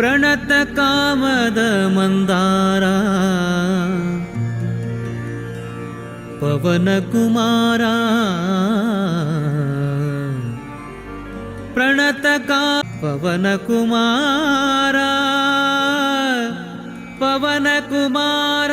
ಪ್ರಣತ ಕಾಮದ ಮಂದಾರ ಪವನ ಕುಮಾರ ಪ್ರಣತ ಪವನ ಕುಮಾರ ಪವನ ಕುಮಾರ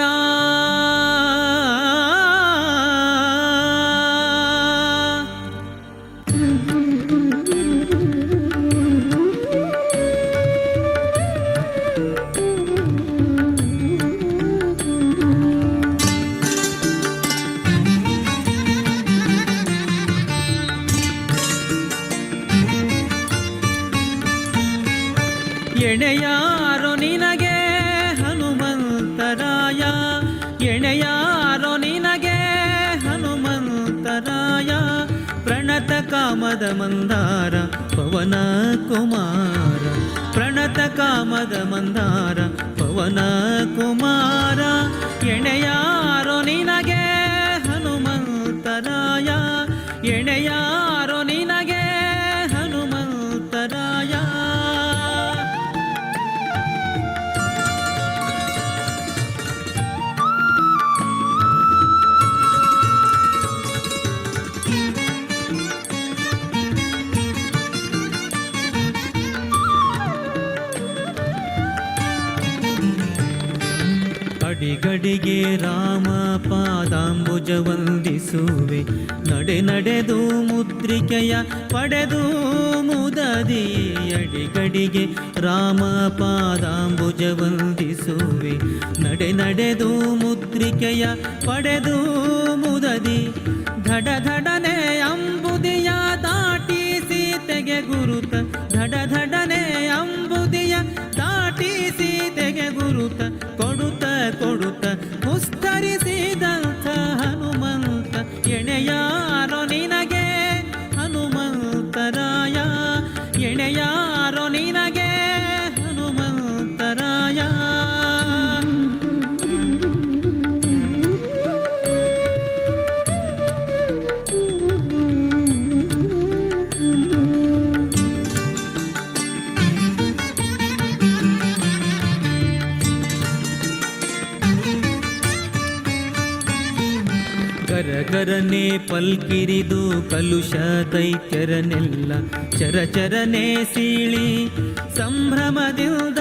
ಎಣೆಯಾರೋ ನಿನಗೆ ಹನುಮಂತರಾಯ, ಎಣೆಯಾರೋ ನಿನಗೆ ಹನುಮಂತರಾಯ. ಪ್ರಣತ ಕಾಮದ ಮಂದಾರ ಪವನ ಕುಮಾರ, ಪ್ರಣತ ಕಾಮದ ಮಂದಾರ ಪವನ ಕುಮಾರ. ಎಣೆಯಾರೋ ನಿನಗೆ ಹನುಮಂತರಾಯ, ಎಣೆಯಾರೋ ನಿನಗೆ ಹನುಮಂತರಾಯ. ಅಡಿಗಡಿಗೆ ರಾಮ ಪಾದಾಂಬುಜ ವಂದಿಸುವೆ, ನಡೆ ನಡೆದು ಮುದ್ರಿಕೆಯ ಪಡೆದು ಮುದದಿ. ಅಡಿಗಡಿಗೆ ರಾಮ ಪಾದಾಂಬುಜ ವಂದಿಸುವೆ, ನಡೆ ನಡೆದು ಮುದ್ರಿಕೆಯ ಪಡೆದು ಮುದದಿ. ಧಡ ಧಡನೆ ಅಂಬುದಿಯ ದಾಟಿ ಸೀತೆಗೆ ಗುರುತ, ಧಡ ಧಡನೆ ಅಂಬುದಿಯ ದಾಟಿ ಸೀತೆಗೆ ಗುರುತ. ಕೊಡುತ್ತ ಕೊಡುತ್ತ ಮುಸ್ತರಿಸಿದಂಥ ಹನುಮಂತ, ಎಣೆಯಾರೋ ನಿನಗೆ ಹನುಮಂತರಾಯ, ಎಣೆಯಾರೋ ನಿನಗೆ ಹನುಮಂತರಾಯ. ಗರಗರನೆ ಪಲ್ಕಿರಿದು ಕಲುಷ ದೈತ್ಯರನೆಲ್ಲ ಚರಚರನೆ ಸೀಳಿ ಸಂಭ್ರಮದಿಂದ.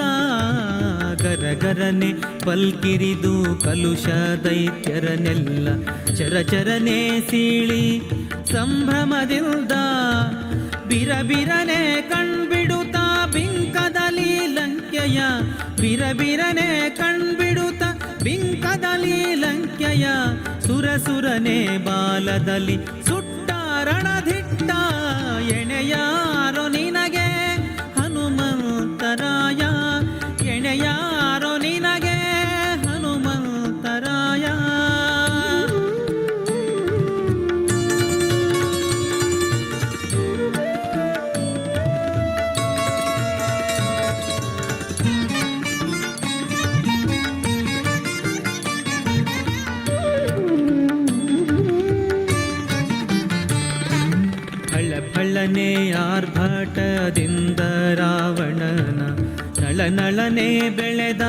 ಗರಗರನೆ ಪಲ್ಕಿರಿದು ಕಲುಷ ದೈತ್ಯರನೆಲ್ಲ ಚರಚರನೆ ಸೀಳಿ ಸಂಭ್ರಮದಿಂದ. ಬಿರಬಿರನೆ ಕಣ್ಬಿಡುತ್ತಾ ಬಿಂಕದಲ್ಲಿ ಲಂಕೆಯ, ಬಿರಬಿರನೆ ಕಣ್ಬಿಡುತ್ತ ಬಿಂಕದಲ್ಲಿ ಲಂಕೆಯ. ಸುರಸುರನೆ ಬಾಲದಲ್ಲಿ ಸುಟ್ಟ ರಣಧಿಟ್ಟ, ಎಣೆಯಾರೋ ನಿನಗೆ ಹನುಮಂತರಾಯ, ಎಣೆಯಾರೋ ನಿನಗೆ ಹನುಮಂತರಾಯ. ಫಳ್ಳನೆ ಆರ್ಭಟದಿಂದ ರಾವಣನ ನಳನಳನೆ ಬೆಳೆದ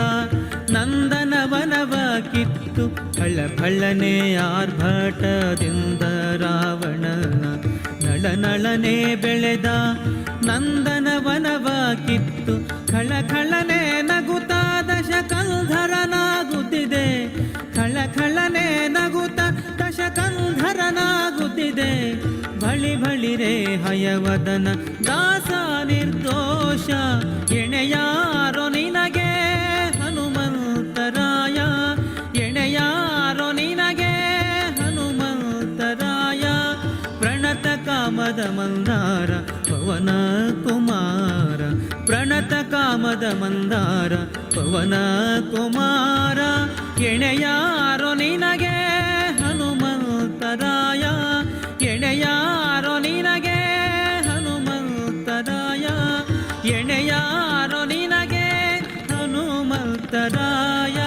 ನಂದನವನವ ಕಿತ್ತು. ಫಳ್ಳನೆ ಆರ್ಭಟದಿಂದ ರಾವಣನ ನಳನಳನೆ ಬೆಳೆದ ನಂದನವನವ ಕಿತ್ತು. ಖಳಖಳನೆ ನಗುತ್ತ ದಶಕಂಧರನಾಗುತ್ತಿದೆ, ಖಳಖಳನೆ ನಗುತ್ತ ದಶಕಂಧರನಾಗುತ್ತಿದೆ. ಬಳಿ ಬಳಿರೆ ಹಯವದನ ದಾಸ ನಿರ್ದೋಷ, ಎಣೆಯಾರೋ ನಿನಗೆ ಹನುಮಂತರಾಯ, ಎಣೆಯಾರೋ ನಿನಗೆ ಹನುಮಂತರಾಯ. ಪ್ರಣತ ಕಾಮದ ಮಂದಾರ ಪವನ ಕುಮಾರ, ಪ್ರಣತ ಕಾಮದ ಮಂದಾರ ಪವನ ಕುಮಾರ. ಎಣೆಯಾರೋ ನಿನಗೆ ಹನುಮಂತರಾಯ, ಎಣೆಯಾರೋ ನಿನಗೆ ಹನುಮಂತರಾಯ, ಎಣೆಯಾರೋ ನಿನಗೆ ಹನುಮಂತರಾಯ.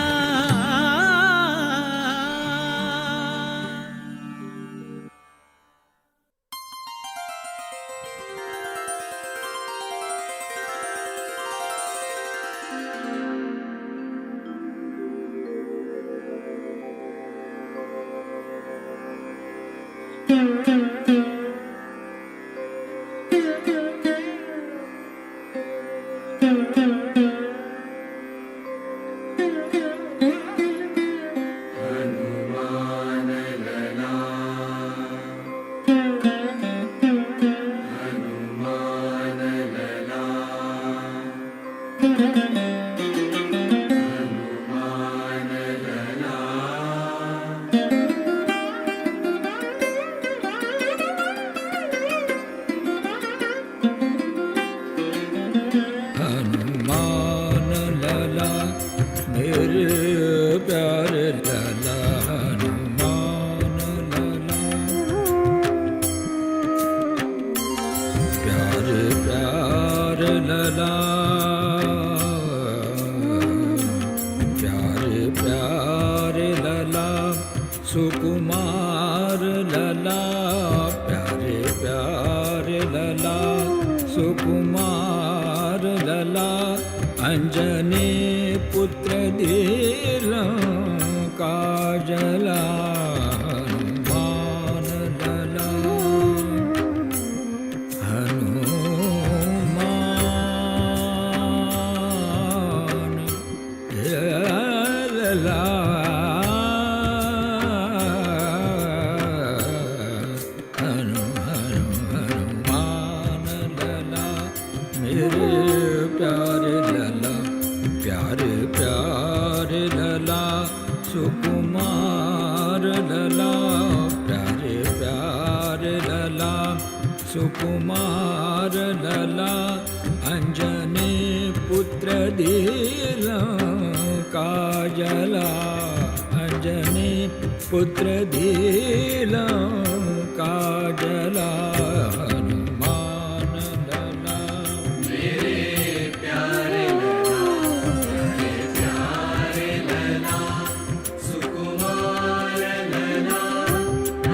सुकुमार लला प्यारे प्यारे लला सुकुमार लला अंजनी पुत्र धीर काजला हनुमान लला हनुमान लला सुकुमार लला प्यारे प्यारे लला सुकुमार लला अंजनी पुत्र धीर काजला अंजनी पुत्र धीर काजला हनुमान लला मेरे प्यारे लला सुकुमार लला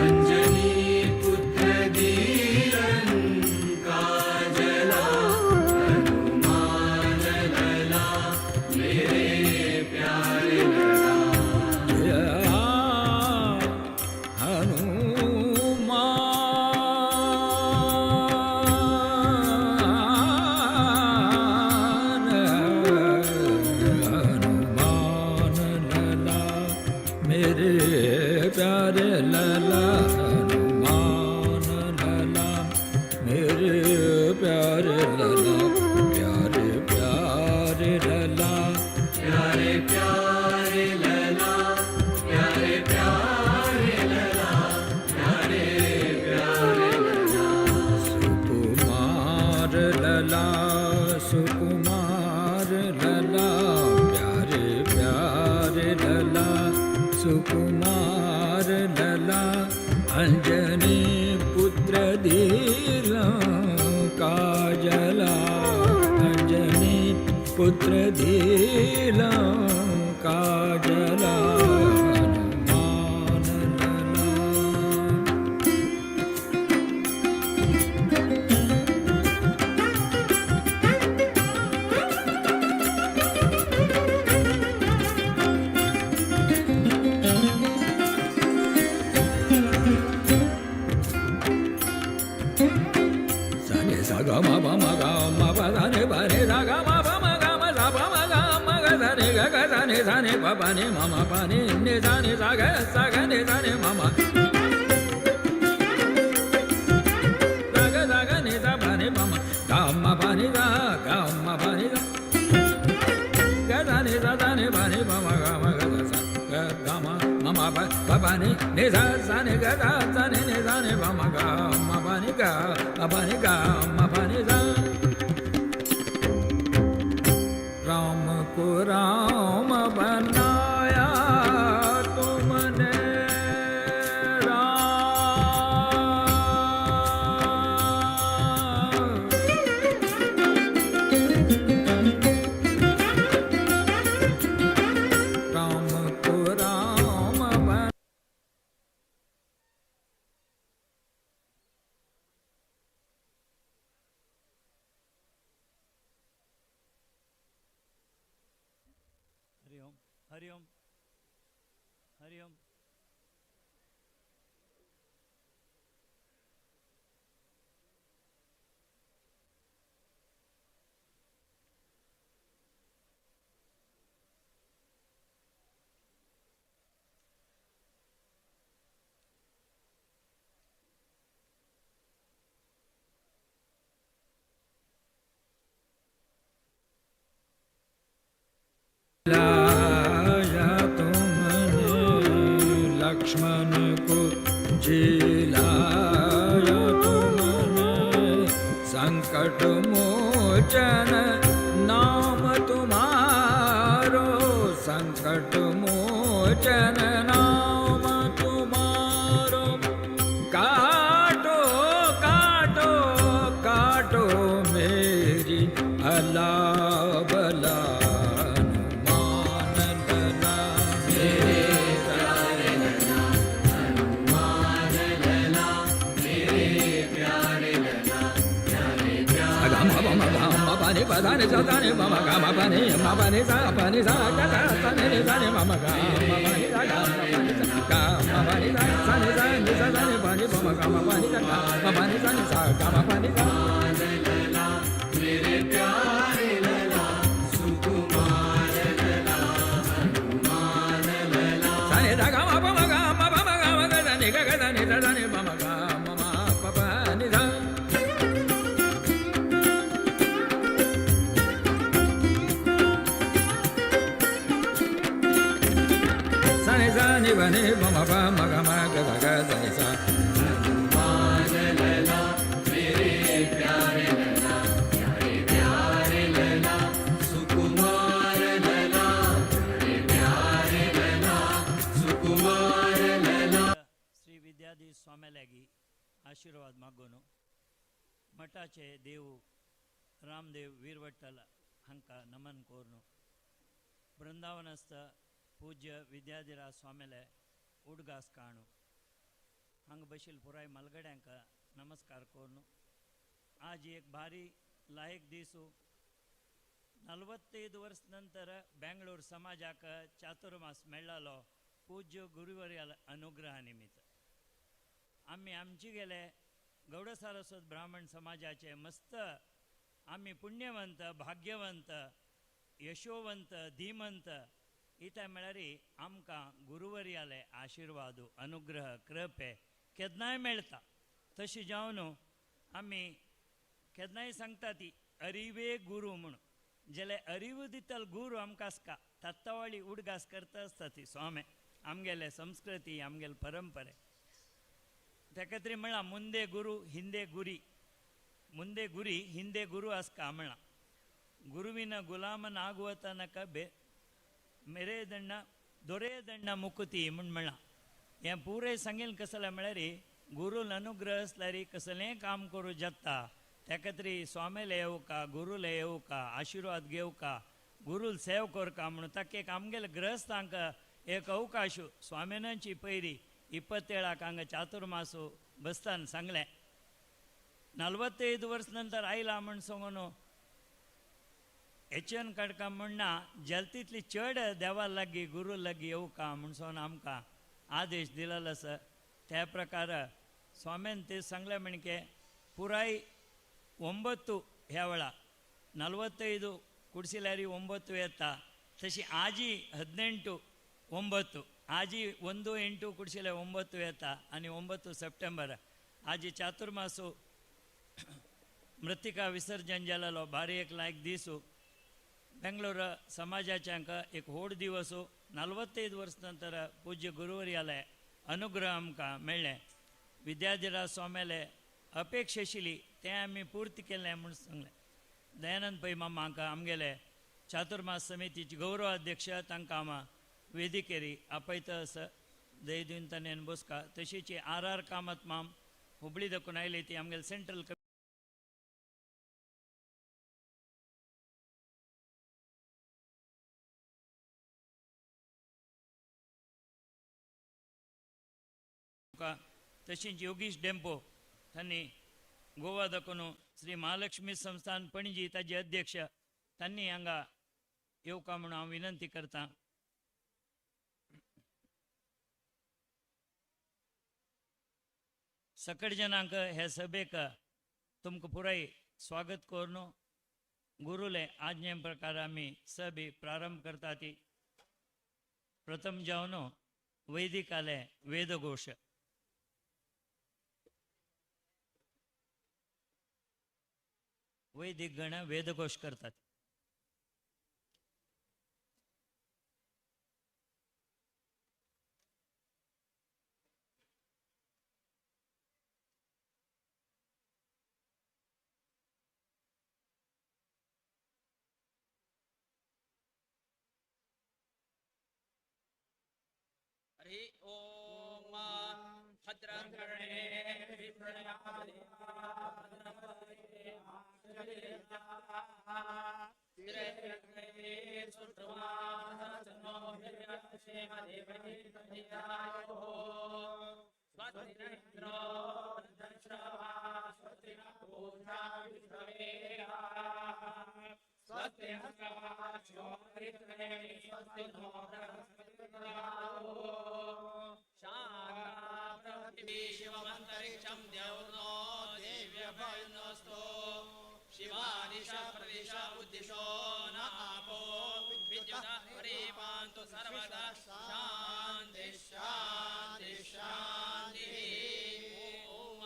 अंजनी पुत्र धीरं काजला हनुमान लला मेरे प्यारे लला प्यारे प्यारे लला प्यारे प्यारे लला प्यारे प्यारे लला सुकुमार लला सुकुमार लला प्यारे प्यारे लला सुकुमार लला अंजनी पुत्र धीर काजला अंजनी पुत्र धीर काजला हनुमान लला सने सग म प म ग म प ध नि प नि ध ग म प म ग म ध प म ग म ग ध नि ग ग ध नि ध नि प प नि म म प नि नि ध नि ध ग स ग नि ध नि म म ध ग नि ध प नि प म ग म प नि ध ग म प नि ध ग ध नि ध ध नि प नि प म ग म ग ध स ग ग म म म प प प नि नि ध स नि ग ध स नि नि ध नि प म ग म प नि ग प नि ग म प नि ध राम को राम बनाया तुमने राम को राम बन हरि ओम हरि ओम हरि ओम लाया तुमने लक्ष्मण को जिलाया तुमने संकट मोचन नाम तुम्हारो संकट मोचन नाम तुम्हारो काटो काटो काटो मेरी अला बला Pani padani sadani mama gama pani mama sa pani sa gata sani sani mama gama pani sa gama pani sa sani sani sani pani mama gama pani sa gama pani sani sa gama pani sa मेरे प्यारे लला सुकुमार लला हनुमान लला sani sa gama mama gada ni gada ni sani mama gama papa ni sa Sani bani mama pa magama gada gada ni sa Hanuman लला मेरे प्यारे लला सुकुमार लला मेरे प्यारे लला सुकुमार लला श्री विद्याधीश स्वाम्यालागी आशीर्वाद मागोनो मठाचे देव रामदेव वीरवट्टल हांका नमन कोरनो बृंदावनस्थ पूज्य विद्याधिराज स्वाम्याले उडगास काणू हांग बशील पुराय मलगड्यांक नमस्कार कोरनु आज एक भारी लायक दिसू 45 वर्ष नंतर बेंगळूर समाजाक चातुर्मास मेळ्ळालो पूज्य गुरुवर्याल अनुग्रहा निमित्त आम्ही आमची गेले गौड सारस्वत ब्राह्मण समाजाचे मस्त आम्ही पुण्यवंत भाग्यवंत यशोवंत धीमंत इथे मेळारी आमकां गुरुवर्याले आशीर्वाद अनुग्रह कृपे केदनाय मेळटा तशी जावन आमी केदनाय सांगता ती अरिवे गुरु म्हणून जेले अरिव दितल गुरु आमकां आसता तत्तावळी उडगास करता आसता ती स्वामी आमगेले संस्कृती आमगेले परंपरे तेका तरी म्हणला ಮುಂದೆ गुरु ಹಿಂದೆ ಗುರಿ ಮುಂದೆ ಗುರಿ ಹಿಂದೆ ಗುರು ಆಸ್ಕ म्हणला ಗುರುವಿನ ಗುಲಾಮನಾಗುವ ತನಕ मेरेदण्ण दोरेदण्ण मुकुती म्हण म्हणला हें पुरे सांगेल कसले म्हळ्यार गुरुल अनुग्रह असल्यार कसलें काम करूं जगता तेका तरी स्वामीले येवका गुरुले येवका आशिर्वाद घेवका गुरुल सेव करका म्हणून ताका एक आमगेले ग्रहस्थांक एक अवकाश स्वामिनांची पैरी 27 हांगा चातुर्मासू बसतान सांगलें 45 वर्स नंतर आयला म्हण सांगून हेचन काडका म्हणना जलतीतली चड देवा लागी गुरू लागी येवका म्हणून आमकां आदेश दिलेलो आसा त्या प्रकार स्वामीन ते सांगले म्हणके पुराय 9 ह्या वेळा 45 कुडसिल्यारी 9 येता तशी आजी 18 9 आजी 1-8 कुडसिले 9 येता आनी 9 सप्टेंबर आजी चातुर्मासू मृतिका विसर्जन जालेलो भारी एक लायक दिसू बेंगळूर समाजाच्यांक एक व्हड दिवस 45 वर्स नंतर पूज्य गुरुवर्याले अनुग्रह आमकां मेळ्ळें विद्याधिराज स्वाम्याले अपेक्षा आशिल्ली तें आमी पूर्ती केलें म्हूण सांगलें दयानंद पै मामाक आमगेले चातुर्मास समितीचे गौरव अध्यक्ष तांकां हांव वेदिकेरी आपयता आसा दय दिवन ताणें बसका तशीच आर कामत माम हुबळी दाखून आयली ती आमगेले सेंट्रल तशीच योगीश डेंपो तांणी गोवा दाखून श्री महालक्ष्मी संस्थान पणजी ताजे अध्यक्ष तांणी हांगा येवका म्हणून हांव विनंती करता सकट जनांक हे सभेक तुमकां पुराय स्वागत करून गुरुले आज्ञे प्रकार आमी सभे प्रारंभ करता ती प्रथम जावन वैदिकाले वेदघोष वैदिक गण वेदघोष करतात शिवमंतरिक्षं द्यौर्नो देव्यभयनोऽस्तु शिवादिश प्रदिश उद्दिशो न आपो विद्युत परिपान्तु सर्वदा शान्ति शान्ति शान्तिः ओम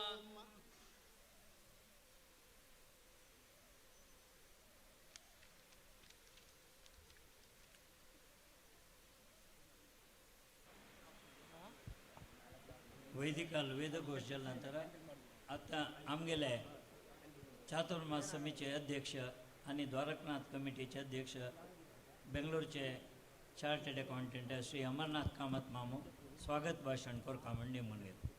वैदिकाल वेदघोष नंतर आता आमगेले चातुर्मास समितीचे अध्यक्ष आणि द्वारकनाथ कमिटीचे अध्यक्ष बेंगलोरचे चार्टर्ड अकाउंटंट श्री अमरनाथ कामत मामू स्वागत भाषण करता म्हण नेमून घेतले.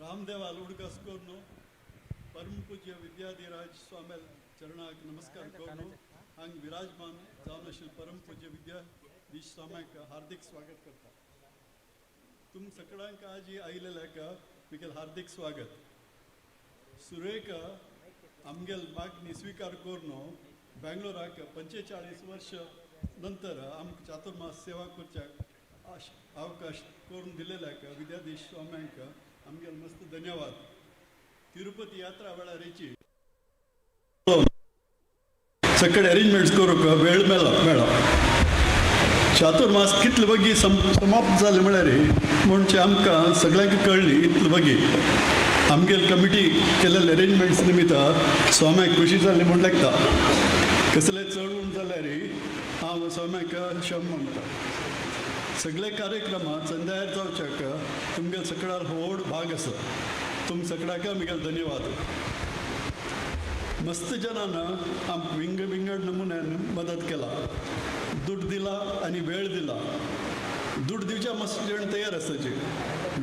ರಾಮದೇವ ಅಲುಡ್ಕಸ್ಕೋರ್ನು ಪರಮ ಪೂಜ್ಯ ವಿದ್ಯಾಧಿರಾಜ್ ಸ್ವಾಮಿ ಚರಣಾಕ್ ನಮಸ್ಕಾರ ಕೋರ್ನು ಹಂಗೆ विराजमान जावन आशिल्ले परम पूज्य विद्याधीश स्वाम्याक हार्दिक स्वागत करता. तुम सगळ्यांक आज आयिल्ल्याक म्हगेल हार्दिक स्वागत. सुरेख आमगेल मागणी स्वीकार करून बेंगलोराक 45 वर्ष नंतर आमकां चातुर्मास सेवा करच्याक अवकाश करून दिलेल्याक विद्याधीश स्वाम्यांक आमगेल मस्त धन्यवाद. तिरुपती यात्रा वेळारीची सगळे अरेंजमेंट्स करूंक वेळ मेळ्ळो. चातुर्मास कितले बेगी समाप्त जाले म्हळ्यार म्हणजे आमकां सगळ्यांक कळ्ळी इतले बेगी आमगेल कमिटी केलेले अरेंजमेंट्स निमित्त स्वाम्याक खुशी जाली म्हण लागता. कसले चड उण जाल्यार हांव स्वाम्याक क्षम मागता. सगळे कार्यक्रम संध्यार जावच्याक तुमगेल सगळ्यार व्हड भाग आसा. तुम सगळ्याक म्हगेल धन्यवाद. मस्त जनान आमकां विंगड नमुन्यान मदत केला. दूध दिला आनी वेळ दिला. दूध दिवच्या मस्त जण तयार आसताचे,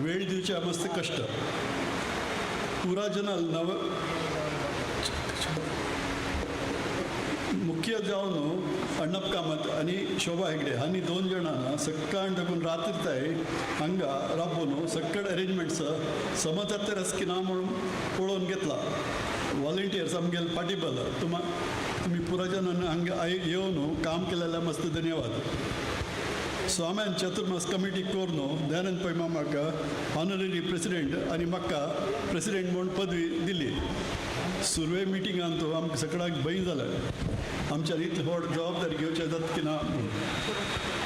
वेळ दिवच्या मस्त कश्ट. पुरा जनाल मुख्य जावन अण्णप कामत आणि शोभा हेगडे हांणी 2 जाणां सकाळ लागून रात्री ताय हांगा राबून सगळे अरेंजमेंट्स समजात रस्किना म्हणून पळोवन घेतला. वॉलंटियर्स आमगेल पार्टिबल तुम्ही पुरा जणांनी हांगा येवन काम केलेल्या मस्त धन्यवाद. स्वाम्यान चतुर्मास कमिटी करून दयानंद पै मामाक ऑनररी प्रेसिडेंट आनी म्हाका प्रेसिडेंट म्हणून पदवी दिली. सुरवे मिटिंगान तो आमकां सगळ्यांक भंय जाला आमच्या इतली व्हड जबाबदारी घेवचें जाता की ना म्हणून.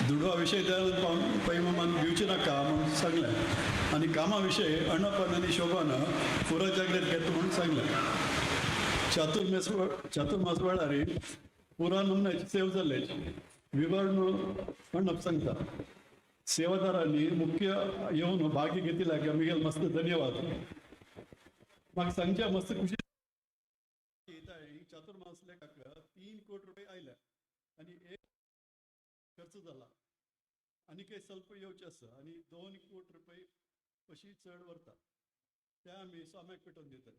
दुडवा विशय दयानंद पै मामान घेवचे नाका म्हणून सांगलें आनी कामा विशय अण्णप्पान आनी शोभान पुरो जाग्रेत घेता म्हणून सांगलें. चातुर्मास वेळार पुरा नमुन्याची सेवा जाल्ले विवरण अण्णप सांगता. सेवादारांनी मुख्य येवन भागी घेतिल्ल्याक आमगेल मस्त धन्यवाद. म्हाका सांगच्या मस्त खुशी चातुर्मास लेखाक 3 कोटी रुपये आयल्या आनी 1 खर्च जाला आनी काही स्वल्प येवचे आसा आनी 2 कोटी रुपये अशी चड व्हरता. ते आमी स्वाम्याक पेटोवन दितात.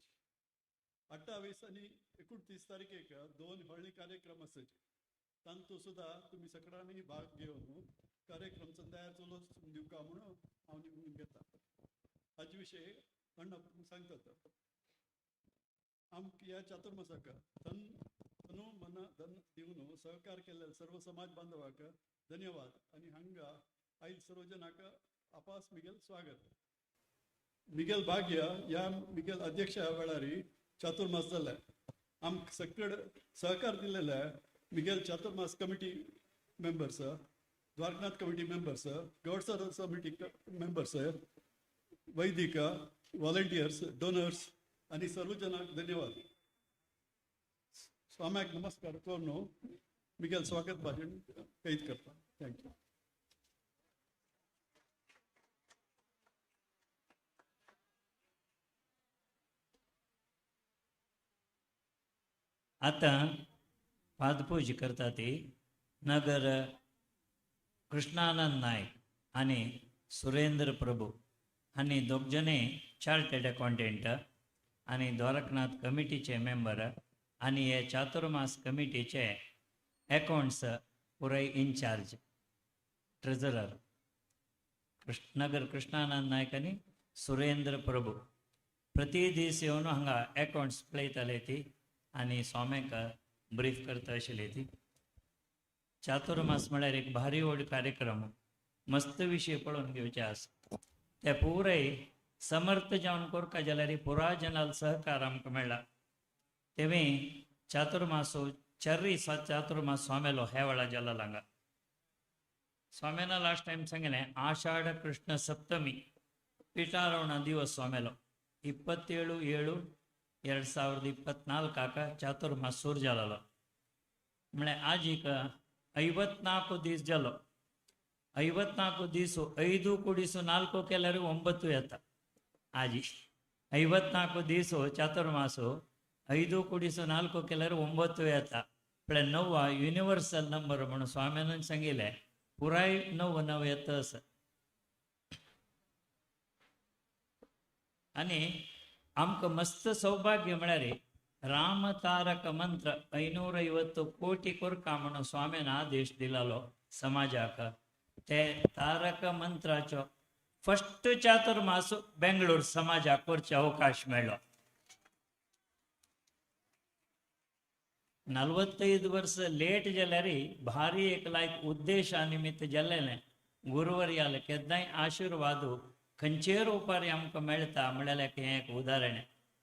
28 आनी 29 तारखेक 2 व्हडले कार्यक्रम आसात. तांतूं सुद्दां तुमी सगळ्यांनी भाग घेवन कार्यक्रम संध्यार चलो दिवका म्हणून हांव निमून घेता. हाजे विशयी अण्णा सांगतात. आमकां ह्या चातुर्मासाक तनु मन धन दिवन सहकार केलेल्या सर्व समाज बांधवाक धन्यवाद आनी हांगा आयज सर्व जनाक आपास मिगेल स्वागत. मिगेल भाग्य ह्या मिगेल अध्यक्ष वेळार चातुर्मास जाल्ले आमकां सगळे सहकार दिलेले मिगेल Chaturmas committee members, Dwarkanath committee members, Gaudsar committee members, वैदिक वॉलंटियर्स, डोनर्स आणि सर्व जनांक धन्यवाद. स्वाम्याक नमस्कार करून मिगेल स्वागत भाषण कैद करता. थँक्यू. आता पादपूज करता ती नगर कृष्णानंद नायक आणि सुरेंद्र प्रभू हांणी दोग जणे चार्टर्ड अकाउंटंट आणि द्वारकनाथ कमिटीचे मेंबर आणि हे चातुर्मास कमिटीचे अकाउंट्स पुराय इन्चार्ज ट्रेझरर नगर कृष्णानंद नायक आणि सुरेंद्र प्रभू प्रति दीस येवन हांगा अकाउंट्स पळयताले ती आणि स्वाम्याक ब्रीफ करता आशिल्ली ती. चातुर्मास म्हळ्यार एक भारी व्हड कार्यक्रम, मस्त विशय पळोवन घेवचे आसा. ते पुराय समर्थ जावन करता जाल्यार पुरा जनाल सहकार आमकां मेळ्ळा. तेवे चातुर्मासो चर्री चातुर्मास स्वामेलो ह्या वेळा जाला हांगा. स्वाम्यान लास्ट टायम सांगलें आषाढ कृष्ण सप्तमी पिठारवण दिवस स्वामेलो 27/7/2024 चातुर्मास सुरू जालो. म्हळ्यार आज एक 54 दीस जालो. 54 दीस 5 × 4 केल्यार 9 येता. आज 54 दीस चातुर्मासो 5 × 4 केल्यार 9 येता. म्हळ्यार 9 युनिवर्सल नंबर म्हणून स्वाम्यान सांगिल्लें पुराय 9 येता आसा. आणि आमकां मस्त सौभाग्य म्हळ्यार राम तारक मंत्र 550 कोटी करका म्हणून स्वाम्यान आदेश दिलालो समाजाक. ते तारक मंत्राचो फस्ट चातुर्मास बेंगळूर समाजाक करचे अवकाश मेळ्ळो. 45 वर्स लेट जाल्यार भारी एक लायक उद्देशा निमित्त जाल्लें गुरुवर्याल केन्नाय आशिर्वाद खंयचेर उपारी आमकां मेळटा म्हळ्यार हें एक उदाहरण.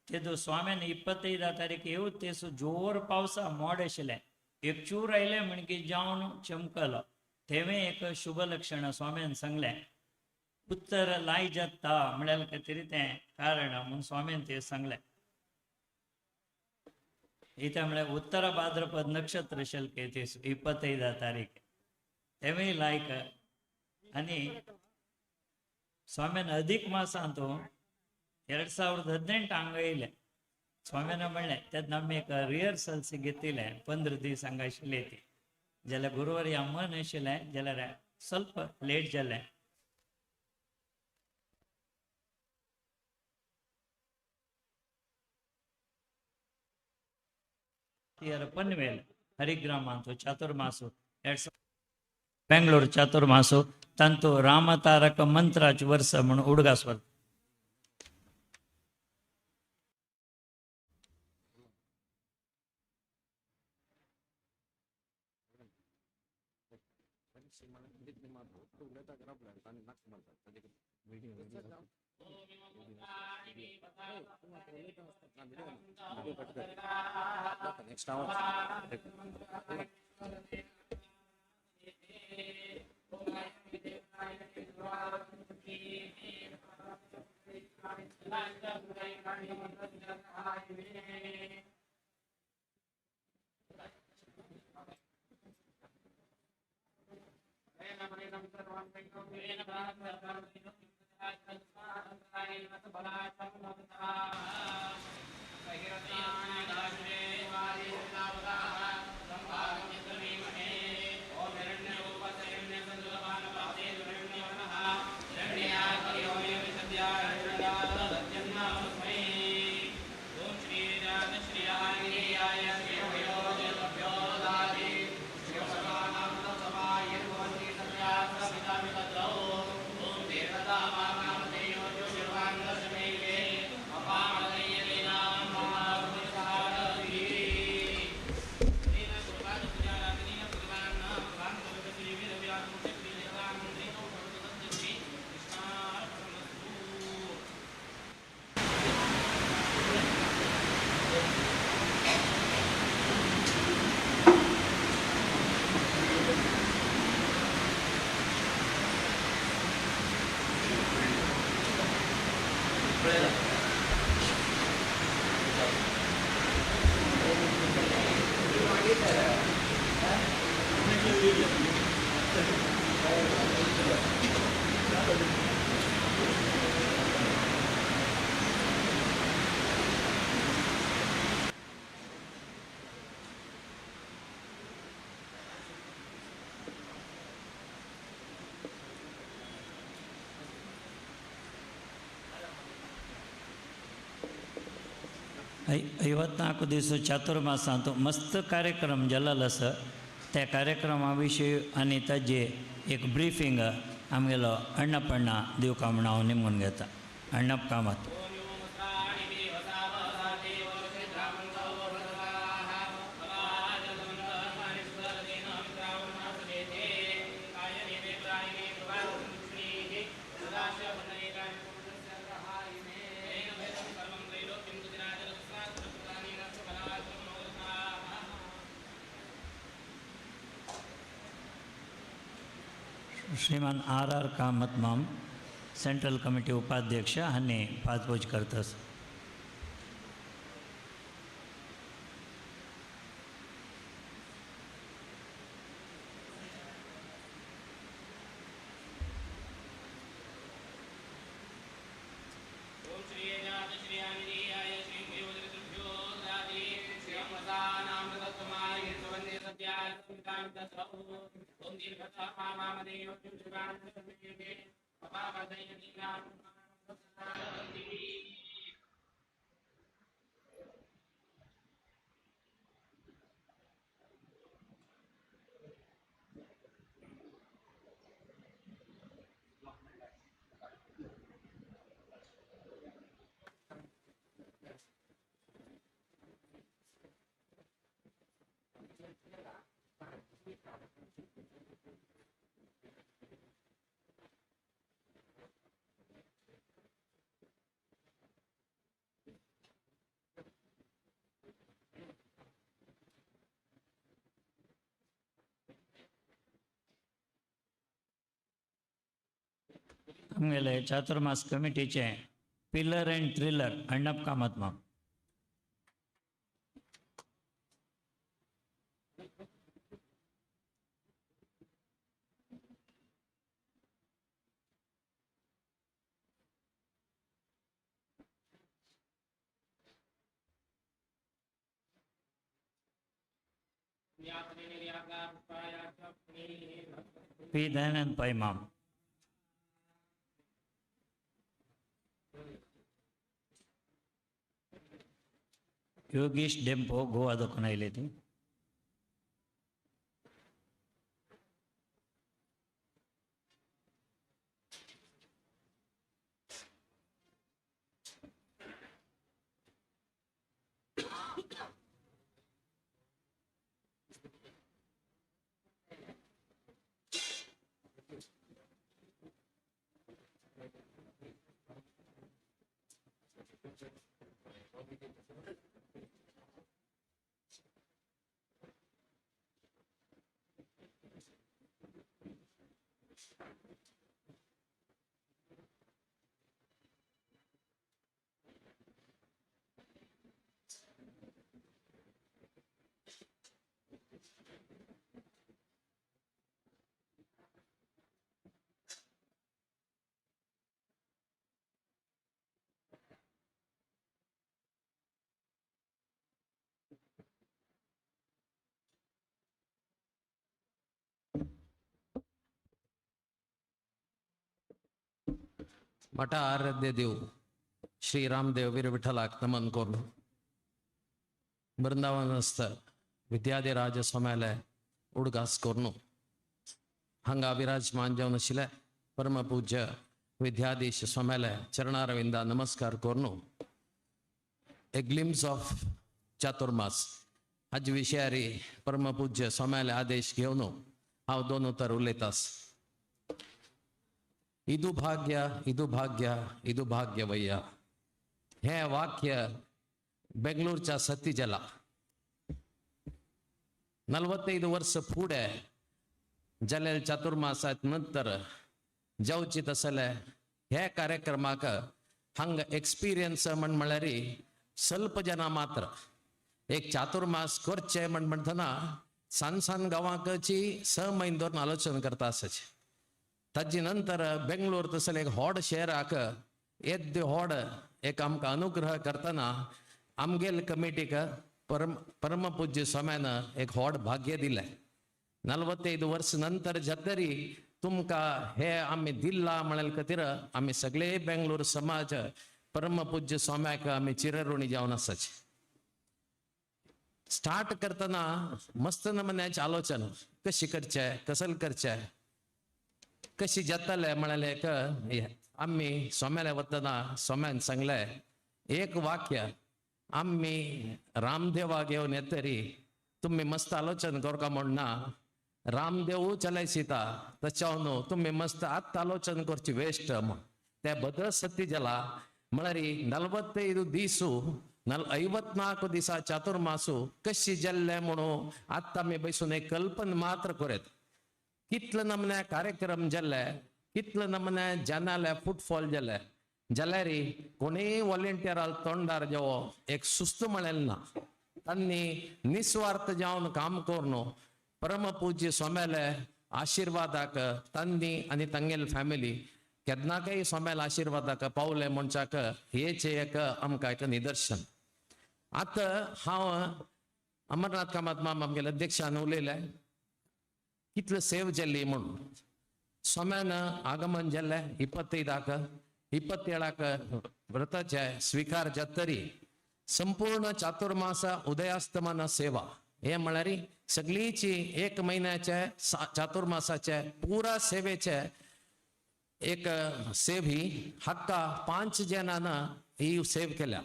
तेदो स्वाम्यान 25 तारीख येवच तेसो जोर पावसा मोड आशिल्लें. एक चूर आयलें म्हणकी जावन चमकलो. तेवें एक शुभ लक्षण स्वाम्यान सांगलें. उत्तर लाय जाता म्हळ्यार कितें तें कारण म्हणून स्वाम्यान तें सांगलें. इथं म्हळ्यार उत्तर भाद्रपद नक्षत्र शिल्के तेसो 25 तारीख तेवें लायक. आनी स्वाम्यान अधिक मासांत 2018 हांगा येयलें. स्वाम्यान म्हणलें तेन्ना आमी एक रिहर्सल्स घेतिल्लें 15 दीस हांगा आशिल्ले ती. जाल्यार गुरुवारी मन आशिल्लें जाल्यार ಸ್ವಲ್ಪ लेट जालें. पनवेल हरिग्रामांतो चातुर्मासो बेंगळूर चातुर्मासो तांतो रामतारक मंत्राच वर्स म्हणून उडगासवर. 54 दिवस चातुर्मासांत मस्त कार्यक्रम जाल्लो आसा. त्या कार्यक्रमा विशीं आनी ताजे एक ब्रिफींग आमगेलो अण्णप्पण्णा दिवकामण हांव निमून घेता. अण्णप्प कामत. श्रीमान R.R. कामत माम सेंट्रल कमिटी उपाध्यक्ष हांणी पाचपोच करतास. आमगेले चातुर्मास कमिटीचे pillar and thriller Annappa Kamath माम. P. Dayanand Pai माम. योगेश डेंपो गोवा दोकून आयले ती. मठ आराध्य देव श्री रामदेव वीर विठ्ठलाक नमन करून बृंदावनस्थ विद्याधिराज स्वाम्याले उडगास करून हांगा विराजमान जावन आशिल्ले परमपूज्य विद्याधीश स्वाम्याले चरणारविंदा नमस्कार करून ए ग्लिम्स ऑफ चातुर्मास हाजे विशयार परमपूज्य स्वाम्याले आदेश घेवन हांव दोन उतर उलयतास. ಇದು ಭಾಗ್ಯ ಇದು ಭಾಗ್ಯ ಇದು ಭಾಗ್ಯವಯ್ಯ हे वाक्य बेंगळूरच्या सतीजला 45 वर्ष पुढे जालेल चातुर्मासात नंतर जावची तसले हे कार्यक्रमाक हंग एक्सपिरियन्स म्हळ्यार ಸ್ವಲ್ಪ जन मात्र एक चातुर्मास करचे म्हणटना सान सान गावांची 6 म्हयने धरून आलोचना करता आसाचे. ताजे नंतर बेंगळूर तसले एक हॉड शहराक येद हॉड एक आमकां अनुग्रह करतना आमगेल कमिटीक परमपूज्य स्वाम्यान एक हॉड भाग्य दिले. 45 वर्ष नंतर जतरी तुमकां हे आमी दिल्ला म्हळ्यार खातीर आमी सगळे बेंगळूर समाज परमपूज्य स्वाम्याक आमी चिरऋणी जावन आसाचे. स्टार्ट करताना मस्त नमन्याची आलोचना कशी करचें कसल करचें कशी जाताले म्हणाले का आम्ही सोम्याला वतना सोम्यान सांगले एक वाक्य आम्ही रामदेवा घेऊन येतरी तुम्ही मस्त आलोचना करका म्हणना रामदेव चलायसिता त्याच्यावर तुम्ही मस्त आत्ता आलोचना करची वेस्ट म्हण त्या बदल सत्य जला म्हळ्यार 45 दिसू 54 दिसा चातुर्मासू कशी जल्ले म्हणून आत्ता मी बसून एक कल्पना मात्र करेत कितले नमने कार्यक्रम जाल्ले कितले नमने जनाले फुटफॉल जाल्ले जाल्यार कोणी वॉलेंटियराल तोंडार जेवो एक सुस्त म्हळेल ना तांणी निस्वार्थ जावन काम करून परम पूज्य सोम्याले आशीर्वादाक तांणी आनी तांगेल फॅमिली केन्नाकय सोम्याल आशीर्वादाक पावले म्हणच्याक हेच एक आमकां एक निदर्शन आतां हांव अमरनाथ कामत माम आमगेले अध्यक्षान उलयले कितले सेव जाल्ली म्हणून सोम्यान आगमन जाल्ले 25 27 व्रताचे स्वीकार जातरी संपूर्ण चातुर्मास उदयास्तमान सेवा हे म्हळ्यार सगळीची एक महिन्याचे चातुर्मासाचे पुरा सेवेचे एक सेव ही हक्का 5 जनांना ही सेव केल्या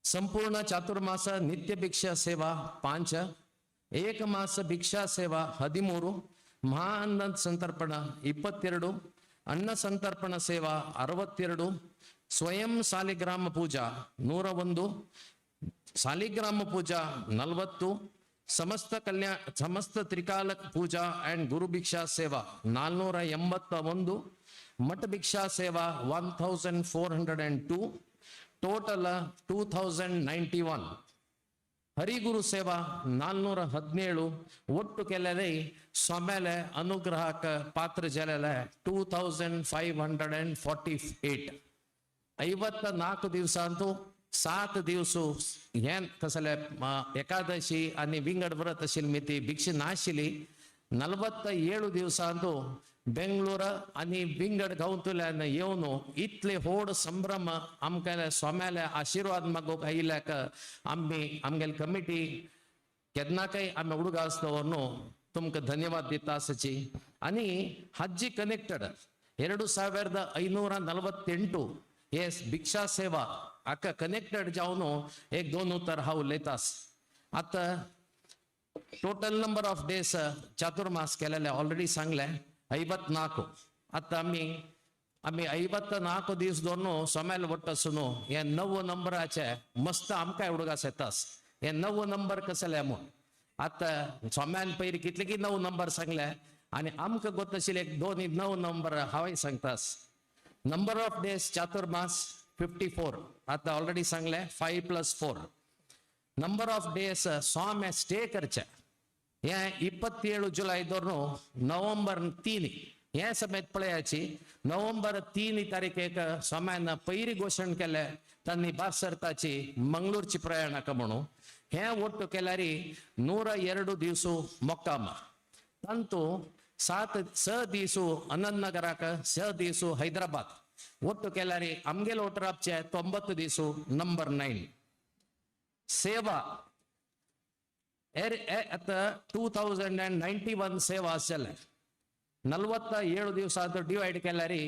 संपूर्ण चातुर्मास नित्य भिक्षा सेवा 5 एक मास भिक्षा सेवा 13 महाअन्न संतर्पण 22 अन्न संतर्पण सेवा 62 स्वयं सालिग्राम पूजा 101 सालिग्राम पूजा 40 समस्त त्रिकाल पूजा एंड गुरु भिक्षा सेवा 481 मठ भिक्षा सेवा 1402 टोटल 2091 ಹರಿಗುರು ಸೇವಾ 417 ಒಟ್ಟು ಕೆಲೆಲೆ ಸೊಮ್ಮೆಲೆ ಅನುಗ್ರಹಕ ಪಾತ್ರ ಜಲೆಲೆ 2548 54 ದಿವಸ ಅಂತೂ 7 ದಿವಸ ಏನ್ ಕಸಲೆ ಏಕಾದಶಿ आणि विंगड व्रत असेल मिती भिक्षे नाशिली 47 दिवस ಅಂತೂ बेंगळूर आणि विंगड गावतल्यान येऊन इतले होड संभ्रम आमकां सोम्याले आशीर्वाद मागोक आयल्याक आम्ही आमगेल कमिटी केन्नाकय आम्ही उडगा आसतवरनो तुमकां धन्यवाद दिता आसची आणि हज्जी कनेक्टेड 2548 हे भिक्षा सेवा आका कनेक्टेड जावन एक 2 उतर हांव उलयतास आता total number of days Chaturmas केलेले ऑलरेडी सांगले 54 आता आम्ही 54 दिवस दोन सोम्याल वट्टसून हे 9 नंबराचे मस्त आमकां उडगास येतास हे 9 नंबर कसले म्हूण आता सोम्यान पयलीं कितले की 9 नंबर सांगले आणि आमकां गोत आशिल्ले एक 9 नंबर हांवें सांगतास नंबर ऑफ डेज चातुर्मास 54 आता ऑलरेडी सांगले 5 + 4 नंबर ऑफ डेज सोम्या स्टे करचे हे 27 जुलै दोन नोव्हेंबर 3 हे समेत पळयाची नोव्हेंबर 3 तारीखेक सोम्यान पयरी घोषण केले तांणी बासरताची मंगळूरची प्रयाणक म्हणून हे ಒಟ್ಟು केल्यारी 102 दिवस ಮೊಕ್ಕಾಮ ತಂತು 6 दिवस अनंतनगराक 6 दिवस हैदराबाद ಒಟ್ಟು केल्यारी आमगेल ओटरापचे 90 दिवस नंबर 9 सेवा आता 2091 सेवा आसले 47 दिवसात डिवाइड केल्यारी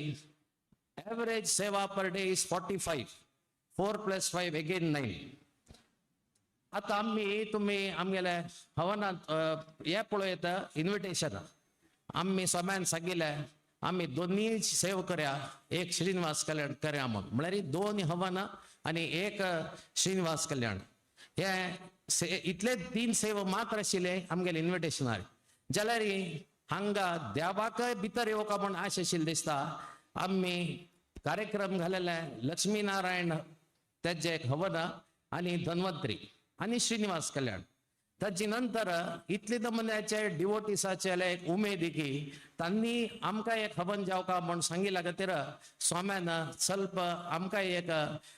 एवरेज सेवा पर डे इज 45 4 + 5 अगेन 9 आता आम्ही तुम्ही आमगेले हवनात हे पळयता इन्विटेशन आम्ही सोम्यान सांगिल्ले आम्ही दोन्ही सेव करया एक श्रीनिवास कल्याण करया म्हणून म्हळ्यार 2 हवन आणि एक श्रीनिवास कल्याण हे इतले 3 सेव मात्र आशिल्ले आमगेले इन्विटेशनार जाल्यार हांगा देवाकय भितर येवका म्हूण आश आशिल्ली दिसता आम्ही कार्यक्रम घालेले लक्ष्मी नारायण तेजे एक हवन आणि धन्वंतरी आणि श्रीनिवास कल्याण ताचे नंतर इतले नमन्याचे डिवोटीसाचे एक उमेद की तांणी आमकां एक हवन जावका म्हूण सांगिल्ल्या खातीर सोम्यान ಸ್ವಲ್ಪ आमकां एक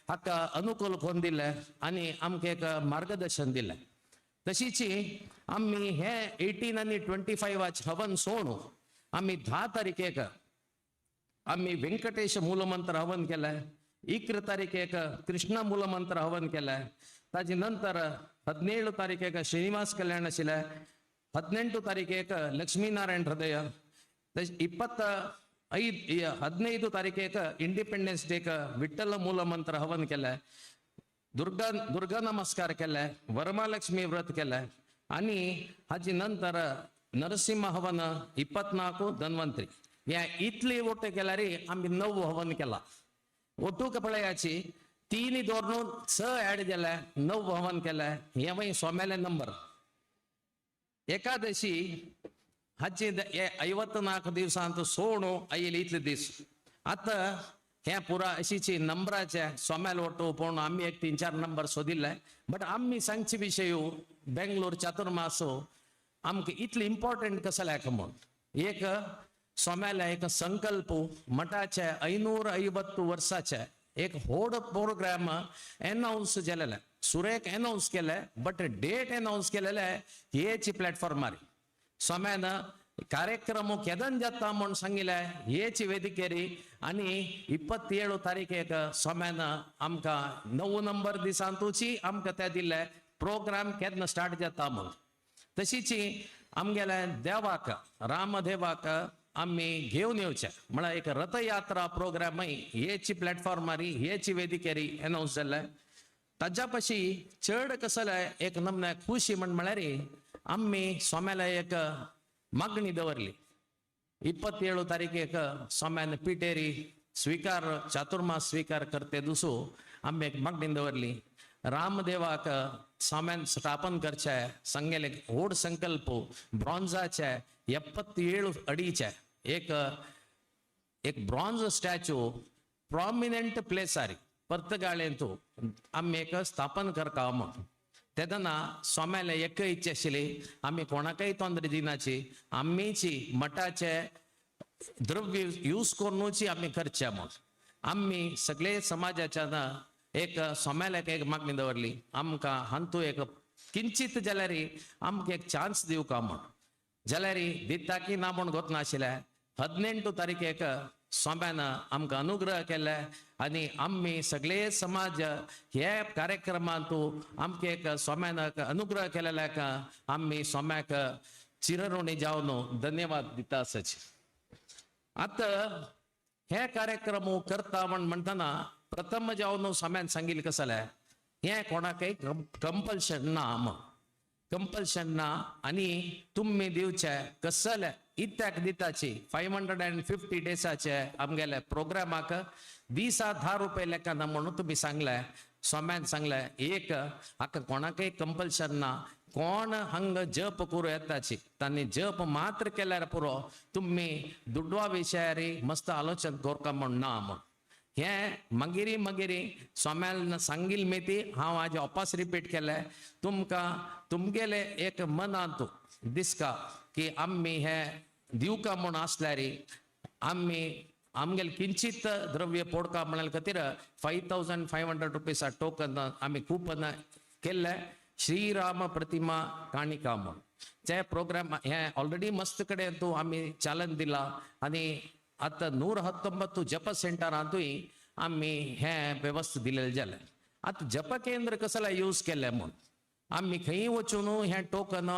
हाका अनुकूल करून दिले आनी आमकां एक मार्गदर्शन दिले तशीच आम्ही हे 18 आणि 25 हवन सोडून आम्ही 10 तारीखेक आम्ही व्यंकटेश मूलमंत्र हवन केले 11 तारीखेक कृष्ण मूलमंत्र हवन केले ताजे नंतर 17 तारीखेक ಶ್ರೀನಿವಾಸ ಕಲ್ಯಾಣ ಶಿಲೆ 18 ತಾರೀಕೇಕ ಲಕ್ಷ್ಮೀನಾರಾಯಣ ಹೃದಯ 15 तारखेक इंडिपेंडेंस डे विठ्ठल मूल मंत्र हवन केले दुर्गा नमस्कार केले वरमालक्ष्मी व्रत केले आणि हाजी नंतर नरसिंह हवन 24 धन्वंतरी या इतली ओटे केला रे आम्ही 9 हवन केला ओटू कपळयाची 3 दोरनू 6 ऍड केला 9 हवन केला हे वय सोमेले नंबर एकादशी हाची 54 दिवसांत सोणू आयली इतले दीस आता हे पुरा अशीची नंबराचे सोमेल ओटू पण आम्ही एक 3-4 नंबर सोदिल्ले बट आम्ही सांगची विषय बेंगलोर चातुर्मासो आमक इतले इम्पॉर्टंट कसले म्हणून एक सोमेला एक संकल्प मठाचे 550 वर्षाचे एक होड प्रोग्राम अनाउन्स केलेले सुरेख अनाउन्स केले बट डेट अनाउन्स केलेले हेची प्लॅटफॉर्म मारी सोम्यान कार्यक्रम केदन जाता म्हणून सांगितले हेची वेदिकेरी आणि 27 तारखेक सोम्यान आमका 9 नंबर दिसांतूची आमका त्या दिले प्रोग्राम केदन स्टार्ट जाता म्हणून तशीची आमगेले देवाक रामदेवाक आम्ही घेऊन येवचे म्हणल्यार एक रथयात्रा प्रोग्राम हेची प्लॅटफॉर्म मारी हेची वेदिकेरी अनाउन्स जाल्ले ताज्या पशी चड कसले एक नमने खुशी म्हळ्यार आम्ही सोम्याला एक मागणी दवरली 27 तारखेक सोम्यान पिटेरी स्वीकार चातुर्मास स्वीकार करते दुसू आम्ही एक मागणी दवरली रामदेवाक सोम्यान स्थापन करचे सांगेले व्हड संकल्प ब्रॉन्झाचे 77 अडीचे एक ब्रॉन्झ स्टॅच्यू प्रॉमिनंट प्लेस आरी पर्तगाळेंतू आम्ही एक स्थापन करका म्हणून तेदना सोम्याले एक इच्छा आशिल्ली आम्ही कोणाकय तोंदरे दिनाची आम्हीची मठाचे द्रव्य यूज करूनची आम्ही करचे म्हणून आम्ही सगळे समाजाच्या एक सोम्याला एक मागणी दवरली आमकां हांतू एक किंचित जाल्यार आमकां एक चान्स दिवका म्हण जाल्यार दिता की ना म्हण गोत नाशिल्ले 18 तारखेक सोम्यान आमकां अनुग्रह केले आणि आम्ही सगळे समाज हे कार्यक्रमांत आमकां एक सोम्यान अनुग्रह केलेल्याक आम्ही सोम्याक चिरऋणी जावन धन्यवाद दिता आसच आता हे कार्यक्रम करता म्हणटना प्रथम जावन सोम्यान सांगिल्लें कसले हे कोणाकय कंपल्शन ना कंपल्शन ना आणि तुम्ही दिवचे कसले इत्याक दिताची 550 डेसाचे आमगेले प्रोग्रामाक दिसा 10 रुपये लेखान म्हणून तुम्ही सांगले सोम्यान सांगले एक हाका कोणाकय कंपल्शन ना कोण हंग जप करू येताची तांणी जप मात्र केल्यार पुरो तुम्ही दुडवा विशयार मस्त आलोचन करता म्हण ना म्हण हे मागीरी सोम्यान सांगिल मेती हांव आजी वापस रिपीट केले तुमगेले एक मनांत दिसका की आम्ही हे दिवका म्हण आसल्यार आम्ही आमगेले किंचित द्रव्य पोडका म्हणाल खातीर 5500 रुपीस टोकन आम्ही कूपन केले श्रीराम प्रतिमा काणिका म्हण ते प्रोग्राम हे ऑलरेडी मस्त कडेन तू आम्ही चालन दिला आणि आता 119 जप सेंटरांतूय आम्ही हे व्यवस्था दिलेले जाले आता जप केंद्र कसला यूज केले म्हण आम्ही खंय वचून हे टोकन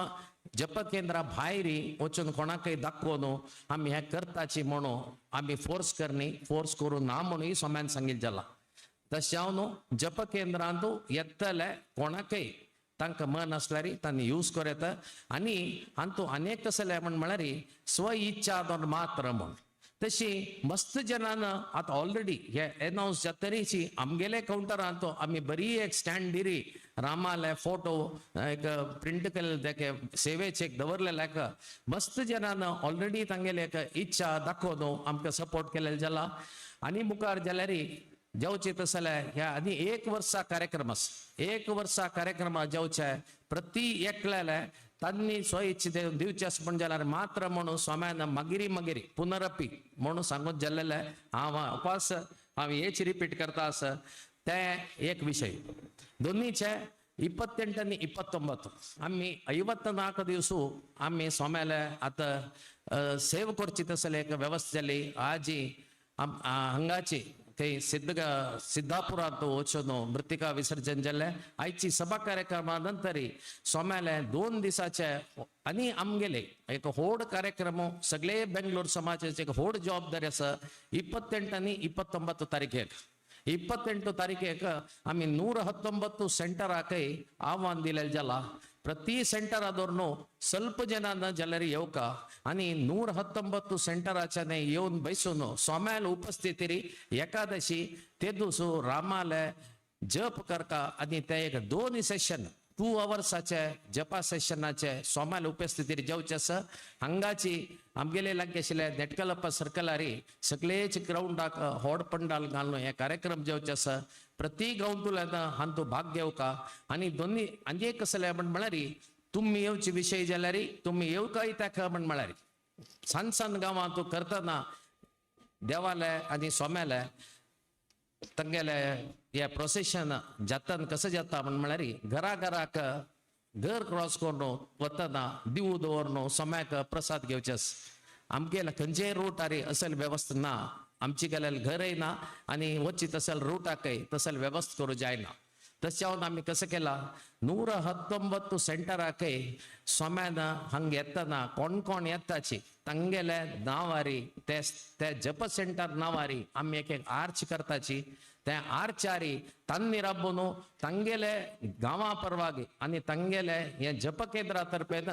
जप केंद्रा भायर वचून कोणाकय दाखोवन आम्ही हे करताची म्हणून आम्ही फोर्स करून ना म्हणून सोम्यान सांगिल्लें जाला तशें हांव जप केंद्रांत येतले कोणाकय तांकां मन आसल्यार तांणी यूज करेत आनी हांतू अनेक कसले म्हळ्यार स्व इच्छा मात्र म्हण तशी मस्त जनान आता ऑलरेडी हे अनाउन्स जातरीची आमगेले काउंटरांत आम्ही बरी एक स्टँड दिरी रामाले फोटो एक प्रिंट केले सेवेचे एक दवरलेले मस्त जनान ऑलरेडी तांगेले एक इच्छा दाखोवन आमकां सपोर्ट केलेले जाला आनी मुखार जाल्यार जावचे तसले ह्या आनी 1 वर्सा कार्यक्रम जावचे प्रति एकल्याले तांणी स्वइच्छे दिवचे पण जाल्यार मात्र म्हणून सोम्यान मागीरी पुनरपी म्हणून सांगून जाल्लेले हांव उपास हांव हेच रिपीट करता आस ते एक विशय दोनीचे 28 आनी 29 आम्ही 54 दिवस आम्ही सोम्याले आता सेव करची तसले एक व्यवस्था जाली आजी हंगाची काही सिद्धापुरात वचून मृतिका विसर्जन जाल्ले आयची सभा कार्यक्रमानंतरी सोम्याले 2 दिसाचे आणि आमगेले एक होड कार्यक्रम सगळे बेंगलोर समाजाचे एक होड जबाबदारी आसा 28 आणि 29 तारीखेक 28 तारीखेक आम्ही 119 ಸೆಂಟರಾಕೈ ಆಹ್ವಾನ दिलेले जाला ಪ್ರತಿ ಸೆಂಟರ್ ಆದವ್ರನ್ನು ಸ್ವಲ್ಪ ಜನ ಜಲ್ಲರಿ येवಕ आणि 119 ಸೆಂಟರಾಚನೆ येऊन बैसून सोम्याल उपस्थितीरी एकादशी ते दुसू रामाले जप करका आणि ते एक 2 सेशन 2 hours जपा सेशनाचे सोम्याल उपस्थितीरी जेवचे आसा हांगाची आमगेले लागीं आशिल्ले नेटकलप्पा सर्कलारी सगळेच ग्राउंडाक होड पंडाल घालून हे कार्यक्रम जेवचे आसा प्रति गांवतुल्यान हांतू भाग घेवका आणि दोन्ही आनी एक कसले म्हळ्यार तुम्ही येवचे विषय जाल्यार तुम्ही येवका येता म्हळ्यार सान गांवां तूं करतना देवाले आनी सोम्याले तंगेले हे प्रोसेशन जातान कसं जाता म्हळ्यार घराक घर क्रॉस करून वतना दिवू दवरून सोम्याक प्रसाद घेवचेस आमगेले खंयचेय रूटारी असल व्यवस्था ना आमची गेल्यार घरय ना आणि वच्ची तसल रूटाकय तसल व्यवस्था करूं जायना तशें आमी कसं केला 119 ಸೆಂಟರಾಕೈ सोम्यान हंग येतना कोण येताची तंगेले नावारी ते जप सेंटर नावारी आमी एक आर्च करताची ते आर्चारी तन्नी रब्बून तंगेले गांवा परवागी आणि तंगेले हे जप केंद्रा तर्फेन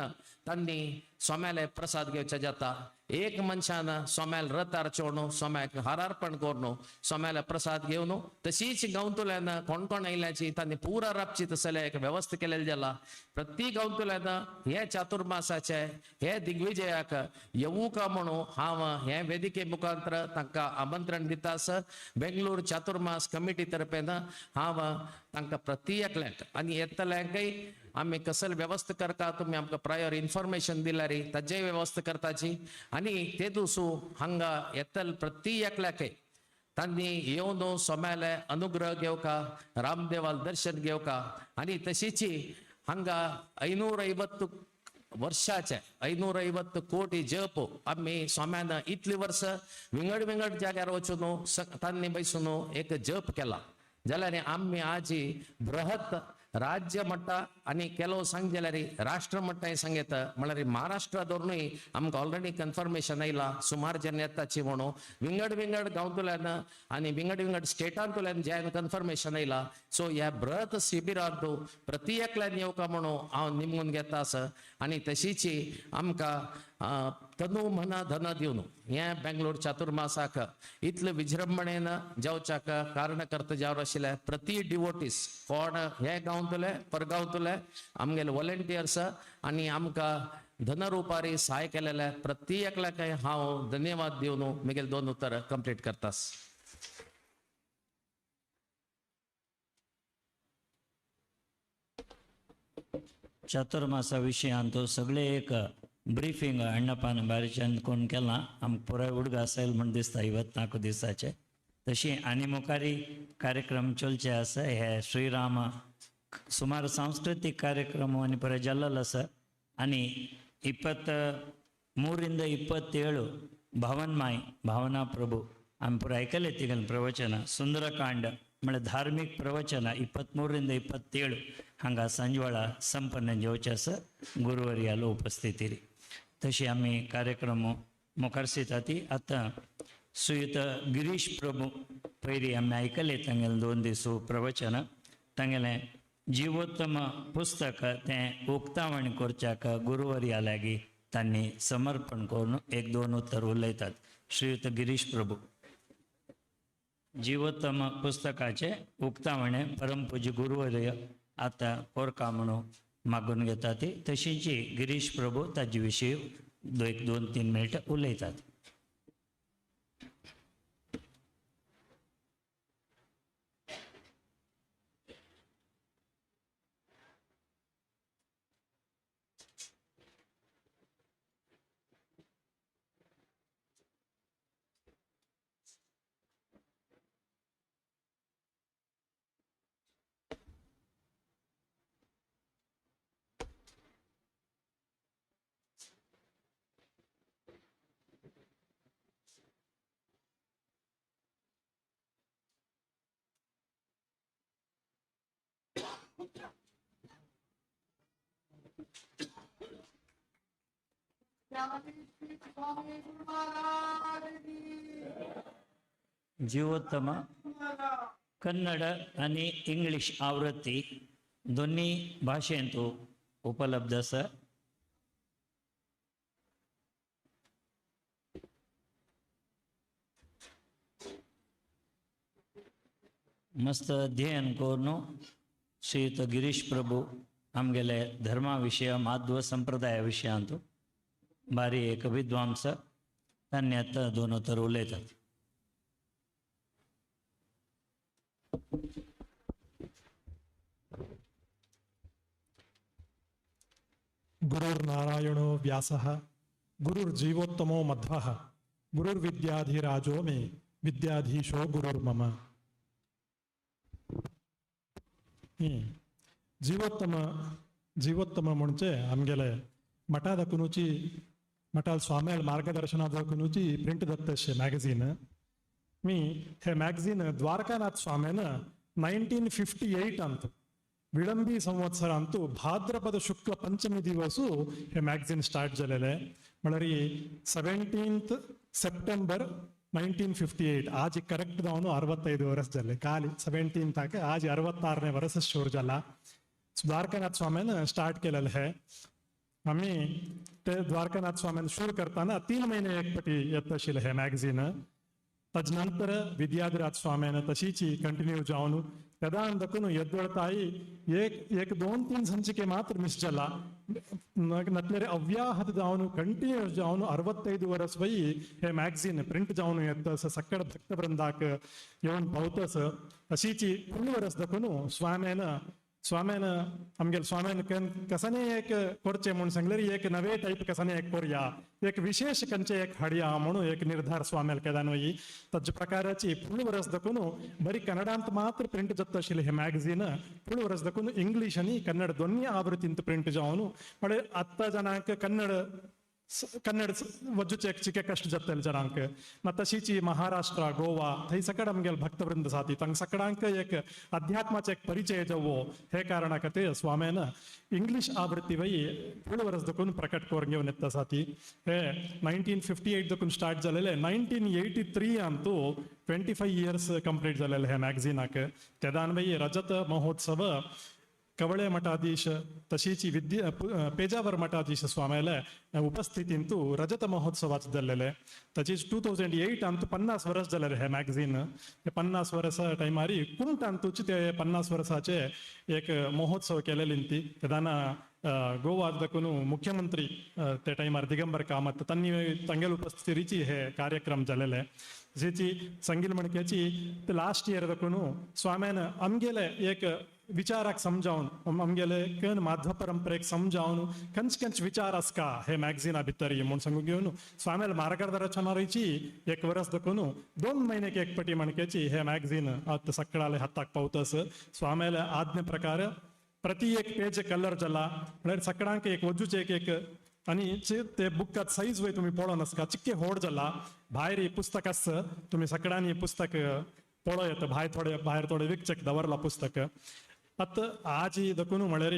तन्नी सोम्याले प्रसाद घेवचे जाता एक मनशान सोम्याल रथ आरचोवन सोम्याक हारार्पण करून सोम्याले प्रसाद घेवन तशीच गांवतुल्यान कोण येयल्याची तांणी पुरा राबची तसले एक व्यवस्था केलेली जाला प्रति गांवतुल्यान हे चातुर्मासाचे हे दिग्विजयाक येवू का म्हणून हांव हे वेदिके मुखांतर तांकां आमंत्रण दिता आसा बेंगलोर चातुर्मास कमिटी तर्फेन हांव तांकां प्रति एकल्याक आनी येतल्यांकय आमी कसल व्यवस्था करता तुम्ही आमकां प्रायर इन्फॉर्मेशन दिल्यार ताजेय व्यवस्था करताची आणि ते दुसू हांगा येतल प्रति एकल्याकय तांणी येवन सोम्याले अनुग्रह घेवका रामदेवाल दर्शन घेवका आणि तशीची हांगा 550 वर्षाचे 550 कोटी जप आम्ही सोम्यान इतली वर्ष विंगड जाग्यार वचून तांणी बैसून एक जप केला जाल्यार आम्ही आजी बृहत राज्य मट्टा आणि केलो सांग जाल्यार राष्ट्र मट्टा सांगेत म्हळ्यार महाराष्ट्रादोरूनय आमकां ऑलरेडी कन्फर्मेशन आयला सुमार जन येताची म्हणून विंगड गांवतुल्यान आणि विंगड स्टेटांतुल्यान जे कन्फर्मेशन आयला सो ह्या बृहत शिबिरांत प्रति एकल्यान येवका म्हणून हांव निमून घेता आसा आणि तशीची आमकां तनु मना धन दिवन हे बेंगलोर चातुर्मासाक इतले विजृंभणेन जावच्याक कारणकर्ता जावन आशिल्ले प्रति डिवोटीस कोण हे गांवतले परगांवतले आमगेले वॉलंटियर्स आणि आमकां धनरुपारी सहाय केलेले प्रति एकल्याक हांव धन्यवाद दिवन म्हगेले 2 उतर कंप्लीट करतास. चातुर्मासा विशयांत सगळे एक ब्रीफिंग अण्णपान बारीच्यान कोण केलां आमकां पुराय उडगा आसले म्हण दिसता 24 दिसाचे तशी आनी मुखारी कार्यक्रम चलचे आसा हे श्रीराम सुमार सांस्कृतिक कार्यक्रम आनी पुराय जाल्लो आसा आनी 23 27 भावनमाय भावना प्रभू आमी पुराय आयकले तिगेल प्रवचना सुंदरकांड म्हळ्यार धार्मीक प्रवचना 23 27 हांगा सांजवाळा संपन्न जेवचे आसा गुरुवर्याल उपस्थितीरी तशी आमी कार्यक्रम मुखार सिताती आतां श्रीयुत गिरीश प्रभू पयलीं आमी आयकले तांगेले 2 दीस प्रवचन तांगेलें जिवोत्तम पुस्तक तें उक्तावण करच्याक गुरुवर्या लागीं तांणी समर्पण करून 1-2 उतर उलयतात. श्रीयुत गिरीश प्रभू जीवोत्तम पुस्तकाचे उक्तावणे परमपूज्य गुरुवर्य आता कोरका म्हणून मागून घेता ती तशीची गिरीश प्रभू ताजे विशीं 2-3 मिनिटां उलयतात. जीवोत्तम कन्नड आणि इंग्लिश आवृत्ती दोन्ही भाषेंतू उपलब्ध आसा. मस्त अध्ययन करून श्रीयुत गिरीश प्रभू आमगेले धर्मा विशय माध्व संप्रदाया विशयांतू बारी एक विद्वांस तांणी आतां दोन तर उलयतात. गुरुर्नारायणो व्यासः गुरुर्जीवोत्तमो मध्वः गुरुर्विद्याधिराजो मे विद्याधीशो गुरुर्मम. जीवोत्तम म्हणजे आमगेले मठा दाखुनूची मठाल स्वाम्याल मार्गदर्शना दाखुनूची प्रिंट दत्तशे मॅगझीन. मी हे मॅगझीन द्वारकानाथ स्वाम्यान 1958 अंत विळंबी संवत्सरांतू भाद्रपद शुक्ल पंचमी दिवसू हे मॅगझीन स्टार्ट झालेले. म्हळ्यार 17th सप्टेंबर 1958 आज करेक्ट जावन 65 वर्स जाले. काल 17th आज 66ನೇ वर्स शोर जाला. द्वारकानाथ स्वाम्यान स्टार्ट केलेलं हे. आम्ही ते द्वारकानाथ स्वाम्यान शूर करताना 3 महिने एकपटी येत आशिल्ले हे मॅगझीन. तदनंतर विद्याधिराज स्वाम्यान तशीच कंटिन्यू जावन तेदान दखून ಎದ್ದೊಳ್ತಾಯಿ एक 2-3 ಸಂಚಿಕೆ ಮಾತ್ರ ಮಿಸ್ ಜಲ್ಲ ನತ್ಲೆರೆ ಅವ್ಯಾಹತ ಜಾವನು ಕಂಟಿನ್ಯೂಸ್ ಜಾವನು 65 वर्स वयी हे मॅगझीन प्रिंट जावन येतस सक्कड भक्त वृंदाक येवन पावतस. अशीच फुल वर्स दखून स्वाम्यान आमगेल स्वाम्यान कसाने एक करचे म्हणून सांगल्यार एक नवे टाईप कसाने एक करूया, एक विशेष कंचे एक हाडया म्हणून एक निर्धार स्वाम्याल केदान वयी. तज प्रकाराची फुल वर्स दखून बरी कन्नडांत मात्र प्रिंट जात आशिल्ले हे मॅगझीन फुल वर्स दखून इंग्लीश आनी कन्नड दोन्ही आवृत्तींत प्रिंट जावन म्हळ्यार आत्ता जनांक कन्नड वज्जूचे एक चिके कष्ट जातले जनांक. मात तशीच महाराष्ट्र गोवा थंय सकड आमगेल भक्तवृंद साथी तांक सकडांक एक अध्यात्माचो एक परिचय जावो हे कारणा खातीर स्वाम्यान इंग्लीश आवृत्ती वयी फुल वर्स दखून प्रकट करून घेवन येता साथी. हे 1958 दखून स्टार्ट जालेले. 1983 अंतू 25 years कंप्लीट जालेले हे मॅगझीनाक. तेदान वयी रजत महोत्सव कवळे मठाधीश तशीच पेजावर मठाधीश स्वाम्याले उपस्थितींतू रजत महोत्सवाच जाल्लेले. तशीच 2008 अंत 50 वर्स जालेले हे मॅगझीन. हे 50 वर्स टायमारी कुमटांतूच ते 50 वर्साचे एक महोत्सव केलेली ती. तेदाना गोवा दखून मुख्यमंत्री ते टायमार दिगंबर कामत तांगेल उपस्थितीची हे कार्यक्रम जालेले. जेची संगील मणक्याची ते लास्ट इयर दखून स्वाम्यान आमगेले एक विचाराक समजावन आमगेले कन माध्व परंपरेक समजावन खंच विचार आसका हे मॅगझीना भितर म्हणून सांगून घेवन स्वाम्याल मार्गदर्शनाची एक वर्स दखून 2 महिन्याक एकपटी मणक्याची हे मॅगझीन आत सक्कडाले हाताक पावतस. स्वाम्याल आज्ञे प्रकार प्रति एक पेज कलर जाला म्हळ्यार सकडांक एक वज्जूचे एक आणि ते बुकात साईज वय तुम्ही पळोवन आसका चिक्के होड जाला. भायर ही पुस्तक आस तुम्ही सकडांनी पुस्तक पळो येता भायर थोडे विकचेक दवरला पुस्तक. आत आज दखून म्हळ्यार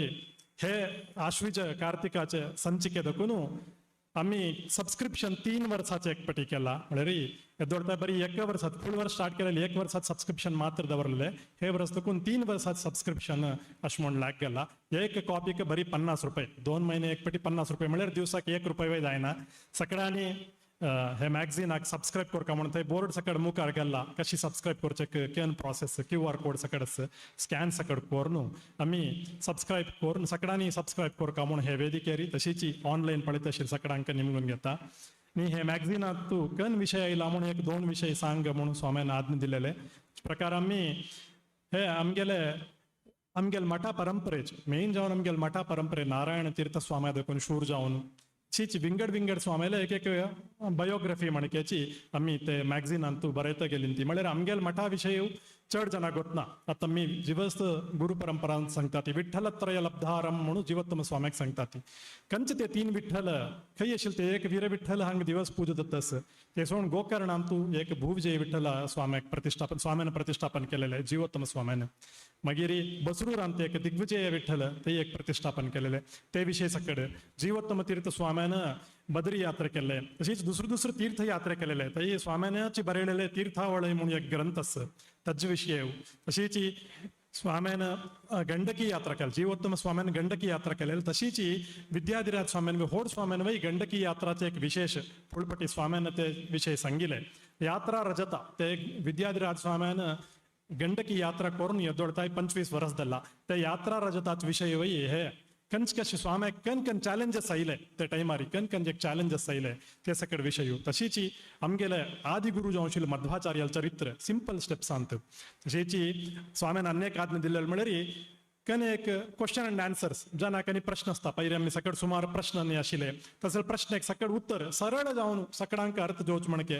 हे आश्वीज कार्तिकाचे संचिके दखून आम्ही सबस्क्रिप्शन 3 वर्साचे एकपटी केला. म्हळ्यार येदोडता बरी 1 वर्सात फुल वर्स स्टार्ट केलेली 1 वर्सात सबस्क्रिप्शन मात्र दवरलेले. हे वर्स दखून 3 वर्सात सबस्क्रिप्शन अशें म्हूण लाग गेला. एक कॉपीक बरी 50 रुपये 2 महिने एकपटी 50 रुपये म्हळ्यार दिवसाक 1 रुपये वय जायना. सकडांनी हे मॅगझीनाक सबस्क्राईब करका म्हणून थंय बोर्ड सकड मुखार गेला कशी सबस्क्राईब करचे केन प्रोसेस QR कोड सकड स्कॅन सकड करून आमी सबस्क्राईब करून सकडांनी सबस्क्राईब करका म्हणून हे वेदिकेरी तशीच ऑनलाईन पळयत तशी सकडांक निमगून घेता. आणि हे मॅगझीनात तू कन विषय आयला म्हणून एक 2 विषय सांग म्हणून स्वाम्यान आज्ञा दिलेले प्रकार आमी हे आमगेल मठा परंपरेचे मेन जावन आमगेल मठा परंपरे नारायण तीर्थ स्वाम्या देखून शूर जावन चीच विंगड विंगड स्वामीला एक एक बायोग्राफी म्हणक्याची आम्ही ते मॅगझीन तू बरयता गेली ती म्हळ्यार आमगेल मठा विशय चड जाणां गोतना आता मी जिवस्त गुरु परंपरांत सांगता ती विठ्ठलत्रय लब्धारम म्हणून जीवोत्तम स्वाम्याक सांगता ती कंच ते 3 विठ्ठल खंय आशिल्ले ते एक वीर विठ्ठल हांगा दिवस पूजतस ते सोडून गोकर्णांत तू एक भुवजय विठ्ठल स्वाम्याक स्वाम्यान प्रतिष्ठापन केलेले जीवोत्तम स्वाम्यान मागीर बसरूरांत एक दिग्विजय विठ्ठल ते एक प्रतिष्ठापन केलेले ते विशय सकड जीवोत्तम तीर्थ स्वाम्यान बद्री यात्रा केले तशीच दुसरे तीर्थ यात्रा केलेले थंय स्वाम्यानाची बरयलेले तीर्थावळी म्हणून एक ग्रंथ आसा ताजे विशय तशीच स्वाम्यान गंडकी यात्रा केली जीवोत्तम स्वाम्यान गंडकी यात्रा केलेली तशीच विद्याधिराज स्वाम्यान होड स्वाम्यान वय गंडकी यात्राचे एक विशेष फुलपटी स्वाम्यान ते विषय सांगिले यात्रा रजता ते विद्याधिराज स्वाम्यान गंडकी यात्रा करून येदोडताय 25 वर्स जाल्ला ते यात्रा रजताच विषय वय हे कंच कशे स्वाम्याक कन चॅलेंजेस आयले ते टायमार कन एक चॅलेंजेस आयले ते सकड विशय तशीच आमगेले आदि गुरु जो आशिल्ले मध्वाचार्याल चरित्र सिंपल स्टेप्सांत तशीच स्वाम्यान अनेक आज्ञा दिलेले म्हळ्यार कन एक क्वेश्चन एंड आन्सर्स जेन्ना कनी प्रश्न आसता पयलीं आमी सकड सुमार प्रश्न न्ही आशिल्ले तसले प्रश्न एक सकड उत्तर सरळ जावन सकडांक अर्थ दिवच म्हणके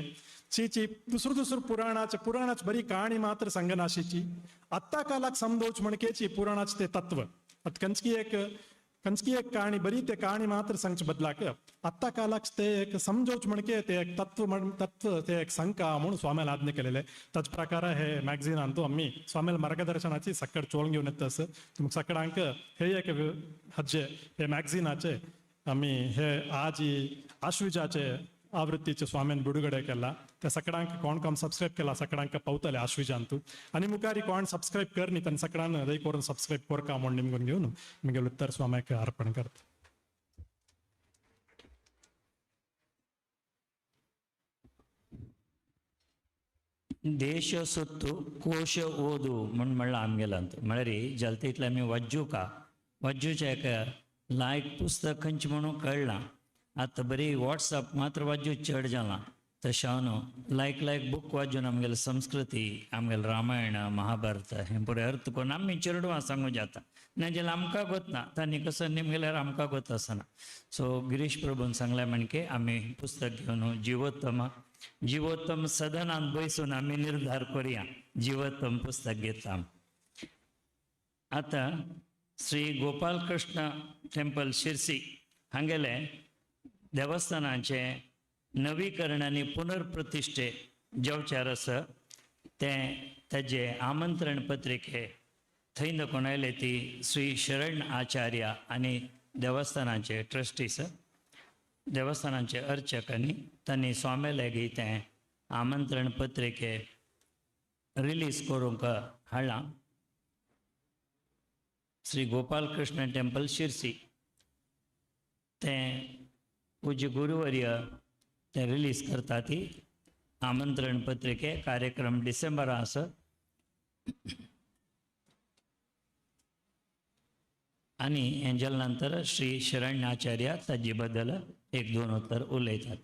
चीची दुसरो पुराणाची बरी कहाणी मात्र संगनाशीची आत्ता कालाक समजोवच म्हणकेची पुराणाचे ते तत्व कंचकी एक कहाणी बरी ते कहाणी मात्र सांगचे बदलाक आत्ता कालाक ते एक समजोवच म्हणके ते एक तत्व ते एक शंका म्हणून स्वाम्याला आज्ञा केलेले त्याच प्रकार हे मॅगझिनान तो आम्ही स्वाम्याला मार्गदर्शनाची सकड चोळून घेऊन येत असं तुमक सकडांक हे एक हज्जे हे मॅगझिनाचे आम्ही हे आज आश्विजाचे आवृत्तीचे स्वाम्यान बिडुगडे केला त्या सकडांक कोण सबस्क्राईब केला सकडांक पावतले आश्विजांतू आणि मुखारी कोण सबस्क्राईब करनी त्यांनी सकडान दय करून सबस्क्राईब करका म्हणून निमगून घेऊन मुगे उत्तर स्वाम्याक अर्पण करता देश सुत्तू कोश ओदू म्हणून म्हणलं आमगेलांत म्हळ्यार जलतीतले आमी वज्जूचे एक लायक पुस्तक खंयचे म्हणून कळना आतां बरी वॉट्सअप मात्र वाजू चड जाला तशें हांव न्हू लायक बूक वाजून आमगेली संस्कृती आमगेलें रामायण महाभारत हें पुरे अर्थ करून आमी चेडवां सांगूं जाता नाजाल्यार आमकां गोतना तांणी कसो निमगेल्यार आमकां गोत आसना सो गिरीश प्रभून सांगलें म्हणके आमी पुस्तक घेवन जीवोत्तम सदनांत बसून आमी निर्धार करुया जीवोत्तम पुस्तक घेता आतां श्री गोपाल कृष्ण टेम्पल शिरसी हांगेले देवस्थानाचे नवीकरण आनी पुनर्प्रतिश्ठे जेवचार आसा तेजे आमंत्रण पत्रिके थंय दाखोवन आयले ती श्री शरण आचार्य आनी देवस्थानाचे ट्रस्टीस देवस्थानाचे अर्चक आनी तांणी स्वामी लेगी तें आमंत्रण पत्रिके रिलीज करूंक हाडलां श्री गोपाल कृष्ण टेम्पल शिरसी तें पूज्य गुरुवर्य ते रिलीज करता ती आमंत्रण पत्रिके कार्यक्रम डिसेंबरा आसा आनी हेंच्या नंतर श्री शरण्याचार्य ताजे बद्दल 1-2 उतर उलयतात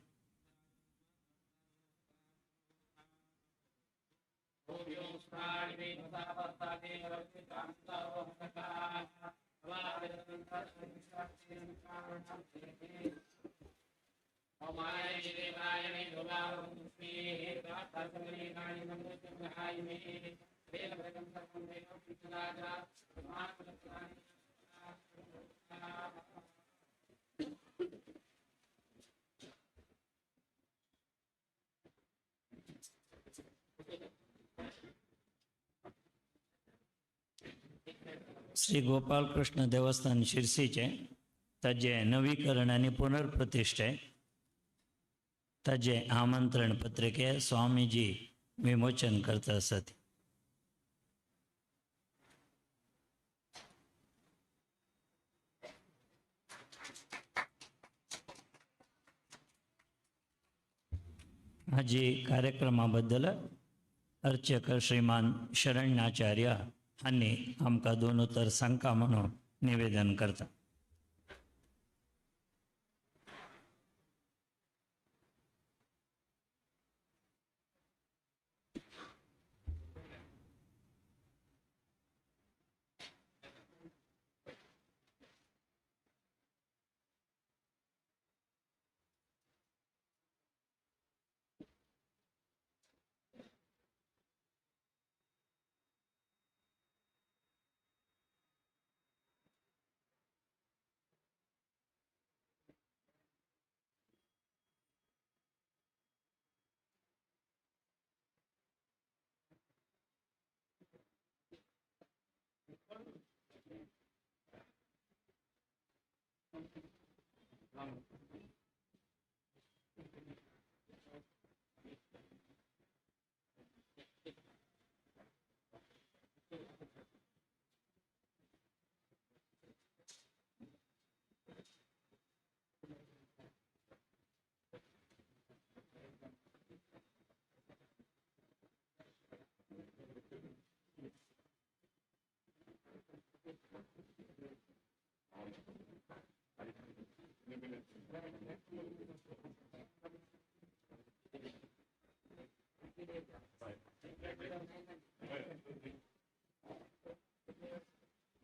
श्री गोपाल कृष्ण देवस्थान शिरसीचे ताजे नवीकरण आनी पुनर्प्रतिश्ठे ताजे आमंत्रण पत्रिके स्वामीजी विमोचन करता आसत हाजी कार्यक्रमा बद्दल अर्चक श्रीमान शरण्याचार्य हांणी आमकां 2 उतर सांगता म्हणून निवेदन करता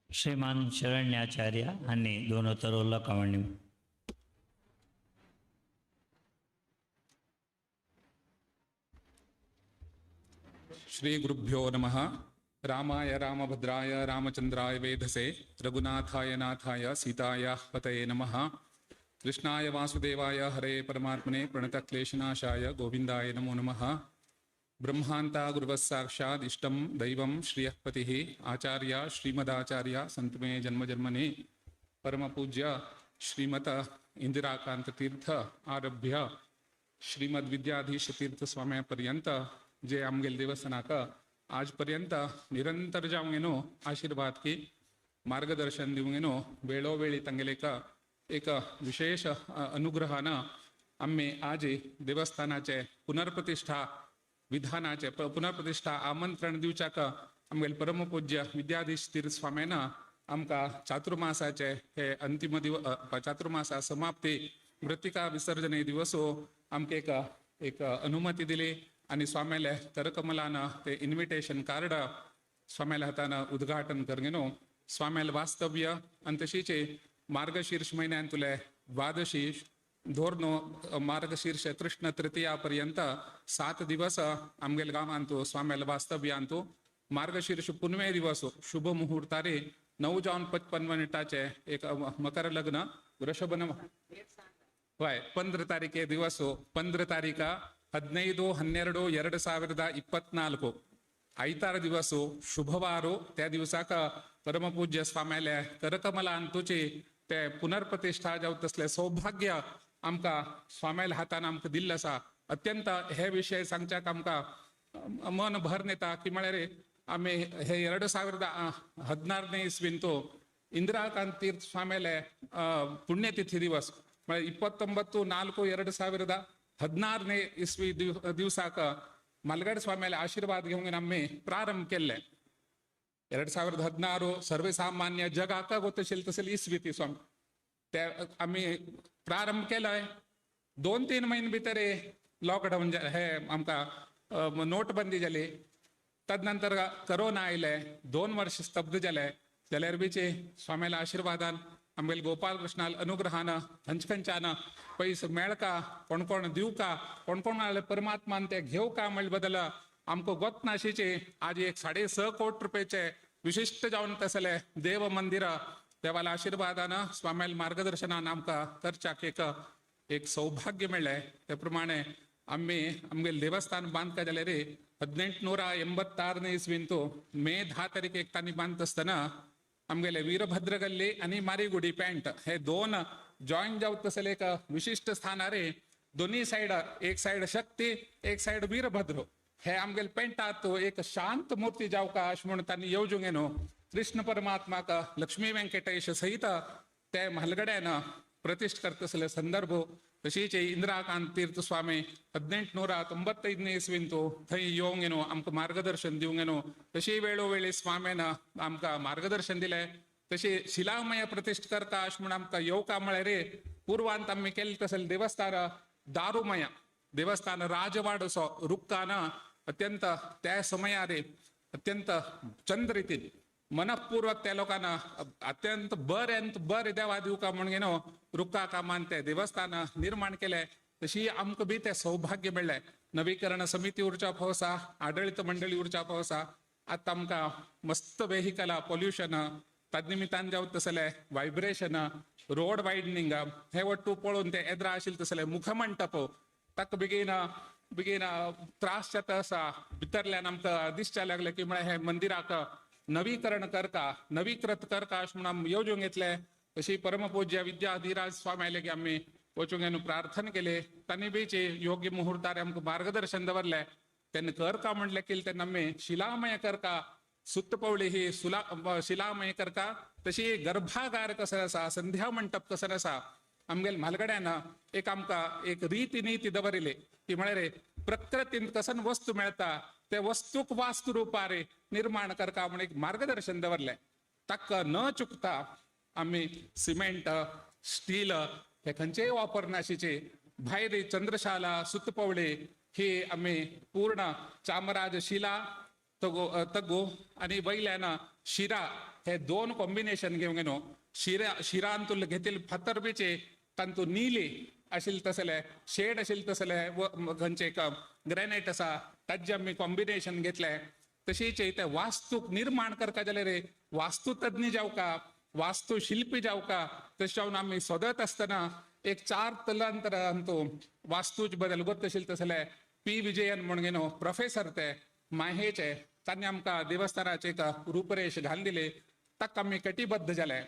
श्रीमान शरण्याचार्य आणि दोनोत्तरोला कावणी. श्री गुरुभ्यो नमः. रामाय रामभद्राय रामचंद्राय वेधसे रघुनाथाय नाथाय सीताय पतये नमः. कृष्णाय वासुदेवाय हरे परमात्मने प्रणतक्लेशनाशाय गोविंदाय नमो नमः. ब्रह्मांता गुरुवस्साक्षात् इष्टं दैवं श्रियःपतिः आचार्य श्रीमदाचार्य संत मे जन्मजन्मने परमपूज्य श्रीमत इंदिराकांत तीर्थ आरभ्य श्रीमद विद्याधीश तीर्थ स्वाम्यापर्यंत जे आमगेल देवस्थानाक आजपर्यंत निरंतर जावंगेनो आशीर्वाद की मार्गदर्शन दिवंगेनो वेळोवेळी तांगेलेक एक विशेष अनुग्रहान आम्ही आज देवस्थानाचे पुनर्प्रतिष्ठा विधानाचे पुनर्प्रतिष्ठा आमंत्रण दिवच्याक आमगेल परमपूज्य विद्याधीश तीर्थ स्वाम्यानं आमकां चातुर्मासाचे हे अंतिम चातुर्मासा समाप्ती मृत्तिका विसर्जने दिवसो आमकां एक अनुमती दिली आणि स्वाम्याले करकमलानं ते इन्व्हिटेशन कार्ड स्वाम्याला हातानं उद्घाटन करगेनो. स्वाम्याला वास्तव्य आणि तशीचे मार्गशीर्ष महिन्यांतले द्वादशी धोरणो मार्गशीर्ष कृष्ण तृतीयापर्यंत 7 दिवस आमगेल गावांतू स्वाम्याला वास्तव्यांतू मार्गशीर्ष पुनवे दिवस शुभ मुहूर्तारी 9:55 एक मकर लग्न वृषभन होय 15 तारीखे दिवस 15 तारीख 15/12/2024 ಐತಾರ ದಿವಸ ಶುಭವಾರು त्या दिवसाक परमपूज्य स्वाम्याले करकमला अंतुची ते पुनर्प्रतिष्ठा जावं तसले सौभाग्य आमकां स्वाम्याला हातान आमकां दिल्लें आसा. अत्यंत हे विशय सांगच्याक आमकां मन भर येता की म्हळ्यार आमी हे 2014 इस्वींतू इंदिराकांत तीर्थ स्वाम्याले पुण्यतिथी दिवस म्हळ्यार 29/4/2016 इस्वी दिवसाक मलगड स्वाम्याला आशीर्वाद घेऊन आम्ही प्रारंभ केले. 2016 सर्वसामान्य जगाक गोतशील तसेल इसवी ती स्वामी त्या आम्ही प्रारंभ केलाय. 2-3 महिने भितर लॉकडाऊन हे आमकां नोटबंदी जाली. तदनंतर करोना आयले 2 वर्ष स्तब्ध जाले जाल्यार बीचे स्वाम्याला आशीर्वादान आमगेल गोपाल कृष्णाल अनुग्रहान हंचखंचान पैस मेळका कोण कोण दिव का कोण कोण परमात्मान ते घेऊ का म्हण बदल आमको गोत नाशीचे आज 6.5 कोटी रुपयाचे विशिष्ट जावन तसले देव मंदिर देवाला आशीर्वादान स्वाम्याल मार्गदर्शनान आमकां करच्याक एक सौभाग्य मेळ्ळें. ते प्रमाणे आम्ही आमगेल देवस्थान बांदका जाल्यार 1886 इस्वींतू मे 10 तारीख तांणी बांदत आसतना आमगेले वीरभद्र गल्ली आणि मारीगुडी पॅन्ट हे 2 जॉईन जावं तसले एक विशिष्ट स्थानारे दोन्ही साइड एक साइड शक्ती एक साइड वीरभद्र हे आमगेल पेंटात एक शांत मूर्ती जावका अशें म्हणून तांणी येवजूंक येनो. कृष्ण परमात्माक लक्ष्मी व्यंकटेश सहित ते म्हालगड्यान प्रतिष्ठ करतसले संदर्भ तशीच इंदिराकांत तीर्थ स्वामी 1895 इस्वींतू थंय येवंक येनो आमकां मार्गदर्शन दिवंक येनो. तशी वेळोवेळी स्वाम्यान आमकां मार्गदर्शन दिलें. तशी शिलामय प्रतिष्ठ करता अशें म्हणून आमकां येवका म्हळ्यार पूर्वांत आमी केले तसले देवस्थान दारूमय देवस्थान राजवाड असो रुक्कान अत्यंत त्या समयार अत्यंत चंद रितीन मनपूर्वक त्या लोकांना अत्यंत बरे देवा दिवका म्हणून घेनो रुक्का कामान ते देवस्थान निर्माण केले. तशी आमकां बी ते सौभाग्य मेळ्ळें. नवीकरण समिती उरच्या पावसा आडळीत मंडळी उरच्या पावसा आतां आमकां मस्त वेहिकला पोल्युशन तदनिमित्तान जावं तसले वायब्रेशन रोड वायडनिंग हे वट्टू पळोवन ते येद्रा आशिल्ले तसले मुखमंटप ताका बेगीन त्रास जाता आसा. भितरल्यान आमकां दिसच्या लागले की म्हळ्यार हे मंदिराक नवीकरण करता नवीकृत करता अशें म्हणून येवजूंक येतले. तशी परमपूज्य विद्याधीराज स्वामी आले की आम्ही वचून प्रार्थना केले त्यांनी बीचे योग्य मुहूर्तार आमकां मार्गदर्शन दवरले त्यांनी कर का म्हणले की त्यांना आम्ही शिलामय कर का सुत्त पवळी ही शिलामय कर का तशी गर्भागार कसं असा संध्या मंडप कसं असा आमगेल म्हालगड्यानं एक आमकां एक रीती नीती दवरिले की म्हळ्यार प्रकृतीन कसन वस्तू मेळटा ते वस्तूक वास्तू रुपारे निर्माण करका म्हणून एक मार्गदर्शन दवरले ताका न चुकता आम्ही सिमेंट स्टील हे खंयचेय वापरनाशिचे भायर चंद्रशाला सुतपवळे ही आम्ही पूर्ण चामराज शिला तगो आणि वयल्यान शिरा हे दोन कॉम्बिनेशन घेऊन गेलो शिरांतून घेतील फातर बीचे तांतू नीली आशिल्ले तसले शेड आशिल्ले तसले व खंयचे ग्रेनाइट आसा ताजे आमी कॉम्बिनेशन घेतले तशीच ते वास्तूक निर्माण करता जाल्यार वास्तू तज्ञ जावका वास्तू शिल्पी जावका तशें जावन आमी सोदत आसतना एक 4 तलांतरांतू वास्तूच बदल गत आशिल्ले तसले पी विजयन म्हणून गेलो प्रोफेसर ते माहेचे तांणी आमकां देवस्थानाचे एक रूपरेश घालून दिले ताका आमी कटिबद्ध जाले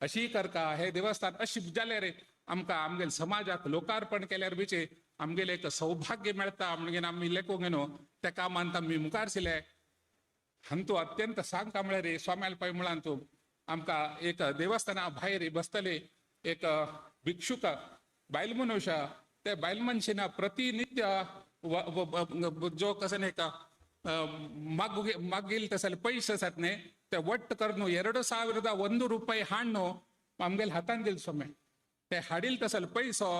अशी करका हे देवस्थान अशी जाल्यार आमकां आमगेल समाजाक लोकार्पण केल्यार बीचे आमगेले एक सौभाग्य मेळटा म्हणून आमी लेखूंक गेलो त्या कामांत आमी मुखार सरले हांतू अत्यंत सांगता म्हळ्यार स्वाम्याल पै मुळांतू आमकां एक देवस्थाना भायर बसतले एक भिक्षुक बायल मनुष्य ते बायल मनशेन प्रतिनित्य जो कसं एक मागील तसले पैसे आसात न्ही ते वट्ट करून 2,001 ರೂಪಾಯಿ ಹಣ್ಣು आमगेल हातान दिल सोमे ते हाडील तसले पैसो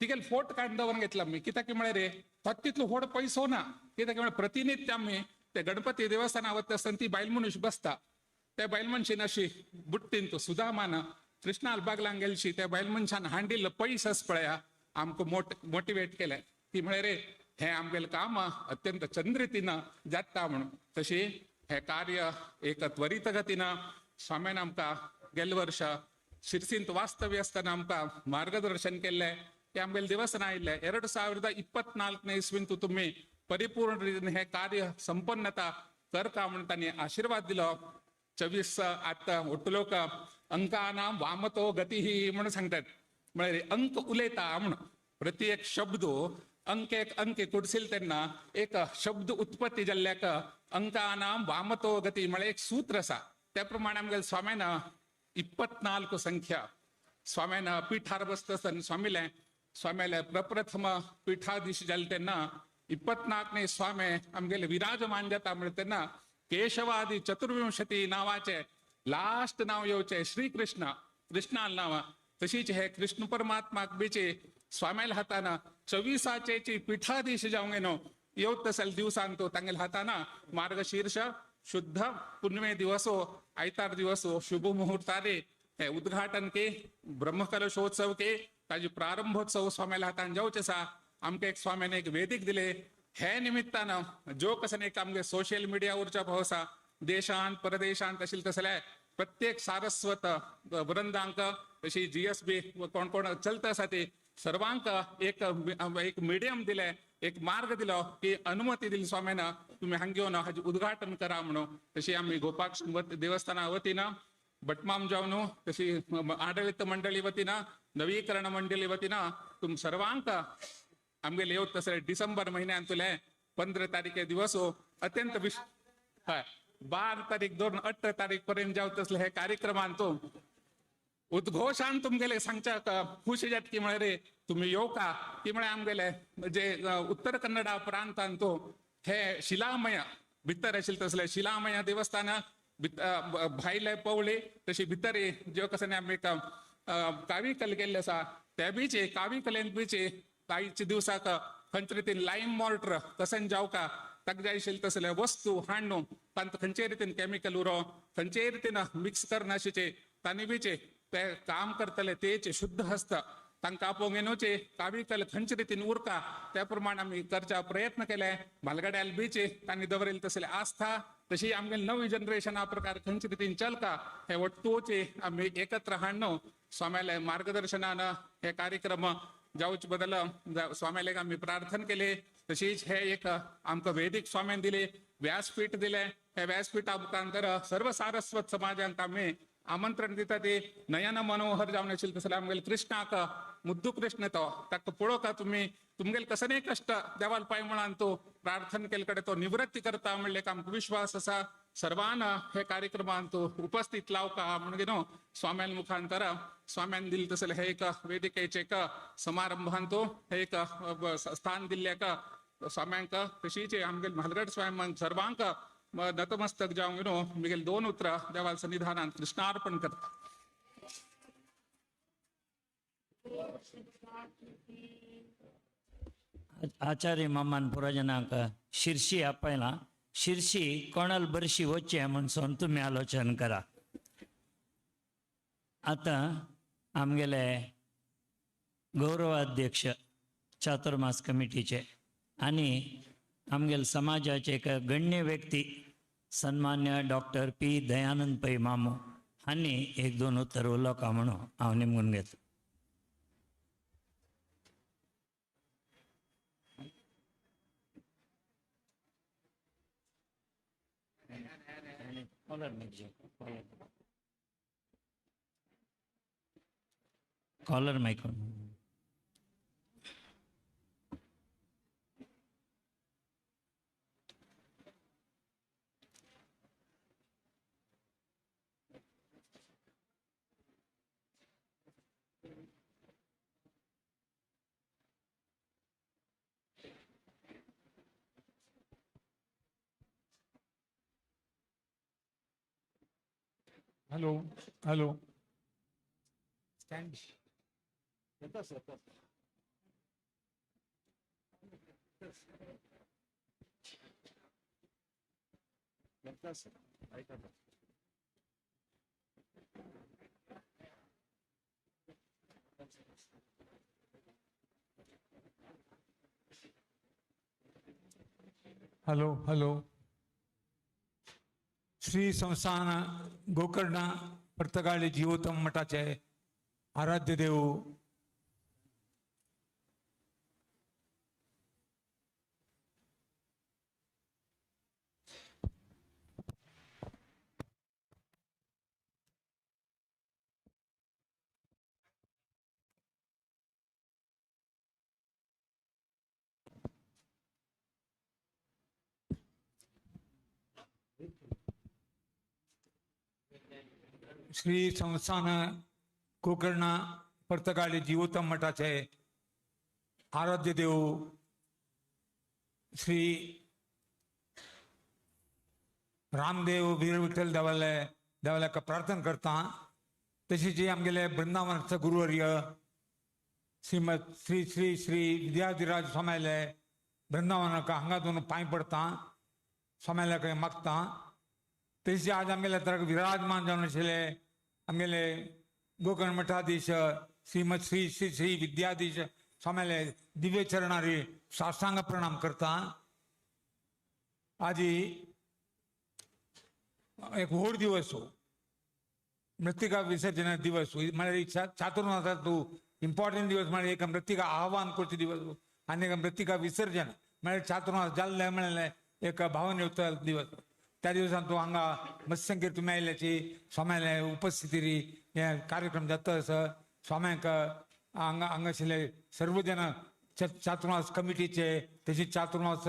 तिगेल फोट काडून दवरून घेतला आमी कित्याक म्हळ्यार तितलो व्हड पैसो ना कित्याक म्हळ्यार प्रतिनित्य आमी ते गणपती देवस्थाना वता आसतना ती बायल मनुष्य बसता त्या बायल मनशेन अशी बुट्टीन तो सुदामान कृष्णाल बागलांक गेलशी त्या बायल मनशान हांडिल्लो पैस आस पळया आमकां मोटिवेट केले ती म्हळ्यार हे आमगेल काम अत्यंत चंद्रितीन जाता म्हणून तशी हे कार्य एक त्वरित गतीन स्वाम्यान आमकां गेल्ले वर्ष शिरसींत वास्तव्य आसतना आमकां मार्गदर्शन केल्ले ते आमगेले देवस्थान आयिल्ले 2024 इसवींत तुमी परिपूर्ण रितीन हे कार्य संपन्नता करता म्हणून तांणी आशीर्वाद दिलो 24 आता ओटलोक अंकानां वामतो गतीः म्हणून सांगतात म्हळ्यार अंक उलयता म्हणून प्रत्येक शब्द अंके कुडसील तेन्ना एक शब्द उत्पत्ती जाल्ल्याक अंकानां वामतो गती म्हळ्यार एक सूत्र आसा त्या प्रमाणे आमगेले स्वाम्यान 24 संख्या स्वाम्यान पिठार बसता आसतना स्वाम्याले प्रप्रथम पिठाधीश जाले तेन्ना 24 स्वामी आमगेले विराजमान जाता म्हणटा तेन्ना केशवादी 24 नावाचे लास्ट नाव येवचे श्री कृष्णाल नाव तशीच हे कृष्ण परमात्माक बीचे स्वाम्याल हाताना 24 पिठाधीश जावंक न्हू येवत तसले दिवसान तो तांगेल हाताना मार्गशीर्ष शुद्ध पुण्यमे दिवसो आयतार दिवसो शुभ मुहूर्तारे हे उद्घाटन के ब्रह्मकलशोत्सव के ताजी प्रारंभोत्सव स्वाम्याल हातान जावचे आसा आमकां एक स्वाम्यान एक वेदीक दिले हे निमित्तान जो कसं एक आमगे सोशल मिडिया वरच्या भोवसा देशांत परदेशांत आशिल्ले तसले प्रत्येक सारस्वत वृंदांक तशी GSB कोण कोण चलता आसा ती सर्वांक एक मिडियम दिले एक मार्ग दिलो की अनुमती दिली स्वाम्यान तुम्ही हांगा घेवन हाजे उद्घाटन करा म्हणून तशी आम्ही गोपाक्ष देवस्थाना वतीनं भटमाम जावन तशी आडळित मंडळी वतीनं नवीकरण मंडळी वतीनं तुम सर्वांक आमगेले येवत तसले डिसेंबर म्हयन्यांतले 15 तारीखे दिवस अत्यंत 12 तारीख 18 तारीख पर्यंत जावत तसले हे कार्यक्रमांत उद्घोषान तुमगेले सांगच्या खुशी जात की म्हळ्यार तुम्ही येऊ का की म्हळ्यार आमगेले जे उत्तर कन्नडा प्रांतांत तो हे शिलामय भितर आशिल्ले तसले शिलामय देवस्थान भायले पवळे तशी भितर ज्यो कसं आमी काविकल केल्ले आसा त्या बीचे काविकलेंत बीचे कांयच दिवसाक खंयचे रितीन लायम मॉर्टर कसन जावका ताका जाय आशिल्ले तसले वस्तू हाडून तांकां खंयचे रितीन केमिकल उरो खंयचे रितीन मिक्स करनाशिचे तांणी बीचे ते काम करतले तेचे शुद्ध हस्त तांकां आपोवंक येवचे काविकल खंयचे रितीन उरता त्या प्रमाणे आमी करचा प्रयत्न केले म्हालगड्याल बीचे तांणी दवरिल्ले तसले आस्था तशी आमगेले नवी जनरेशन आ प्रकार खंयचे रितीन चलता हे वट्टूचे आमी एकत्र हाडून स्वाम्याले मार्गदर्शनान हे कार्यक्रम जावचे बदल स्वाम्यालेक आमी प्रार्थना केली तशीच हे एक आमकां वेदीक स्वाम्यान दिले व्यासपीठ दिले हे व्यासपीठा मुखांतर सर्व सारस्वत समाजांक आमी आमंत्रण दिता ते नयन मनोहर जावन आशिल्ले तसले आमगेले कृष्णाक मुद्दू कृष्ण तो ताका पळोवका तुम्ही तुमगेले कसले कष्ट देवाल पाय म्हणान तो प्रार्थना केले कडे तो निवृत्ती करता म्हणले का आमकां विश्वास आसा सर्वान हे कार्यक्रमान तो उपस्थित लावका म्हणजे न्हू स्वाम्यान मुखांतर स्वाम्यान दिले तसले हे एक वेदिकेचे एक समारंभान तो हे एक स्थान दिल्ल्याक स्वाम्यांक तशीच आमगेले म्हालगड स्वाम्यांक सर्वांक नतमस्तक जावन न्हू मुगेले 2 उतरां देवाल सन्निधानांत कृष्णार्पण करता. आचार्य मामान पुराजनाक शिर्शी आपयला शिर्शी कोणाल बरशी वच्चे म्हणून तुम्ही आलोचन करा. आता आमगेले गौरवाध्यक्ष चातुर्मास कमिटीचे आणि आमगेले समाजाचे एक गण्य व्यक्ती सन्मान्य डॉक्टर पी दयानंद पै मामू हांणी 1-2 उतर उलोवका म्हणून हांव निमगून घेता. Caller mic. Hello hello hello hello Shri Sansthan Gokarn Partagali Jeevottam मठाचे आराध्य देव श्री संस्थान गोकर्ण पर्तगाळी जीवोत्तम मठाचे आराध्य देव श्री रामदेव वीर विठ्ठल देवाला प्रार्थना करता. तशीच आमगेले वृंदावनाचे गुरुवर्य श्रीमद श्री श्री श्री विद्याधिराज स्वाम्याले वृंदावनाक हांगातून पांय पडता स्वाम्याला मागता. तशें आज आमगेले तर विराजमान जावन आशिल्ले आमगेले गोकर्ण मठाधीश श्रीमद श्री श्री श्री विद्याधीश स्वाम्याले दिव्य चरणारी साष्टांग प्रणाम करता. आज एक व्हड दिवस मृत्तिका विसर्जन दिवस म्हळ्यार चातुर्मासात इम्पॉर्टंट दिवस म्हळ्यार एक मृत्तिका आवाहन करचे दिवस आनी एक मृत्तिका विसर्जन म्हळ्यार चातुर्मास जाल्ले म्हळ्यार एक भावनियुक्त दिवस. त्या दिवसांत तूं हांगा मत्स्यंकीर तुमी आयिल्ल्याची स्वाम्याले उपस्थिती हे कार्यक्रम जाता स्वाम्यांक हांगा आशिल्ले सर्व जन चातुर्मास कमिटीचे तशेंच चातुर्मास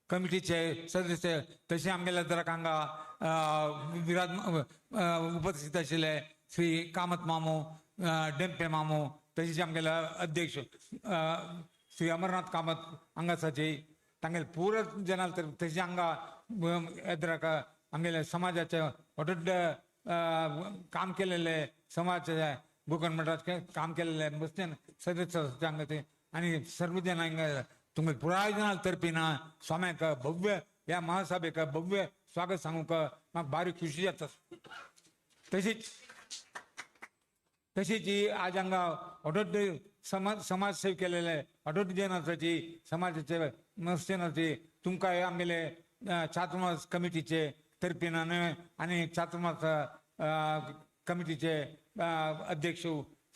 कमिटीचे सदस्य तशें आमगेल्या दराक हांगा उपस्थित आशिल्ले श्री कामत मामू डेंपे मामू तशेंच आमगेले अध्यक्ष श्री अमरनाथ कामत हांगासाचे तांगेले पुरो जनाल तर तशें हांगा येदराक आमगेले समाजाचे व्हड काम केलेले समाजाचे गोकर्ण मठाचे काम केलेले मस्तीन सदस्य हांगा ते आनी सर्व जन हांगा तुमगे पुराय जनाल तर्फीन स्वाम्याक भव्य ह्या महासभेक भव्य स्वागत सांगूक म्हाका भारी खुशी जाता. तशीच आज हांगा व्हड समाज सेवा केलेले व्हड जन आसाची समाजाचे मस्तीनाची तुमकां आमगेले चातुर्मास कमिटीचे तर्फीन आनी चातुर्मास कमिटीचे अध्यक्ष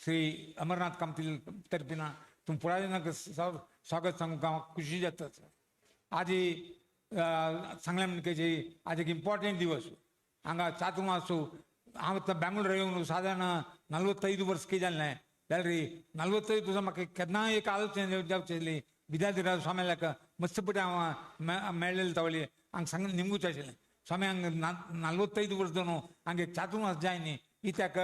श्री अमरनाथ कामती तर्फीन तुम पुराय जनांक स्वागत सांगूक हांव खुशी जाता. आज सांगल्या म्हणके आज एक ಇಂಪಾರ್ಟೆಂಟ್ ದಿವಸ ಹಂಗ ಚಾತುರ್ಮಾಸು ಆವತ್ತು ಬೆಂಗಳೂರು ರೇವನು ಸಾಧಾರಣ 45 ವರ್ಷಕ್ಕೆ ಜಲ್ನೆ ಅಲ್ರಿ 45 ದಿವಸ ಮಕ್ಕ ಕೆದ್ನಾ ಏಕ ಆಲೋಚನೆ ಜಾವಚಲಿ ವಿದ್ಯಾಧಿರಾಜ ಸ್ವಾಮಿ ಲೆಕ್ಕ ಮಸ್ತಪಟ್ಟಿ ಅವ ಮೇಳಲ್ಲಿ ತಗೊಳ್ಳಿ ಹಂಗೆ ಸಂಘ ನಿಮಗೂ ಚಾಚಿಲ್ಲ ಸ್ವಾಮಿ ಹಂಗೆ 45 ವರ್ಷದವನು ಹಂಗೆ ಚಾತುರ್ಮಾಸ ಜಾಯ್ನಿ ಈತ್ಯಾಕ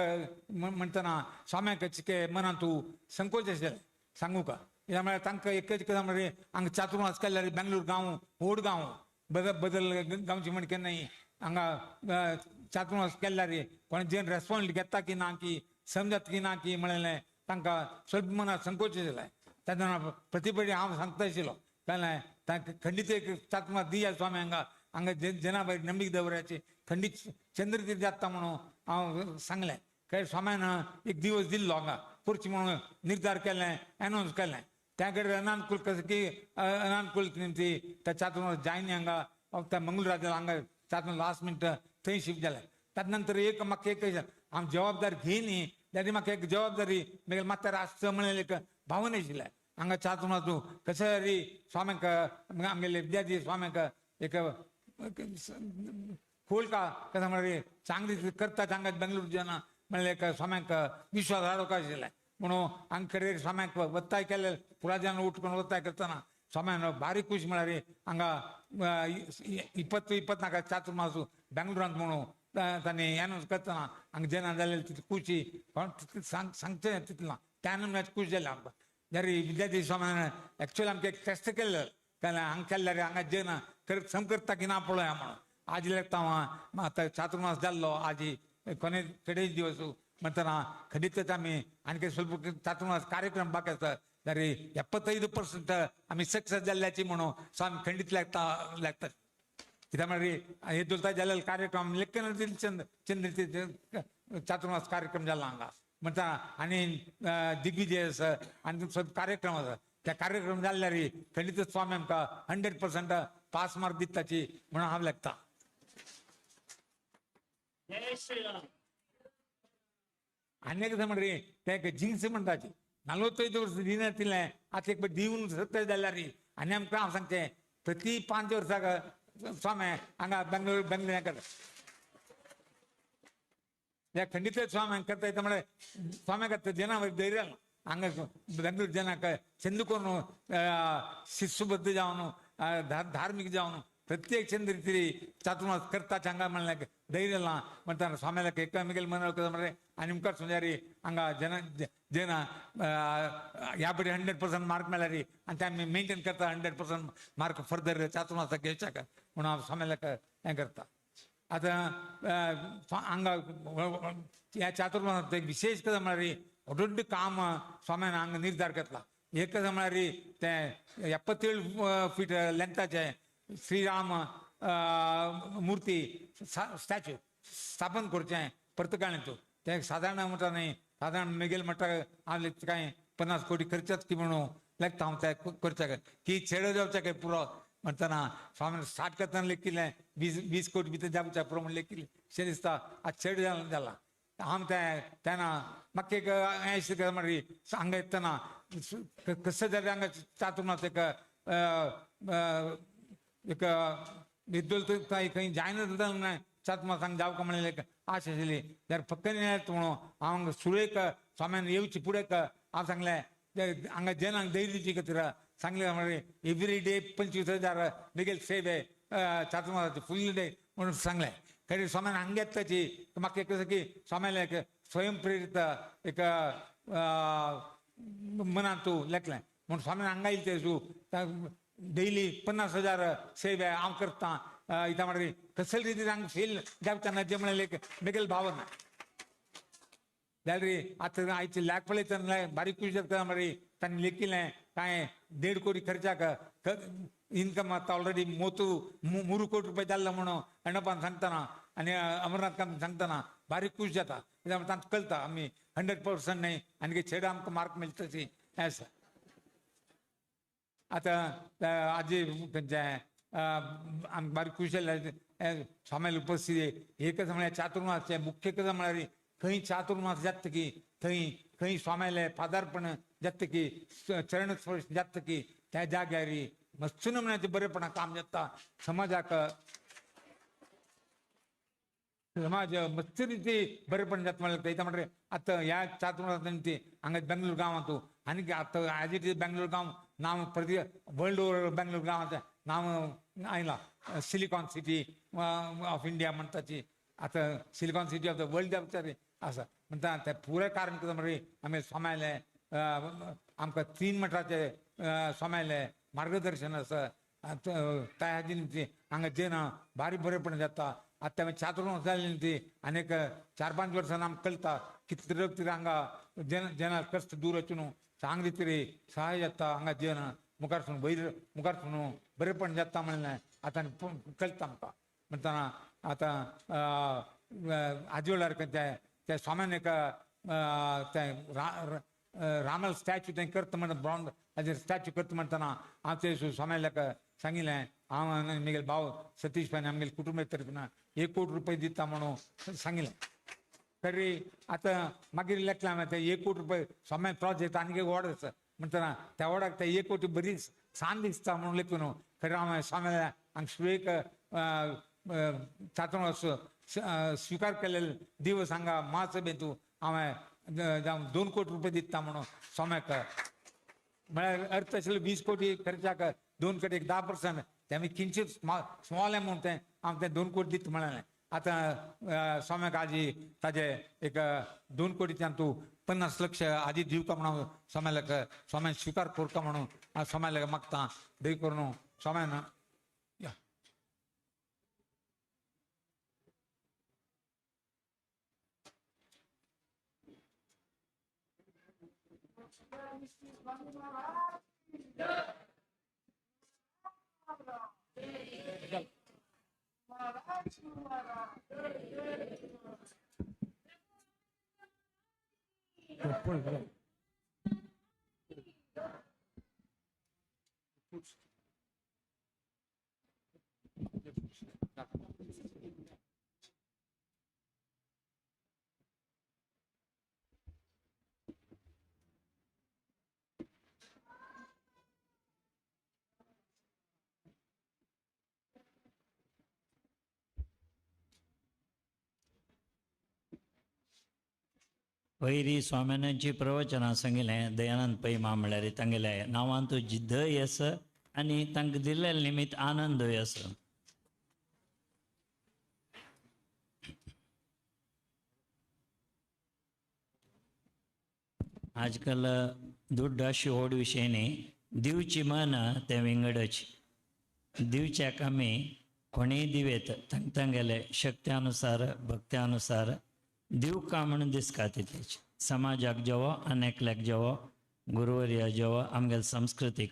म्हणताना स्वाम्या कचिके मनात तू संकोच असेल सांगू का यामुळे तांक एकच कदा म्हणजे अंग चातुर्मास केल्यार बेंगलोर गांव ओड गांव बदल गांवची म्हणके नाही हांगा चातुर्मास केल्यार कोण जेन रेस्पॉन्सिबिलिटी घेता की ना की समजत की ना की म्हणलें तांकां ಸ್ವಲ್ಪ मनात संकोच आशिल्लो तेन्ना प्रतिपटी हांव सांगता आशिल्लो कळ्ळें तांकां खंडीत एक चातुर्मास दिया स्वामी हांगा जना ನಂಬಿಕೆ दवराची खंडीत चंद्रतीर्थ जाता म्हणून हांव सांगलें काय स्वाम्यान एक दिवस दिल्लो हांगा करची म्हणून निर्धार केलें अनाउन्स केलें त्या कडेन अनानुकूल कसं की अनानुकूल ती त्या चातुर्मास जायनी हांगा त्या मंगळूर हांगा चातुर्मास लास्ट मिनट थंय शिफ्ट जालें ताजे नंतर एक म्हाका एक हांव जबाबदारी घेयनी जाल्यार म्हाका एक जबाबदारी मागीर मात्यार आसता म्हणून एक भावना आशिल्लें हांगा चातुर्मास तूं कशें तरी स्वाम्याक आमगेले विद्यार्थी स्वाम्याक एक खोल का कसं म्हणजे चांगली करतात हांगा बेंगलोर जना म्हणल्यार स्वाम्याक विश्वास हाडोवका आशिल्लें म्हणून हांगा कडेन स्वाम्याक वत्ताय केले पुरा जाण उठून वत्ताय करतना स्वाम्यान भारी खूश म्हळ्यार हांगा 20-24 चातुर्मास बेंगलोरांत म्हणून तांणी अनाउन्स करतना हांगा जना जालेली तितली खुशी सांगचें तितलें त्यान मॅच खूश जालें आमकां जाल्यार विद्यार्थी स्वाम्यान एक्चुअली आमकां एक टेस्ट केल्लो हांगा केल्यार हांगा जना सम करता की ना पळोवया म्हणून आज लेखता आतां चातुर्मास जाल्लो आज कोणे कडेच दिवस म्हणटना खंडीतच आमी आनी ಸ್ವಲ್ಪ चातुर्मास कार्यक्रम बाकी आसा जाल्यार 75% आमी सक्सेस जाल्ल्याची म्हणून स्वामी खंडीत लागतात कित्याक म्हळ्यार हे चलता जाल्ले कार्यक्रम लेखन चंद्र चातुर्मास कार्यक्रम जाल्लो हांगा म्हणटा आनी दिग्विजय आसा आनी ಸ್ವಲ್ಪ कार्यक्रम आसा त्या कार्यक्रम जाल्ल्यार खंडीत स्वामी आमकां 100% पास मार्क दिताची म्हणून हांव लेखता आनी कितें म्हणटा ते जिन्स म्हणटाची 45 वर्स दिना तिलें आतां एक दिवन 70 जाल्यार आनी आमकां हांव सांगचें प्रति 5 वर्साक स्वामी हांगा बेंगलोर करता त्या खंडीत स्वामी करता येता म्हळ्यार स्वाम्याक जना धैर्य हांगा बेंगलोर जनाक चंद करून शिस्तबद्ध जावन धार्मीक जावन प्रत्येक चंद्र तरी चातुर्मास करता हांगा म्हणल्यार धैर्य ना म्हणटा स्वाम्याला एकामेकाल मनोळ म्हळ्यार आनी मुखार सुमार हांगा जना ह्या बडी 100% मार्क मेळ्ळ्यार आनी ते आमी मेंटेन करता 100% मार्क फर्दर चातुर्मासाक घेवच्याक म्हणून हांव स्वाम्याक हें करता आतां हांगा ह्या चातुर्मासांत एक विशेष कशें म्हळ्यार व्हड काम स्वाम्यान हांगा निर्धार घेतला एक कशें म्हळ्यार ते 77 फीट लेंथाचे श्रीराम मुर्ती स्टॅच्यू स्थापन करचें परतगाळींतून ते सादारण म्हणटा न्ही सादारण मेगेल म्हणटा हांव कांय 50 कोटी खर्चात की म्हणून लेखता हांव ते करचें की छेडो जावचें काय पुरो म्हणटना स्वामी स्टार्ट करतना लेखिल्लें 20 कोटी भितर जावचें पुरो म्हण लेखिल्लें शें दिसता आज छेड जाला हांव तेन्ना म्हाका एक ऐंशी म्हळ्यार हांगा येतना कसं जाल्यार हांगा चातुर्मास एक खंय जायना चातुर्मास हांगा जावका म्हणलें एक आश आशिल्ली जाल्यार फक्त म्हणून हांव सुळेक स्वाम्यान येवची फुडें हांव सांगलें हांगा जनांक धैर्य दिवचे खातीर सांगलें म्हळ्यार एवरी डे 25,000 बेगील सेवे चातुर्मासाचे फुल डे म्हणून सांगलें खरी स्वाम्यान हांगा येताची म्हाका एक कसं की स्वाम्याला एक स्वयंप्रेरीत एक मनात तूं लेखलें म्हणून स्वाम्यान हांगा येयले ते डेली 50,000 सेवे हांव करता इता म्हळ्यार कसले रितीन हांगा फेल जावचें ना जें म्हळ्यार एक बेगील भावना जाल्यार आतां आयचे लॅक पळयतना बारीक खुशी जाता म्हळ्यार तांणी लेखिल्लें कांय 1.5 कोटी खर्चाक इन्कम आतां ऑलरेडी मुरू कोटी रुपया जाल्लो म्हणून अण्णापान सांगतना आनी अमरनाथ कांत सांगतना बारीक खुश जाता कित्याक तांकां कळटा आमी 100% न्ही आनी छेड आमकां मार्क मेळटा तशी हें आसा आतां आजी खंयचें आमकां बारीक खुश जाल्ले स्वाम्याल उपस्थिती एक म्हळ्यार चातुर्मासचें मुख्य कशें म्हळ्यार खंय चातुर्मास जातकी थंय स्वाम्यालें पादार्पण जातकी चरण स्पर्श जातकी त्या जाग्यार मस्तून म्हणायचे बरेपणा काम जाता समाजाक समाज मस्तीरीती बरेपण जात मला त्याच्या म्हणजे आता या चातुर्मासांची हांगा बेंगलोर गांवांतू आनी आता आज इट इज बेंगलोर गांव नाम प्रति वर्ल्ड ओवर बेंगलोर गांवांत नाम आयला सिलिकॉन सिटी ऑफ इंडिया म्हणटाची आता silicon city of the world जावचारी आसा म्हणटा ते पुरे कारण कितें म्हणजे आमी सोमायले आमकां 3 मठाचे सोमायले मार्गदर्शन आसा त्या हाजी हांगा जेना भारी बरेपण जाता आता चातुर्मास जाल्ली ती आनीक 4-5 वर्सां आमकां कळटा कितले तरी हांगा जेना कश्ट दूर वचून चांगली तरी सहाय जाता हांगा जेन मुखार सून वयर मुखार सून बरेपण जाता म्हणलें आतां कळटा आमकां म्हणटना आतां आजी वेळार त्या स्वाम्यान एक रामल स्टॅच्यू थंय करता म्हणटा ब्रॉन्झ हाजेर स्टॅच्यू करता म्हणटना हांव ते स्वाम्याक सांगिल्लें हांव आनी म्हगेले भाव सतीश पानी आमगेले कुटुंबा तर्फेन 1 कोटी रुपया दिता म्हणून सांगिल्लें तरी आतां मागीर लेखलें हांवें ते 1 कोटी रुपया स्वाम्या प्रोजेक्ट आनीक एक वॉर्ड आसा म्हणटना त्या वॉर्डाक ते 1 कोटी बरी सान दिसता म्हणून लेखून खरें हांवें स्वाम्या हांगा सुवेक चातुर्मास स्विकार केलेले दिवस हांगा महासभेंतू हांवें 2 कोटी रुपया दिता म्हणून स्वाम्याक म्हळ्यार अर्थ आशिल्लो 20 कोटी खर्चाक 2 कोटी 10% ते आमी किंचीत स्मॉल अमावंट तें हांव तें 2 कोटी दिता म्हळें आतां स्वाम्याक आजी ताजे एक 2 कोटीच्यान तूं 50 लाख आजी दिवका म्हणून स्वाम्यान स्विकार करता म्हणून हांव स्वाम्याक मागता दय करून स्वाम्यान वैरी स्वाम्यानांची प्रवचनां सांगिल्लें दयानंद पै म्हणल्यार तांगेले नांवांतू धय आसा आनी तांकां दिल्ले निमित्त आनंदूय आसा आजकाल दुड्ड अशी ओड विशय न्ही दिवची मन ते विंगडच दिवच्याक आमी कोणीय दिवेत तांगेले शक्त्यानुसार भक्त्यानुसार दिवका म्हणून दिसता तितलेच समाजाक जेवो अनेकल्याक जेवो गुरुवर्या जेवो आमगेले संस्कृतीक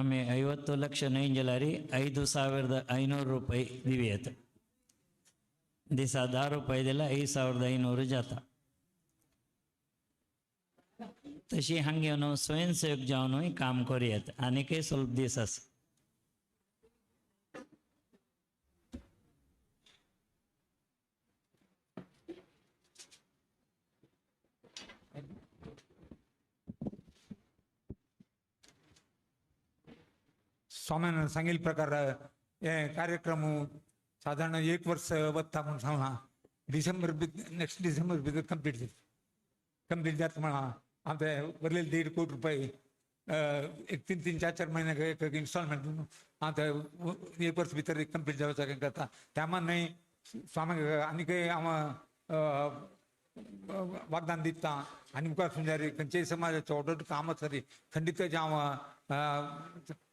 आमी 50 ಲಕ್ಷ ನೇಂಜಲಾರಿ 5,500 ರೂಪಾಯಿ ದಿವ್ಯತ್ दिसा 10 ರೂಪಾಯಿ दिला 5,500 जाता तशी हांगे न्हू स्वयंसेवक जावनूय काम करयात आनीकय ಸ್ವಲ್ಪ दीस आसा स्वाम्यान सांगिल्ले प्रकार हे कार्यक्रम साधारण 1 वर्ष वता म्हणून सांगला डिसेंबर नेक्स्ट डिसेंबर भितर कंप्लीट जाता म्हणा हांव ते वरलेले 1.5 कोटी रुपया एक 3-4 महिन्याक एक इन्स्टॉलमेंट हांव ते 1 वर्स भितर कंप्लीट जावपाचें करता त्या न्हय स्वाम्याक आनीकय हांव वागदान दिता आनी मुखार सुंजारी खंयच्याय समाजाचे ऑर्डर काम आसा रे खंडीतच हांव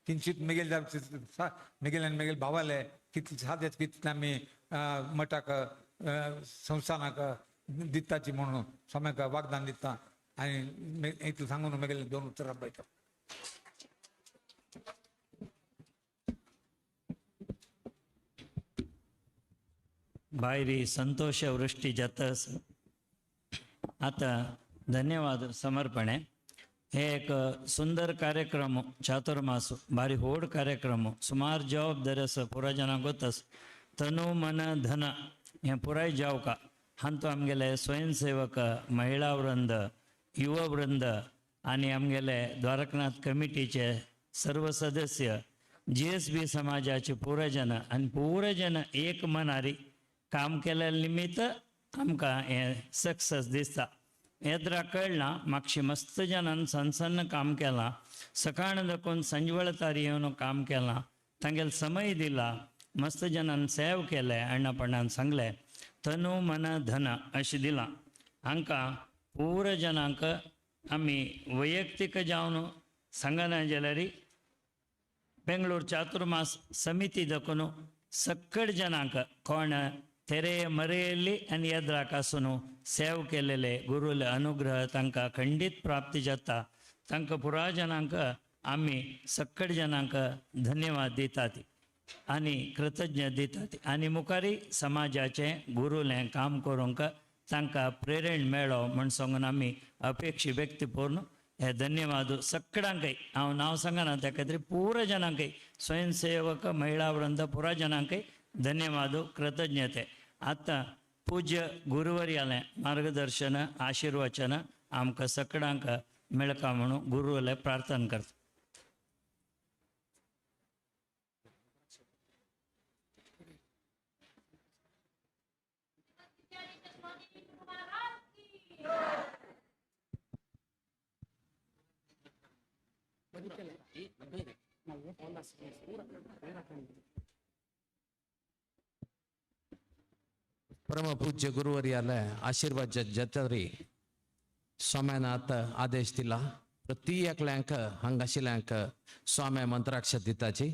किंचित मेगेल मेगेल भावाले कितले साध्य कितले आमी मठाक संस्थानाक दिताची म्हणून स्वाम्याक वागदान दिता आनी इतलें सांगून मेगेले 2 उतरां पळयता भायरी संतोष वृष्टी जातस आता धन्यवाद समर्पणे हे एक सुंदर कार्यक्रम चातुर्मास भारी होड कार्यक्रम सुमार जबाबदारी आसा पुराय जाणांक गोतस तनु मन धन हे पुराय जावका हांतू आमगेले स्वयंसेवक, महिला वृंद, युवा वृंद आणि आमगेले द्वारकनाथ कमिटीचे सर्व सदस्य, GSB समाजाचे पुरजन आणि पुरजन एक मनारी काम केल्या निमित्त आमकां हें सक्सेस दिसता. येद्रा कळना म्हापशी मस्त जनान सनसन्न काम केलां, सकाळ देखून संजवळ तारी येवन काम केलां, तांगेल समय दिला, मस्त जनान सेव केले, अण्णापणान सांगले तनु मन धन अशें दिलां. हांकां पुर जनांक आमी वैयक्तीक जावन सांगना जाल्यार बेंगळूर चातुर्मास समिती देखून सक्कड जनांक कोण तेरे मरेयल्ली आनी येद्राक आसून सेव केलेले गुरुले अनुग्रह तांकां खंडीत प्राप्ती जाता. तांकां पुरा जनांक आमी सक्कड जनांक धन्यवाद दितात आनी कृतज्ञ दितात. आनी मुखारी समाजाचे गुरुलें काम करूंक तांकां प्रेरण मेळ्ळो म्हण सांगून आमी अपेक्षी व्यक्तीपूर्ण हे धन्यवाद सक्कडांकय, हांव नांव सांगना त्या खातीर पुरा जनांकय, स्वयंसेवक, महिला वृंद पुरा जनांकय धन्यवाद कृतज्ञते. आतां पूज्य गुरुवर्यालें मार्गदर्शन आशिर्वचन आमकां सक्कडांक मेळका म्हणून गुरुले प्रार्थना करता. परम पूज्य गुरुवर्याला आशीर्वाद जतरी स्वाम्यान आतां आदेश दिला. प्रति एकल्यांक हांगा आशिल्ल्यांक स्वाम्या मंत्राक्ष दिताची.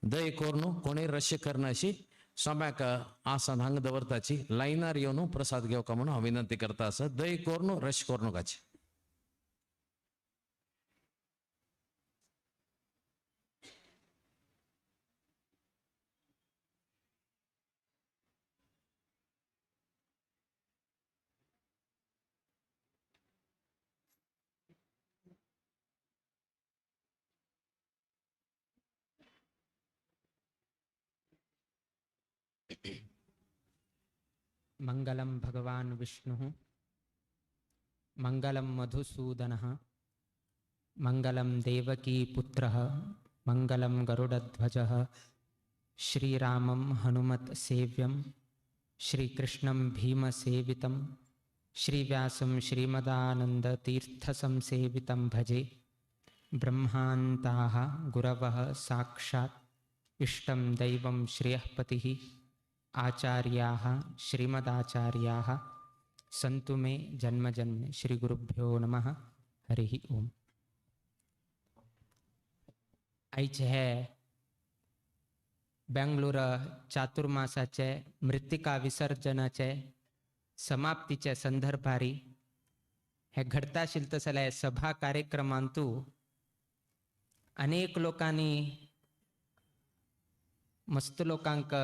दय करून कोणी रश करनाशी स्वाम्याक आसन हांगा दवरताची. लायनार येवन प्रसाद घेवका म्हणून हांव विनंती करता आसा. दय करून रश करूं नाकाची. मंगलम भगवान विष्णु, मंगलम मधुसूदनः, मंगलम देवकी पुत्रः, मंगलम गरुडध्वजः, श्रीरामं हनुमत सेव्यं, श्रीकृष्णं भीमसेवितं, श्रीव्यासं श्रीमदानंद तीर्थ संसेवितं भजे. ब्रह्मान्ताः गुरवः साक्षात् इष्टं दैवं श्रेयःपतिः, आचार्याः श्रीमदाचार्याः सन्तु मे जन्म जन्मे. श्री गुरुभ्यो नमः. हरिः ओम. आयज हे बेंगळूर चातुर्मासाचे मृत्तिका विसर्जनाचे समाप्तीचे संदर्भारी हे घडता आशिल्ले तसले सभा कार्यक्रमांतू अनेक लोकांनी मस्त लोकांक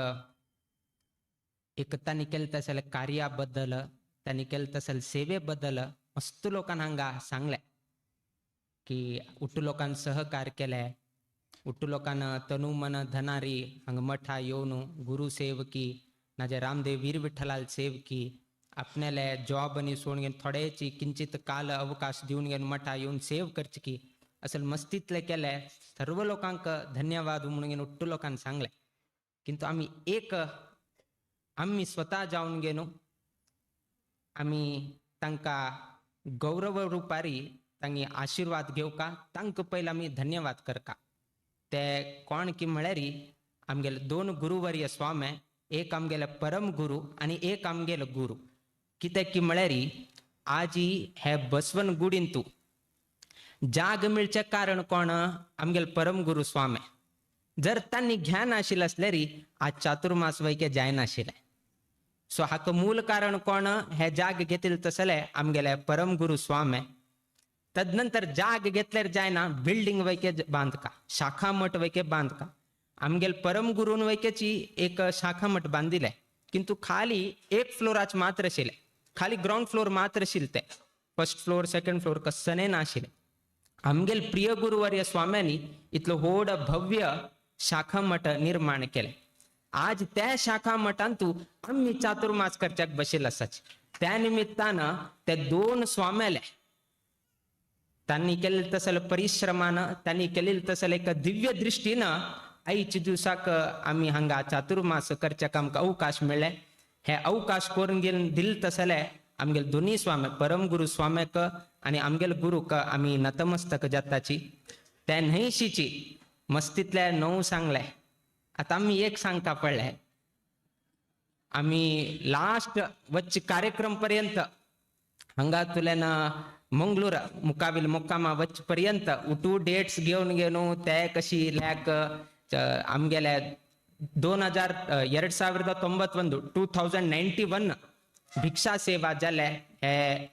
एक तांणी केले तसले कार्या बद्दल, तांणी केले तसले सेवे बद्दल मस्त लोकांना हांगा सांगले की उट्टू लोकांना सहकार केले, उट्टू लोकांना तनु मन धनारी हांगा मठा येवन गुरु सेवकी नाजे रामदेव वीर विठ्ठलाल सेवकी आपणेले जॉब आनी सोडून घेवन थोडेची किंचित काल अवकाश दिवन घेवन मठा येवन सेव करचे की असल मस्तीतले केले. सर्व लोकांक धन्यवाद म्हणून घेवन उट्टू लोकांना सांगले. किंतु आम्ही स्वतः जावन गेलो, आम्ही तांका गौरव रुपारी तांगे आशीर्वाद घेवका, तांकां पयलीं आमी धन्यवाद करका. ते कोण की म्हळ्यार आमगेले दोन गुरुवर्य स्वामी, एक आमगेले परम गुरु आनी एक आमगेलो गुरु. कित्याक की म्हळ्यार आज हे बसवन गुडींतू जाग मिळचे कारण कोण? आमगेले परम गुरु स्वामी. जर तांणी ज्ञान आशिल्लें आसल्यार आज चातुर्मास वैके जायनाशिल्लें. सो हाका मूल कारण कोण? हे जाग घेतिल्ले तसले आमगेले परम गुरु स्वामी. तदनंतर जाग घेतल्यार जायना, बिल्डिंग वैके बांदका, शाखा मठ वैके बांदका. आमगेले परम गुरुन वैकेची एक शाखा मठ बांदिले, किंतु खाली एक फ्लोराचे मात्र आशिल्ले, खाली ग्राउंड फ्लोर मात्र आशिल्ले. ते फर्स्ट फ्लोर सेकंड फ्लोर कसने नाशिल्ले. आमगेल प्रिय गुरुवर्य स्वाम्यांनी इतलो व्हड भव्य शाखा मठ निर्माण केले. आज त्या शाखा मठांतू आम्ही चातुर्मास करच्याक बशिल्ले आसाचे. त्या निमित्तानं त्या 2 स्वाम्याले त्यांनी केलेलं तसं परिश्रमानं, त्यांनी केलेलं तसं एक दिव्य दृष्टीनं आईच्या दिवसाक आम्ही हांगा चातुर्मास करच्या कामक अवकाश मिळले. हे अवकाश करून गेल दिल तसले आमगेल दोन्ही स्वामी परमगुरु स्वाम्याक आणि आमगेल गुरुक आम्ही नतमस्तक जाताची. त्या न्हयशीची मस्तीतल्या 9 सांगले. आता आम्ही एक सांगता पडले. आम्ही लास्ट वच्च कार्यक्रम पर्यंत हांगा तुल्यान मंगळूर मुकाबील मुक्कामा वच पर्यंत उठू डेट्स घेऊन गेलो ते कशी लॅक आमगेल्या 2091 2091 ಭಿಕ್ಷಾ ಸೇವಾ ಜಾಲೆ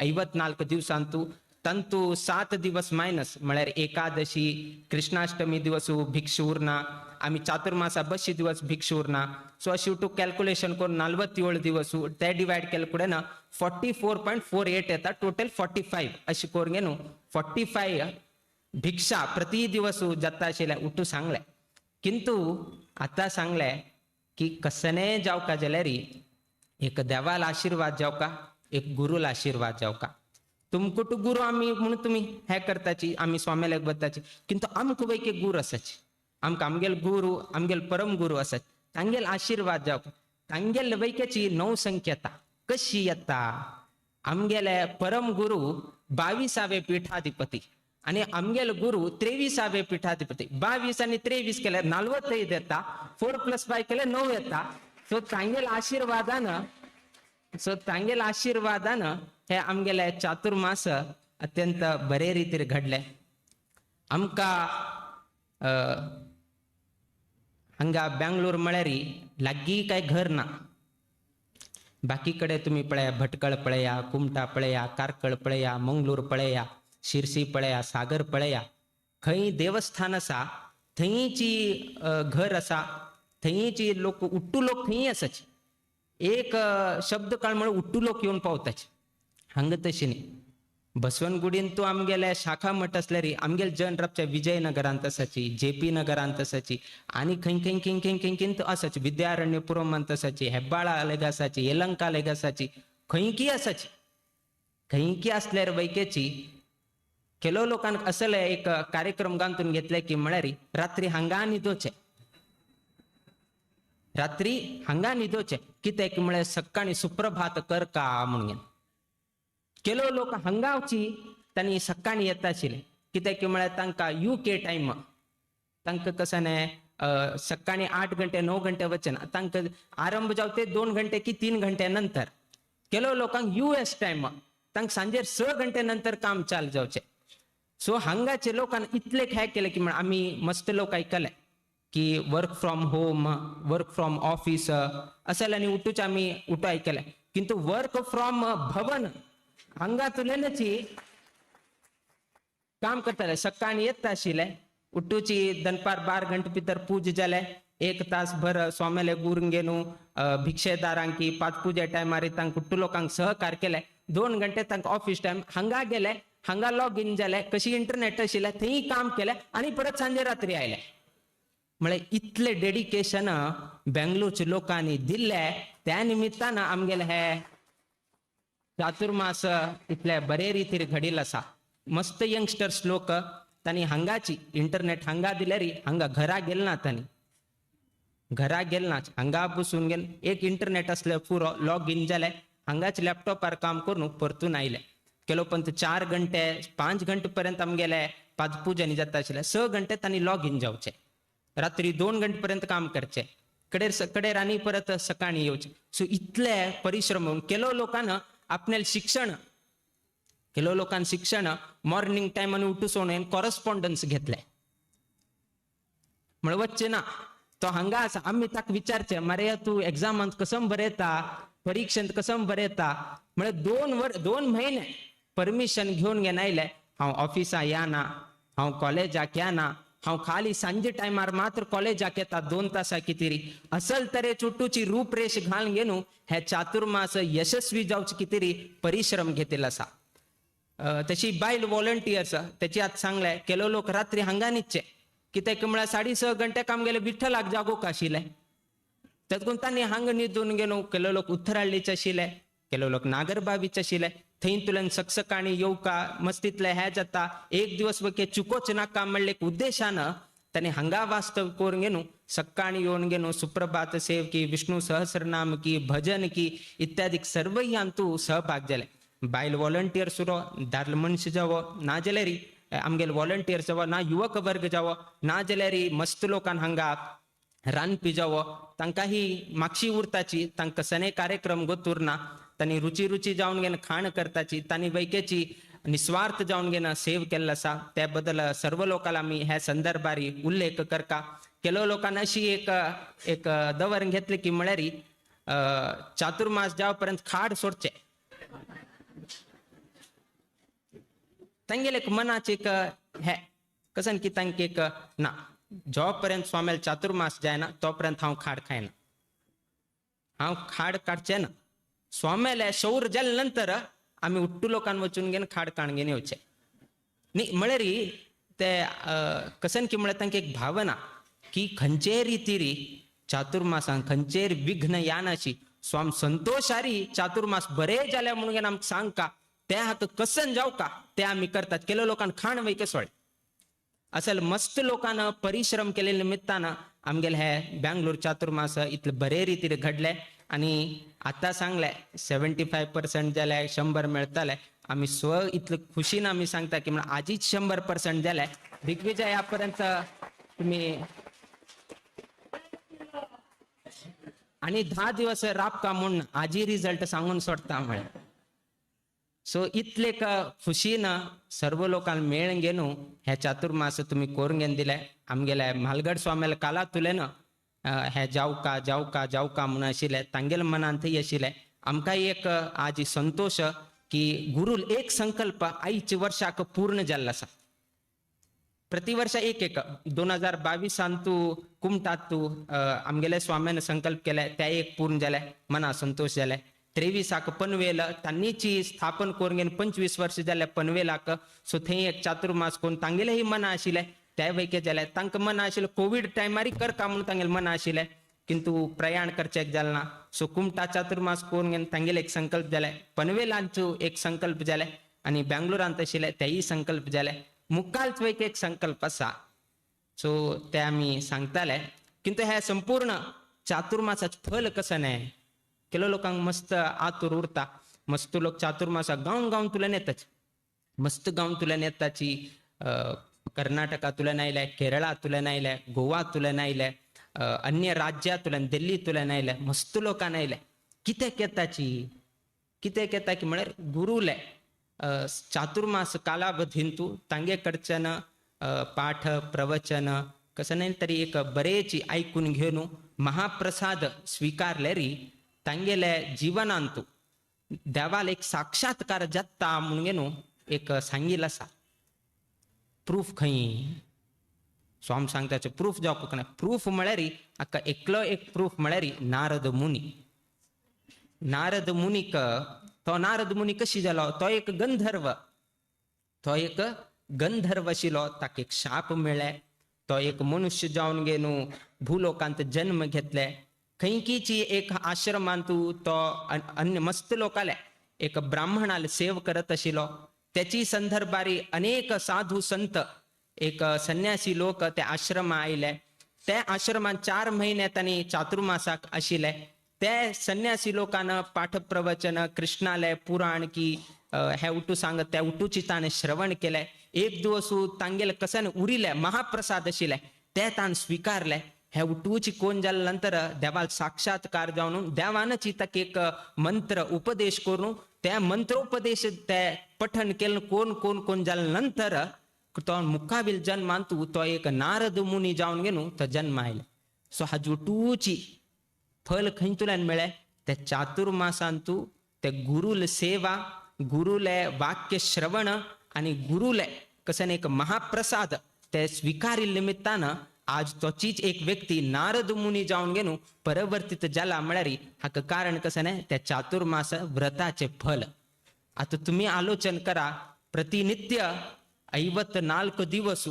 54 ದಿವಸಂತೂ ತಂತು 7 दिवस मायनस म्हळ्यार एकादशी कृष्णाष्टमी दिवस भिक्ष उरना आम्ही चातुर्मासा 200 दिवस भिक्ष उरना. सो अशी टू कॅल्क्युलेशन करून 47 दिवस ते डिवाइड केले पुढे ना 44.48 येतात. टोटल 45 अशी करून घेऊ 45 भिक्षा प्रति दिवस जाता आशिल्ले उठू सांगले. किंतु आता सांगले की कसने जावका जाल्यारी एक देवाला आशीर्वाद जावका, एक गुरुला आशीर्वाद जावका. तुमकुट गुरु आम्ही म्हणून तुम्ही हे करताची आम्ही स्वामीला बताची. किंतु आमक वैके गुरु असाची. आमकां आमगेल गुरु आमगेल परम गुरु असत. तांगेल आशीर्वाद जावका. तांगेल वैकेची 9 संख्यता कशी येता. आमगेले परम गुरु 22वे पीठाधिपती आणि आमगेल गुरु 23वे पीठाधिपती. 22 आणि 23 केले 45 येता. 4+5 केले 9 येता. सो तांगेल आशीर्वादानं हे आमगेले चातुर्मास अत्यंत बरे रीतीर घडले. आमका हांगा बँगलोर म्हळ्यारी लागीं काय घर ना. बाकीकडे तुम्ही पळया भटकळ पळया, कुमटा पळया, कारकळ पळया, मंगळूर पळया, शिरसी पळया, सागर पळया. खंय देवस्थान असा थंयची घर असा थंयची लोक उट्टू लोक थंय असाच. एक शब्द काळ म्हणून उट्टू लोक येऊन पावताचे. हांग तशी न्ही. बसवनगुडीन तू आमगेल्या शाखा मठ असल्यारी आमगेल जनरपच्या विजयनगरांत असाची, JP नगरांत असाची आणि खंय खंय खंय खंय खंय खंय असाची. विद्यारण्यपुरम अंत असाची, हेब्बाळा लेग असाची, येलंका लेग असाची. खंयकी असाची. खंयकी असल्यार वैकेची केलो लोकांक असले एक कार्यक्रम गांतून घेतले की म्हळ्यारी रात्री हांगा न्हिदोचे. रात्री हांगा न्हिदोचे कित्याक म्हळ्यार सकाळी सुप्रभात कर का म्हणून. केलो लोक हांगावची तांणी सकाळी येता आशिल्ले कित्याक म्हळ्यार तांकां UK टायम तांकां कसं न्ही सकाळी 8 घंटे 9 घंटे वचना. तांकां आरंभ जावते 2 घंटे की 3 घंटे नंतर. केलो लोकांक US टायम तांकां सांजेर 6 घंटे नंतर काम चाल जावचे. सो हांगाचे लोकांनी इतले खेळ केले की आम्ही मस्त लोक ऐकले की work from home, work from office असल्यानी उठूच आम्ही उठू ऐकले. किंतु वर्क फ्रॉम भवन हांगा तुलेनची काम करताले. सकाळी येत आशिल्ले उठूची दनपार 12 घंटे भितर पूज जाले. 1 तास भर स्वाम्याले गुरून गेनू भिक्षेदारांकी पाच पूजे टायमार तांकां उट्टू लोकांक सहकार केले. 2 घंटे तांकां ऑफिस टायम हांगा गेले. हांगा लॉग इन जाले. कशी इंटरनेट आशिल्ले थंय काम केले आणि परत सांजे रात्री आयले. म्हळ्यार इतले डेडिकेशन बेंगलोरच्या लोकांनी दिले. त्या निमित्तानं आमगेले हे चातुर्मास इतले बरे रितीर घडील असा. मस्त यंगस्टर्स लोक तांणी हांगाची इंटरनेट हांगा दिल्यारी हांगा घरा गेल ना. तांणी घरा गेल ना हांगा बसून गेल. एक इंटरनेट असले पुरो लॉग इन जाले. हांगाच लॅपटॉपार काम करून परतून आयले. केलो पण 4 घंटे 5 घंटे पर्यंत आमगेले पाच पूजनी जाता आशिल्ले. 6 घंटे तांणी लॉग इन जावचे. रात्री 2 घंटे पर्यंत काम करचे. कडेर आनी परत सकाळी येवचे. सो इतले परिश्रम केलो लोकांना आपल्याला शिक्षण मॉर्निंग टाइम आणि उठून कॉरस्पॉन्डन्स घेतले. म्हण वच्चे ना तो हांगा आसा. आम्ही ताका विचारचे मरे तू एक्झामांत कसं बरयता, परीक्षेंत कसं बरयता. म्हळ्यार 2 महिने परमिशन घेऊन घेवन आयले. हांव ऑफिसा येना, हांव कॉलेजाक येना, हांव खाली सांजे टायमार मात्र कॉलेजाक येता 2 तासां कितेरी. असल तरे चुट्टूची रूपरेश घालून घेनू हे चातुर्मास यशस्वी जावचे कितेरी परिश्रम घेतिल्लो आसा. तशी बायल व्हॉलंटियर्स त्याची आज सांगले केलो लोक रात्री हांगा न्हिदचे कित्याक म्हळ्यार 6.5 घंटे काम गेले विठ्ठलाक जागोवंक आशिल्ले. तातूंत तांणी हांगा न्हिदून गेलो. केलो लोक उत्तराळ्ळीचे आशिल्ले. केलो लोक नागरबावीच आशिल्ले थंय तुलन सकसकाणी येवका मस्तीतले हे जाता एक दिवस वके चुकोच नाका म्हणले उद्देशान ताणे हांगा वास्तव करून घेनू सक्काणी येवन घेनू सुप्रभात सेव की विष्णू सहस्रनाम की भजन की इत्यादी सर्व हातू सहभाग जाले बायल वॉलंटियर सुरो दादल मनुष्य जावो ना जाल्यार आमगेले वॉलंटियर जावो ना युवक वर्ग जावो ना जाल्यार मस्त लोकांक हांगा रांदपी जावो तांकां ही मागशी उरताची तांकां सने कार्यक्रम गोतुरना तांणी रुची रुची जावन घेन खाण करताची तांणी वैकेची निस्वार्थ जावन घेन सेव केल्लो आसा त्या बद्दल सर्व लोकांना आमी ह्या संदर्भारी उल्लेख करता केलो लोकांना अशी एक दवरून घेतले की म्हळ्यार चातुर्मास जाव पर्यंत खाड सोडचे तांगेले एक मनाचे एक हे कसन की तांकां एक ना जो पर्यंत स्वाम्याल चातुर्मास जायना तो पर्यंत हांव खाड खायना हांव खाड काडचे ना स्वाम्याले शौर जाले नंतर आम्ही उट्टू लोकांना वचून घेन खाड काणगेन येवचे न्ही म्हळ्यार ते कसन की म्हळ्यार तांकां एक भावना की खंयचे रितीरी चातुर्मासांक खंयचेर विघ्न यानाशी स्वाम संतोषारी चातुर्मास बरे जाले म्हणून घेन आमकां सांगका ते हाक कसन जावका ते आमी करतात केलो लोकांना खाण वयके सोड असल मस्त लोकांना परिश्रम केले निमित्तानं आमगेले हे बँगलोर चातुर्मास इतले बरे रितीर घडले आणि आता सांगले 75% जाले 100 मेळटले आम्ही स्व इतलं खुशीन आम्ही सांगता की म्हणजे आजीच 100% जाले दिग्विजय यापर्यंत तुम्ही आणि 10 दिवस राबका म्हणून आजी रिझल्ट सांगून सोडता म्हळे सो इतले खुशीन सर्व लोकांना मेळून घेनू ह्या चातुर्मास तुम्ही करून घेन दिले आमगेले म्हालगड स्वाम्याला काला तुलेन हे जावका जावका जावका म्हणून आशिल्ले तांगेले मनांत थंय आशिल्ले आमकां एक आज संतोष की गुरुल एक संकल्प आयच्या वर्साक पूर्ण जाल्लो आसा प्रतिवर्ष एक 2022 तू कुमटात तू आमगेले स्वाम्यान संकल्प केले त्या एक पूर्ण जाले मना संतोष जाले 23 पनवेल तांनीची स्थापन करून घेवन 25 वर्ष जाले पनवेलाक सो थंय एक चातुर्मास करून तांगेलेही मना आशिल्ले त्या वैके जाले तांकां मना आशिल्लें कोविड टायमारी करता म्हणून तांगेलें मना आशिल्लें किंतु प्रयाण करचेक जालें ना सो कुमटा चातुर्मास करून घेवन तांगेले एक संकल्प जाले पनवेलांचो एक संकल्प जाले आनी बँगलोरांत आशिल्ले तेही संकल्प जाले मुखालच वैके एक संकल्प आसा सो ते आमी सांगताले किंतु हे संपूर्ण चातुर्मासाचें फल कसं न्हय केलो लोकांक मस्त आतूर उरता मस्त लोक चातुर्मासा गांव तुला येताच मस्त गांव तुला येताची कर्नाटका तुला आयले केरळा तुला आयले गोवा तुला आयले अन्य राज्या तुला दिल्ली तुला आयले मस्त लोकांना आयले कित्याक येता की म्हळ्यार गुरुले चातुर्मास कालावधीन तू तांगे कडच्यान पाठ प्रवचन कसं नाही तरी एक बरेची ऐकून घेऊन महाप्रसाद स्वीकारले री तांगेले जीवनांतू देवाला एक साक्षात्कार जाता म्हणून घेऊन एक सांगितलं आसा प्रूफ खंय स्वाम सांगताचे प्रूफ जावपाक ना प्रूफ म्हळ्यार हाका एकलो एक प्रूफ म्हळ्यार नारद मुनीक तो नारद मुनी कशी जालो तो एक गंधर्व आशिल्लो ताका एक शाप मेळ्ळे तो एक मनुष्य जावन गेनू भूलोकांत जन्म घेतले खंयकीची एक आश्रमांतू तो अन्य मस्त लोकाले एक ब्राह्मणाला सेव करत आशिल्लो त्याची संदर्भारी अनेक साधू संत एक संन्यासी लोक त्या आश्रमा आयले त्या आश्रमात 4 महिने त्यांनी चातुर्मासाक आशिल्ले त्या संन्यासी लोकांना पाठ प्रवचन कृष्णालय पुराण की हे उठू सांगत त्या उठूची ताणे श्रवण केले एक दिवस तांगेले कसन उरिले महाप्रसाद आशिल्ले ते ताण स्वीकारले हे उठूची कोण जाल्या नंतर देवाल साक्षात्कार जावन देवानच ताका एक मंत्र उपदेश करून त्या मंत्रोपदेश ते पठन केलं कोण जाल्या नंतर तो मुखाविल जन्मांतू तो एक नारद मुनी जावन गेनू तो जन्म आयले सो हाजूटूची फल खंयतुल्यान मेळ्ळे ते चातुर्मासांतू ते गुरुल सेवा गुरुले वाक्य श्रवण आणि गुरुले कसन एक महाप्रसाद ते स्वीकारिल निमित्तानं आज तोचीच एक व्यक्ती नारद मुनी जावन गेनू परिवर्तित जाला म्हळ्यार हाका कारण कसं नाही त्या चातुर्मास व्रताचे फल आता तुम्ही आलोचन करा प्रतिनित्य 54 दिवस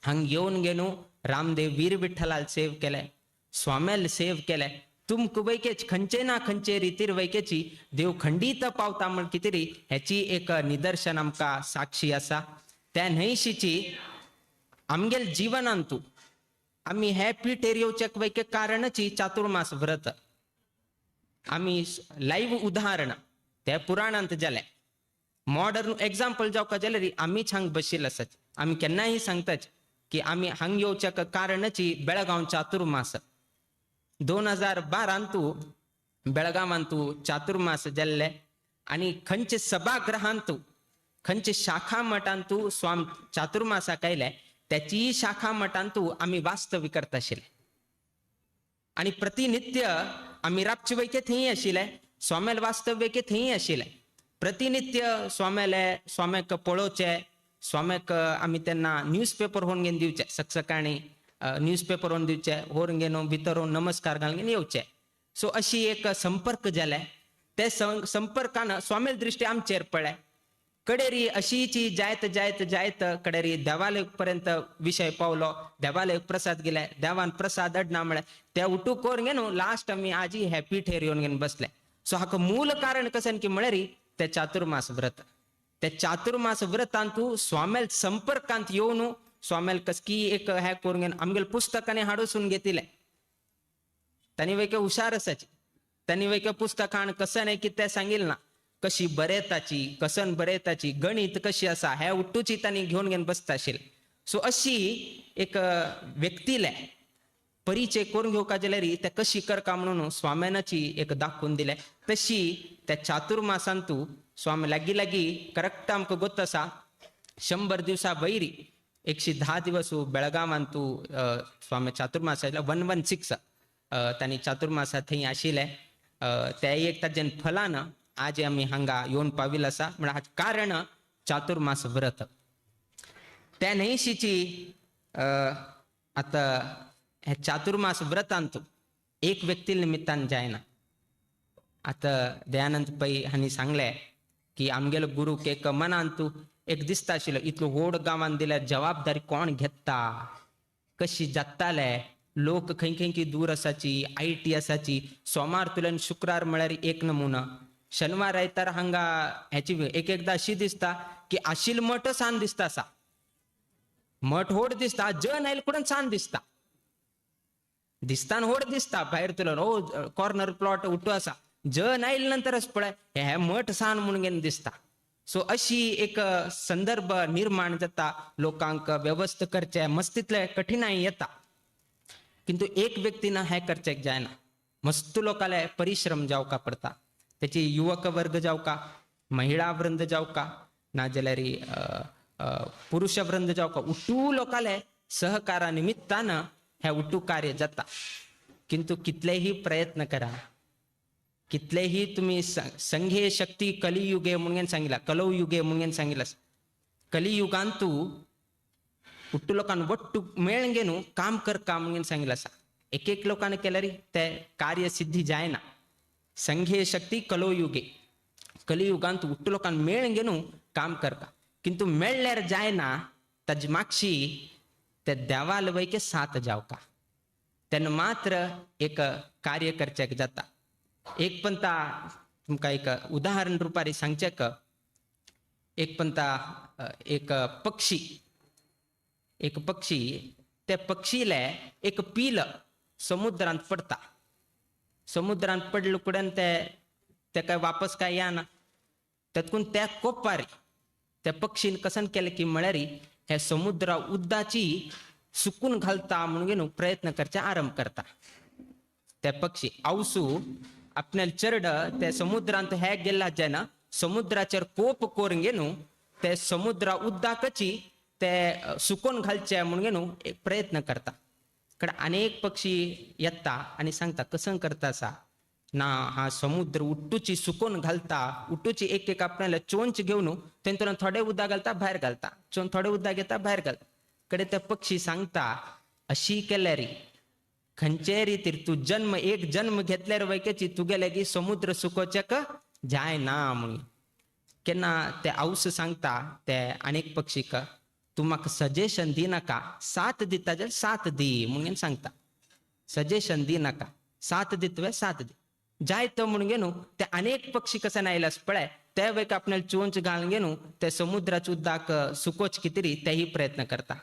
हंग येऊन गेनू रामदेव वीर विठ्ठलाल सेव केले स्वाम्याल सेव केले तुमक वैकेच खंचे ना खंचे रितीर वैकेची देव खंडीत पावता म्हण कितेरी ह्याची एक निदर्शन आमकां साक्षी आसा. त्या न्हयशीची आमगेल जीवनांतू आम्ही हे पीठ एरियोचेक वैके कारणची चातुर्मास व्रत आम्ही लाईव्ह उदाहरण त्या पुराणांत जाले मॉडर्न एक्झाम्पल जावका जाल्यार आमीच हांग बशिल्ले आसात. आमी केन्नाय सांगताच की आमी हांग येवच्याक कारणची बेळगांव चातुर्मास 2012 बेळगांवांतू चातुर्मास जाल्ले आनी खंयचे सभागृहांतू खंयचे शाखा मठांतू स्वाम चातुर्मासाक आयले त्याची शाखा मठांतू आमी वास्तव्य करता आशिल्ले आनी प्रतिनित्य आमी रातचे वैके थंय आशिल्ले स्वामेल वास्तव्यके थंय आशिल्ले. प्रतिनित्य स्वाम्याक पळोवचे स्वाम्याक आमी तेन्ना न्यूजपेपर व्हरून घेवन दिवचे सकाळी न्यूजपेपर व्हरून दिवचे व्हरून घेवन भितर व्हरून नमस्कार घालून येवचे. सो अशी एक संपर्क जाले. ते संपर्कान स्वामेल दृश्टी आमचेर पडले. कडेरी अशीची जायत जायत जायत कडेरी देवालय पर्यंत विषय पावलो. देवालय प्रसाद गेले देवान प्रसाद अडना म्हळ्यार ते उठू कोर घेवन लास्ट आमी आजी हॅपी ठेर येवन घेवन बसले. सो हाका मूल कारण कसन की म्हळ्यार ते चातुर्मास व्रत. ते चातुर्मास व्रतांतू स्वामेल संपर्कांत येवन स्वामेल कसकी एक हे करून घेवन आमगेल पुस्तकाने हाडूसून घेतिले. तांणी वैके हुशार आसाची. तांणी वैके पुस्तकान कसन आहे की ते सांगिल ना कशी बरयताची कसन बरयताची गणित कशी आसा हे उठूची तांणी घेवन घेवन बसता आशिल्ले. सो अशी एक व्यक्तीले परिचय करून घेवका जाल्यार ते कशी करका म्हणून स्वाम्यानाची एक दाखवून दिले. तशी त्या चातुर्मासांतू स्वामी लागीं लागीं करेक्ट आमकां गोत आसा 100 दिवसा वैरी 110 दिवस बेळगांवांतू स्वामी चातुर्मास 116 तांणी चातुर्मासा थंय आशिल्ले. ते एक ताजेन फलान आज आमी हांगा येवन पाविल आसा म्हळ्यार हाचें कारण चातुर्मास व्रत. त्या न्हयशीची आतां हे चातुर्मास व्रतांतू एक व्यक्ती निमित्तान जायना. आतां दयानंद पै हांणी सांगले की आमगेलो गुरूक एक मनांतू एक दिसता आशिल्लो इतलो व्हड गांवांत दिल्यार जबाबदारी कोण घेता कशी जाताले. लोक खंय खंय दूर आसाची IT आसाची सोमार तुल्यान शुक्रार म्हळ्यार एक नमुना शनिवार आयतार हांगा ह्याची एकदा अशी दिसता की आशिल मठ सान दिसता असा मठ होड दिसता जन आयल कुडून सान दिसता दिसतान होड दिसता भायर तुला ओ कॉर्नर प्लॉट उठू असा जन आयल नंतरच पळय हे मठ सान म्हणून घेवन दिसता. सो अशी एक संदर्भ निर्माण जाता लोकांक व्यवस्थ करचे मस्तीतले कठीणाई येता. किंतु एक व्यक्तीनं हे करचेक जायना. मस्त लोकाले परिश्रम जावका पडता. त्याची युवक वर्ग जावका महिळा वृंद जावका नाजाल्यार पुरुष वृंद जावका उठू लोकाले सहकारा निमित्तान हे उठू कार्य जाता. किंतु कितलेही प्रयत्न करा कितलेही तुम्ही संघे शक्ती कलियुगे म्हणून सांगितला कलयुगे म्हणून सांगितला. कलियुगांतू उठू लोकांना वट्टू मेळ घेऊन काम करका म्हणून सांगितलं असा. एक एक लोकांना केल्यार ते कार्य सिद्धी जायना. संघे शक्ती कलयुगे कलियुगांत उठू लोकांना मेळ घेऊन काम करका किंतु मेळल्यार जायना ताजे मागशी ते देवाल वैके साथ जावका तेन्ना मात्र एक कार्य करचेक जाता. एक पंता तुमकां एक उदाहरण रुपारी सांगचेक एक पंता एक पक्षी त्या पक्षीले एक पील समुद्रांत पडता. समुद्रांत पडले कुडेन ते काय वापस काय येना तातून त्या कोपारी त्या पक्षीन कसन केले की म्हळ्यार हे समुद्रा उद्दाची सुकून घालता म्हणून प्रयत्न करचे आरंभ करता. त्या पक्षी आवसू आपल्या चरड त्या समुद्रांत हे गेला जेन्ना समुद्राचेर कोप करून घेवन ते समुद्रा उद्दाकची ते सुकून घालचे म्हणून एक प्रयत्न करता. कडे अनेक पक्षी येता आणि सांगता कसं करता असा ना हा समुद्र उट्टूची सुकून घालता उट्टूची एक एक आपल्याला चोंच घेऊन तेंतून थोडे उदक घालता भायर घालता चोन थोडे उदक घेता भायर घालता. कडे ते पक्षी सांगता अशी केल्यार खंयचे रितीर तू एक जन्म घेतल्यार वैकेची तुगेले की समुद्र सुकोवचेक जायना म्हणून. केन्ना ते आवस सांगता ते अनेक पक्षीक तू म्हाका सजेशन दिनाका साथ दिता जाल्यार साथ दी म्हणून सांगता. सजेशन दिनाका साथ दितवे साथ दे जाय तर म्हणून गेनो ते अनेक पक्षी कसं नाहीलाच पळाय त्या वेळेक आपल्याला चोंच घालून गेनो ते समुद्राच्या उद्दाक सुकोच कितरी तेही प्रयत्न करता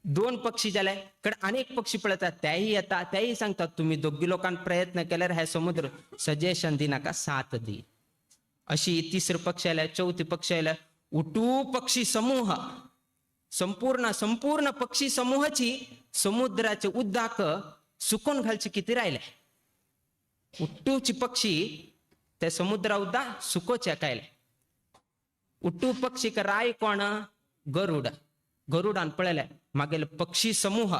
2 पक्षी जाले कडे अनेक पक्षी पळतात त्याही येतात त्याही सांगतात तुम्ही दोघी लोकांनी प्रयत्न केल्यावर हे समुद्र सजेशन दिनाका साथ दी अशी 3रे पक्षी आल्या 4थी पक्षी आल्या उटू पक्षी समूह संपूर्ण पक्षी समूहाची समुद्राचे उद्दाक सुकून घालचे किती राहिले उट्टूची पक्षी ते समुद्रा उद्दा सुकोच्या कायले उट्टू पक्षी का राय कोण गरुडान पळले मागेल पक्षी समूह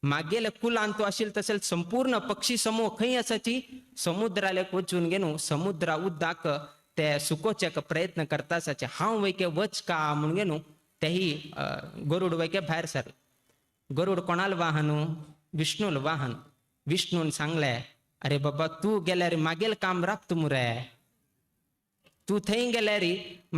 मागेल कुल आणतो असेल तसेल संपूर्ण पक्षी समूह खंय असाची समुद्राला वचून गेनो समुद्रा उद्दाक ते सुकोच्या प्रयत्न करता असाचे हांव वैके वच का म्हणून गेनो तेही गरुड वैके भायर सर गरुड कोणाला वाहनू विष्णूला वाहन विष्णून सांगले अरे बाबा तू गेल्यार मागेल काम राप्त मुरे तू थंय गेल्यार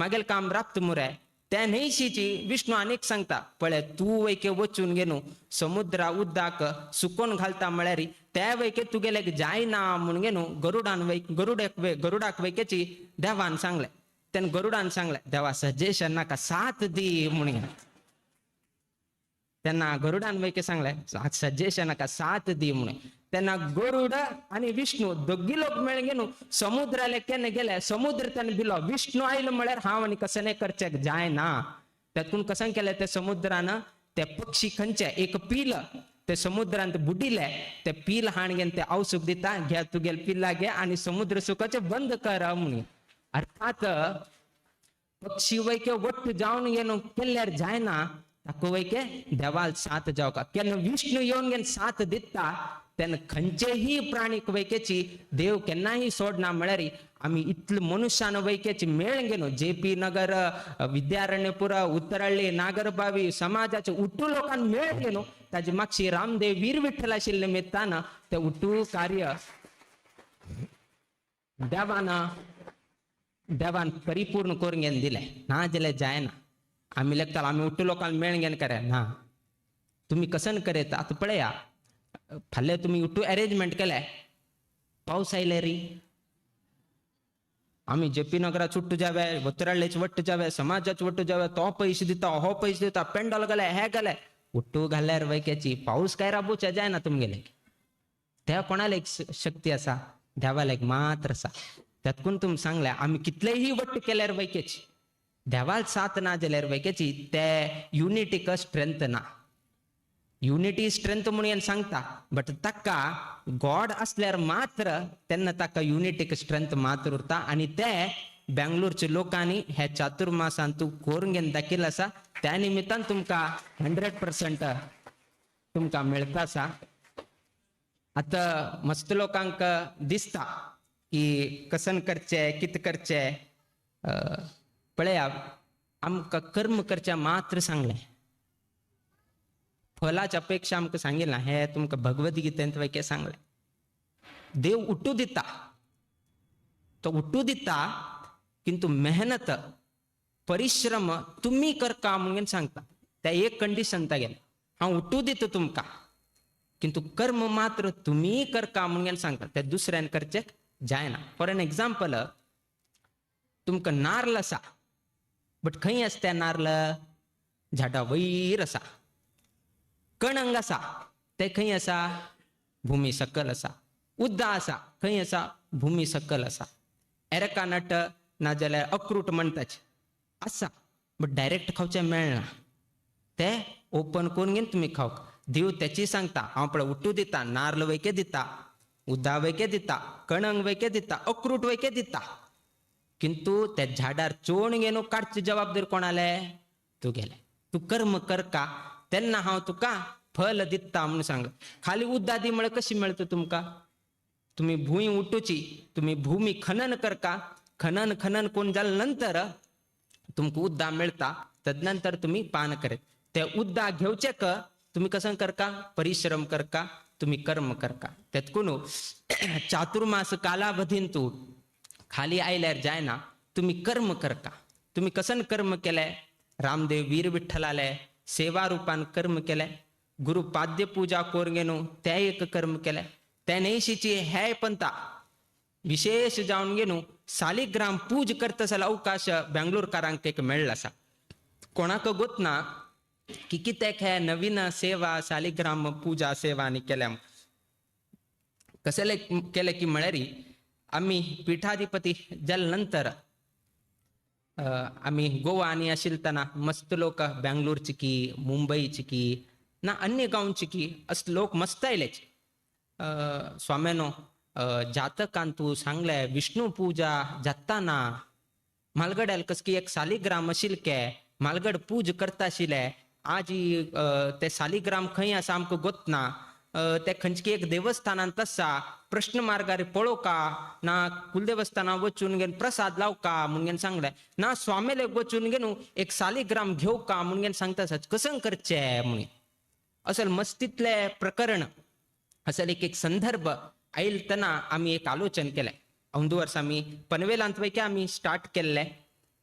मागेल काम राप्त मुरे त्या न्हयशीची विष्णू अनेक सांगता पळे तू वैके वचून गेनो समुद्रा उद्दाक सुकोन घालता म्हळ्यार त्या वैके तू गेले जायना म्हणून गेनो गरुडाक वैकेची देवान सांगले त्यान गरुडान सांगले देवा सजेशन नाका साथ दी म्हणून त्यांना गरुडान वैके सांगले सजेशन नाका साथ दी म्हणून त्यांना गरुड आणि विष्णू दोघी लोक मेळ गेनो समुद्राला केने गेले समुद्र त्याने दिलो विष्णू आयलो म्हळ्यार हांव आणि कसं नाही करचे जाय ना त्यातून कसं केलं त्या समुद्रानं त्या पक्षी खंचे एक पील ते समुद्रांत बुडिले ते पील हाणगेन ते औसुक दिता घ्या तू गेल पिल्ला घे आणि समुद्र सुखाचे बंद कर म्हणून अर्थात पक्षी वैके वट्ट जाऊन गेलो केल्यार जाय ना ताको वैके देवाल साथ जाव का केन्ना विष्णू येऊन गेन साथ दिता त्यानं खंचेही प्राणीक वैकेची देव केन्नाही सोडना म्हळ्यार आम्ही इतल मनुष्यान वैकेची मेळ गेलो JP नगर विद्यारण्यपुर उत्तरहಳ್ಳಿ नागरबावी समाजाचे उट्टू लोकांना मेळ गेलो ताजी मागची रामदेव वीर विठ्ठल आशिल्ले निमित्तानं ते उट्टू कार्य देवान परिपूर्ण करून घेन दिले ना जाल्यार जायना आम्ही लेखताल आम्ही उट्टू लोकांना मेळ घेन करे ना तुम्ही कसं करेत आता पळया फाल्यां तुम्ही उट्टू अरेंजमेंट केले पावस आयले री आम्ही JP नगरात चुट्टू जावे उत्तरहಳ್ಳಿचे वट्ट जावे समाजाचे वट्ट जावे तो पैसे दिता हो पैसे दिता पेंडॉल गेले हे गेले उट्टू घाल्यार वैक्याची पाऊस काय राबूच्या जाय ना तुमगेले त्या कोणाला एक शक्ती असा देवाला एक मात्र असा त्यातून तुम सांगल्या आम्ही कितलेही वट्ट केल्यार वैक्याची देवाल साथ ना जाल्यार वैक्याची ते युनिटीक स्ट्रेंथ ना युनिटी स्ट्रेंथ म्हणून सांगता बट ताका गॉड असल्यार मात्र त्यांना ताका युनिटीक स्ट्रेंथ मात्र उरता आणि ते बेंगलोरच्या लोकांनी हे चातुर्मासान तू करून घेवन दाखयला असा त्या निमित्तान तुमका 100% तुमका मेळता असा आता मस्त लोकांक दिसता की कसन करचे कित करचे पळया आमकां कर्म करचे मात्र सांगले फलाची अपेक्षा आमकां सांगितलं ना हे तुमकां भगवद्गीतेंत वैके सांगले देव उट्टू दिता तो उट्टू दिता किंतु मेहनत परिश्रम तुम्ही करका म्हणून सांगता त्या एक कंडिशन तागेले हांव उट्टू दिता तुमकां किंतु कर्म मात्र तुम्ही करका म्हणून सांगता ते दुसऱ्यान करचे जायना फॉर एन एक्झाम्पल तुमकां नारळ आसा बट खंय आसा तें नारळ झाडा वयर आसा कणंग आसा ते खंय आसा भूमी सकल आसा उद्दा आसा खंय आसा भूमी सकल आसा एरका नट नाजाल्यार अक्रूट म्हणटाचे आसा बट डायरेक्ट खावचें मेळना ते ओपन करून घेवन तुमी खावक देव त्याची सांगता हांव पळय उट्टू दिता नारळ वैके दिता उद्दा वैके दिता कणंग वैके दिता अक्रूट वैके दिता किंतु त्या झाडार चोण घेवन काडची जबाबदारी कोणाले तू गेले तू कर्म करका तेन्ना हांव तुका फल दिता म्हणून सांगला खाली उद्दा दी म्हळ्यार कशी मेळटा तुमकां तुम्ही भूमी उट्टूची तुम्ही भूमी खनन करका खनन करून जाल्या नंतर तुमकां उद्दा मेळटा तदनंतर तुम्ही पान करेत ते उद्दा घेवचेक तुम्ही कसं करका परिश्रम करका तुम्ही कर्म करका तेतकून चातुर्मास कालावधीन तू खाली आयल्यार जायना तुम्ही कर्म करका तुम्ही कसं कर्म केले रामदेव वीर विठ्ठलाले सेवा रूपान कर्म केले गुरु पाद्य पूजा कोरगेनो ते एक कर्म केले त्या नेशीची हे पंता विशेष जाऊन गेनु सालिग्राम पूज करतसल अवकाश बेंगळूरकारांक एक मेळ्ळा असा. कोणाक गोतना की कित्याक हे नवीन सेवा सालिग्राम पूजा सेवा आनी केल्या. कसले केले की म्हळ्यार आम्ही पीठाधिपती जाल नंतर आम्ही गोवा आनी आशिल्तना मस्त लोक बेंगळूरची की मुंबईची की ना अन्य गांवची की असं लोक मस्त आयलेच. स्वाम्यानो जातकान तू सांगले विष्णू पूजा जाताना मालगड्याल कसकी एक सालिग्राम आशिल के मालगड पूज करता आशिले. आज ते सालिग्राम खंय आसा आमकां गोतना. ते खंयची एक देवस्थानांत आसा प्रश्न मार्गार पळो का ना कुलदेवस्थाना वचून घेवन प्रसाद लाव का म्हणून सांगले ना स्वामीले वचून घेवन एक सालिग्राम घेऊ का म्हणून सांगता कसं करचे म्हणून. असल मस्तीतले प्रकरण असल एक संदर्भ आयल तना आम्ही एक आलोचन केले. औंदू वर्स आम्ही पनवेलांत वैके आम्ही स्टार्ट केल्ले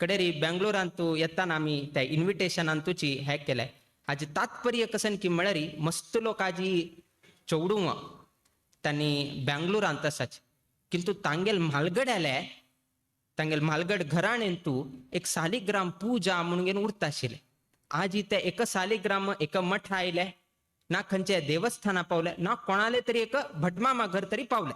कडेरी बेंगळूरांतू येताना आम्ही त्या इन्व्हिटेशनांतूची हे केले. हाजे तात्पर्य कसन की म्हळ्यारी मस्त लोक आजी चौडूंग तांणी बेंगळूरांत आसाच किंतु तांगेल म्हालगड आले तांगेल म्हालगड घराणेंतू एक सालिग्राम पूजा म्हणून उरता आशिल्ले. आज ते एक सालिग्राम एक मठ आयले ना खंयचे देवस्थाना पावले ना कोणाले तरी एक भटमामा घर तरी पावले.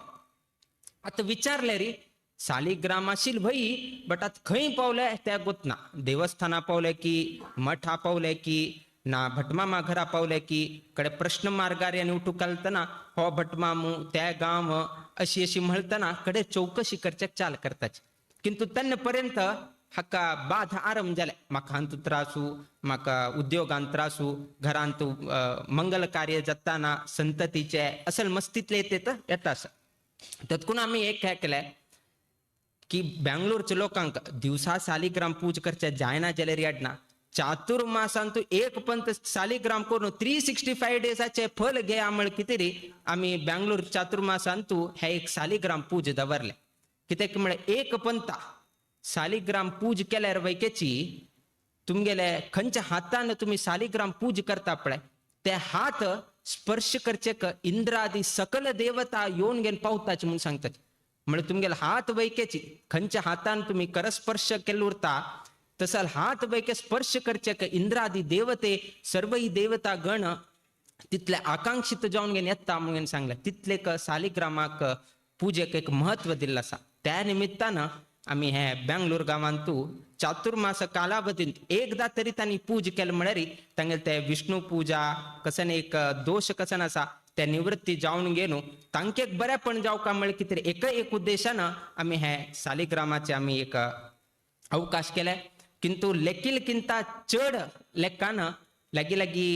आता विचारले रे सालिग्राम आशिल भई बट आता खंय पावले त्या गोतना. देवस्थाना पावले की मठा पावले की ना भटमामा घरा पावले की कडे प्रश्न मार्गार उठू घालतना हो भटमामू त्या गांव अशी अशी म्हणतना कडे चौकशी करचे चाल करताच. किंतु तेन्ना पर्यंत हाका बाध आरंभ जाले. म्हाका हांतू त्रासू म्हाका उद्योगांत त्रासू घरांत मंगल कार्य जाताना संततीचे असल मस्तीतले येता आसा. तातून आमी एक हे केले की बेंगळूरच्या लोकांक दिवसा सालिग्राम पूज करचे जायना जाल्यार येडना. चातुर्मासांतू एक पंत सालिग्राम करून 365 डेजाचे फल घे आमळ कितें आम्ही बेंगळूर चातुर्मासांतू हे एक सालिग्राम पूज दवरले. कित्याक म्हळ्यार एक पंता सालिग्राम पूज केल्यार वैकेची तुमगेले खंयच्या हातान तुम्ही सालिग्राम पूज करता पळय ते हात स्पर्श करचे इंद्रादी सकल देवता येवन घेवन पावताचे म्हणून सांगतात. म्हणजे तुमगेले हात वैकेची खंयच्या हातान तुम्ही करस्पर्श केल्लो उरता तसल हात वैके स्पर्श करचे इंद्रादी देवते सर्वही देवता गण तितले आकांक्षित जावन घेवन येता म्हणून सांगले. तितले सालिग्रामाक पूजेक एक म्हत्व दिल्लें आसा. त्या निमित्तानं आम्ही हे बेंगळूर गांवांतू चातुर्मास कालावधींत एकदा तरी तांणी पूज केले म्हळ्यार तांगेले ते विष्णू पूजा कसन एक दोष कसन आसा ते निवृत्ती जावन घेवन तांके एक बरेपण जावका म्हळ्यार कितें एक उद्देशानं आमी हे सालिग्रामाचे आमी एक अवकाश केले. किंतु लेखील किंता चड लेखान लागी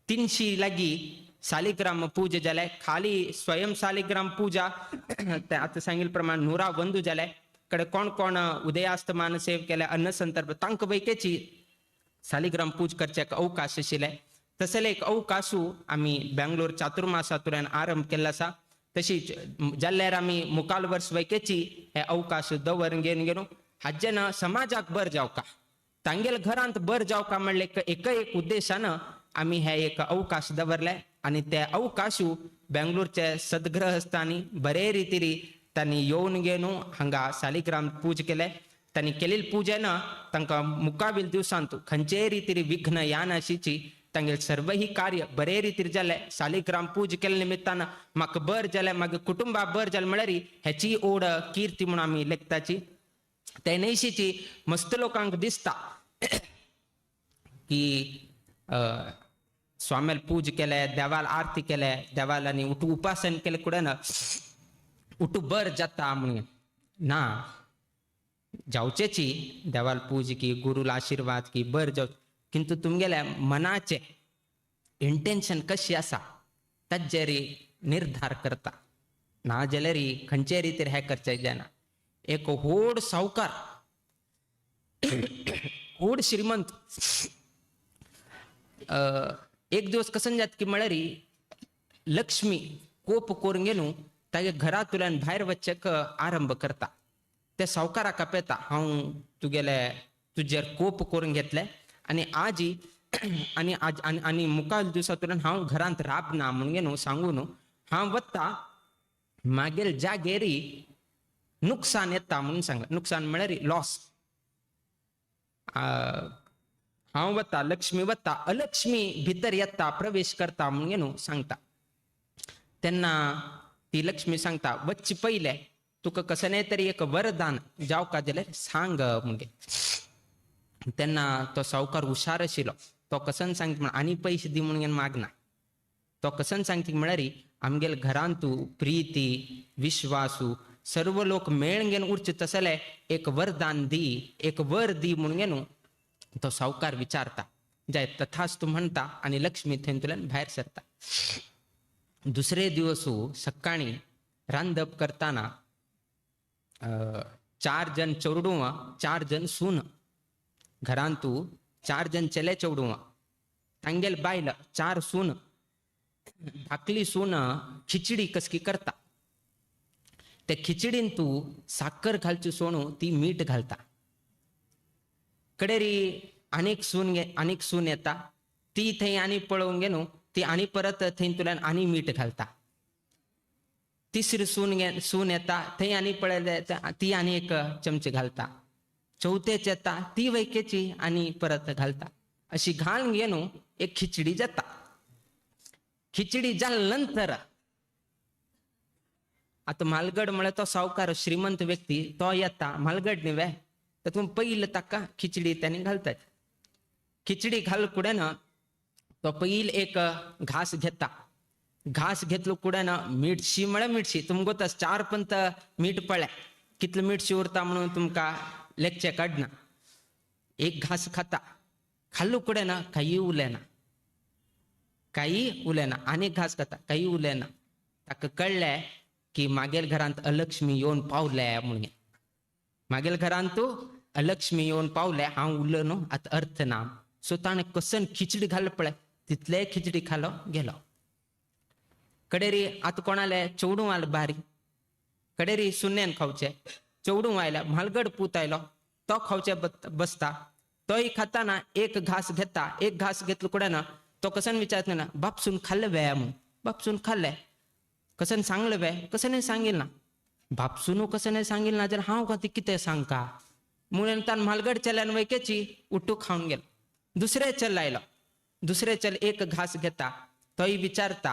300 लागी सालिग्राम पूज जाले. खाली स्वयं सालिग्राम पूजा ते आता सांगिल प्रमाण 101 जाले. कडे कोण कोण उदयास्तमान सेव केले अन्न संदर्भ तांक वैकेची सालिग्राम पूज करचे अवकाश आशिल्ले. तसले एक अवकाशू आमी बेंगळूर चातुर्मासांतल्यान आरंभ केल्लो आसा. तशीच जाल्यार आमी मुखाल वर्स वैकेची हे अवकाश दवरून घेवन हाजेन समाजाक बर जावका तांगेल घरांत बर जावका म्हणले एक उद्देशानं आमी हे एक अवकाश दवरले. आणि त्या अवकाशू बेंगळूरचे सद्ग्रहस्थांनी बरे रितीरी तांणी येवन घेवन हांगा सालिग्राम पूज केले. तांणी केलेली पूजेन तांकां मुखावेल दिवसांत खंयचेय रितीरी विघ्न या नाशिची तांगेल सर्व ही कार्य बरे रितीर जाले. सालिग्राम पूज केल्या निमित्तान म्हाका बर जाले म्हागे कुटुंबा बर जाले म्हळ्यार हेची ओड कीर्ती म्हणून आमी लेखताची. त्या नैशीची मस्त लोकांक दिसता की स्वामेल पूज केले देवाल आरती केले देवाल आनी उठू उपासन केले कुडे ना उठू बर जाता म्हणून ना जावचेची देवाल पूज की गुरुला आशीर्वाद की बर जाव. किंतु तुमगेल्या मनाचे इंटेन्शन कशी आसा ताजेर निर्धार करता. ना जाल्यार खंयचे रितीर हे करचे जायना. एक व्हड सावकार व्हड श्रीमंत एक दिवस कसन जात की म्हळ्यार लक्ष्मी कोप करून घेवन तागे घरांतल्यान भायर वचचेक आरंभ करता. त्या सावकाराक आपयता हांव तुजेर कोप करून घेतले आनी आजी आनी मुखावेल दिवसांतल्यान हांव घरांत राबना म्हणून सांगून हांव वता मागील जागेरी नुकसान येता म्हणून सांगला. नुकसान म्हळ्यार लॉस. हांव वता, लक्ष्मी वता, अलक्ष्मी भितर येता, प्रवेश करता म्हणून न्हू सांगता. तेन्ना ती लक्ष्मी सांगता वच्चे पयले तुका कसले तरी एक वरदान जावका जाल्यार सांग म्हणजे. तेन्ना तो सावकार हुशार आशिल्लो. तो कसन सांगता म्हण आनी पयशे दी म्हणून मागना. तो कसन सांगता म्हळ्यार आमगेल घरांतू प्रीती विश्वासू सर्व लोक मेळून घेवन उरचे तसले एक वरदान दी, एक वर दी म्हणून न्हू तो सावकार विचारता. जाय तथास्तू म्हणता आणि लक्ष्मी थंयतल्यान भायर सरता. दुसरे दिवस सकाळी रांदप करताना 4 जण चेडूं 4 जण सून. घरांतू 4 जण चेले चेडूं, तांगेल बायल 4 सून. धाकली सून खिचडी कसकी करता. त्या खिचडीन तू साखर घालची सोनू ती मीठ घालता. कडेरी अनेक सून येता. ती थंय आनी पळोवंक गेनू ती आनी परत थंय तुल्यान आनी मीठ घालता. तिसरी सून येता. थंय आनी पळयले ती आनी एक चमचे घालता. चौथेच येता ती वैकेची आनी परत घालता. अशी घालून गेनू एक खिचडी जाता. खिचडी जाल्या नंतर आता म्हालगड म्हळ्यार तो सावकार श्रीमंत व्यक्ती तो येता. म्हालगड न्ही वे तातूंत पयलीं ताका खिचडी त्यांनी घालतात. खिचडी घाल कुडेन तो पयलीं एक घास घेता. घास घेतलो कुडेन मिठशी म्हळ्यार मिठशी तुमकां गोता 4 पंत मीठ पळ्या कितलें मिठशी उरता म्हणून तुमकां लेखचें काडना. एक घास खाता. खाल्लो कुडेन काही उरलेना. काही उरलेना. आनी एक घास खाता. काही उरलेना. ताका कळ्ळें की मागेल घरांत अलक्ष्मी येवन पावले म्हणून. मागेल घरांत अलक्ष्मी येवन पावले हांव उरलो न्हू आतां अर्थ ना. सो ताणें कसन खिचडी घालो पळय तितले खिचडी खालो गेलो. कडेरी आतां कोणाले चेडूं आयलो बारी. कडेरी सुन्नेन खावचे. चेडूं आयल्या. म्हालगड पूत आयलो. तो खावचे बसता. तोय खाताना एक घास घेता. एक घास घेतलो कुडेन तो कसन विचारता ना बापसून खाल्ले वे म्हणून. बापसून खाल्ले. कसन सांगले वे. कसं सांगील ना. बापसून कसं सांगील ना जाल्यार हांव कधी कितें सांगता म्हणून तान म्हालगड चल्यान वैकेची उट्टू खावन गेलो. दुसरे चल आयलो. दुसरे चल एक घास घेता. तोय विचारता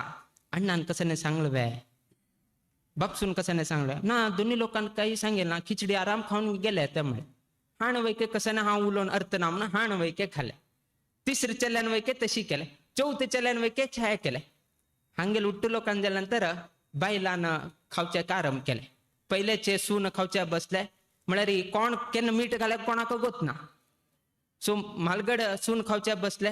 अण्णान कसं सांगले वे. बापसून कसं सांगले ना. दोन्ही लोकांना काही सांगेल ना. खिचडी आराम खाऊन गेले त्यामुळे. हाण वैके कसं हांव उलोवन अर्थ ना म्हणून हाण वैके खाल्ले. तिसरे चल्यान वैके तशी केले. चौथे चल्यान वैके छाय केले. हांगेल उट्टू लोकांना गेल्या नंतर बायलान खावचे आरंभ केले. पयलेचे सून खावचे बसले म्हळ्यार कोण केन्ना मीठ घाले कोणाक गोत ना. सो म्हालगड सून खावचे बसले.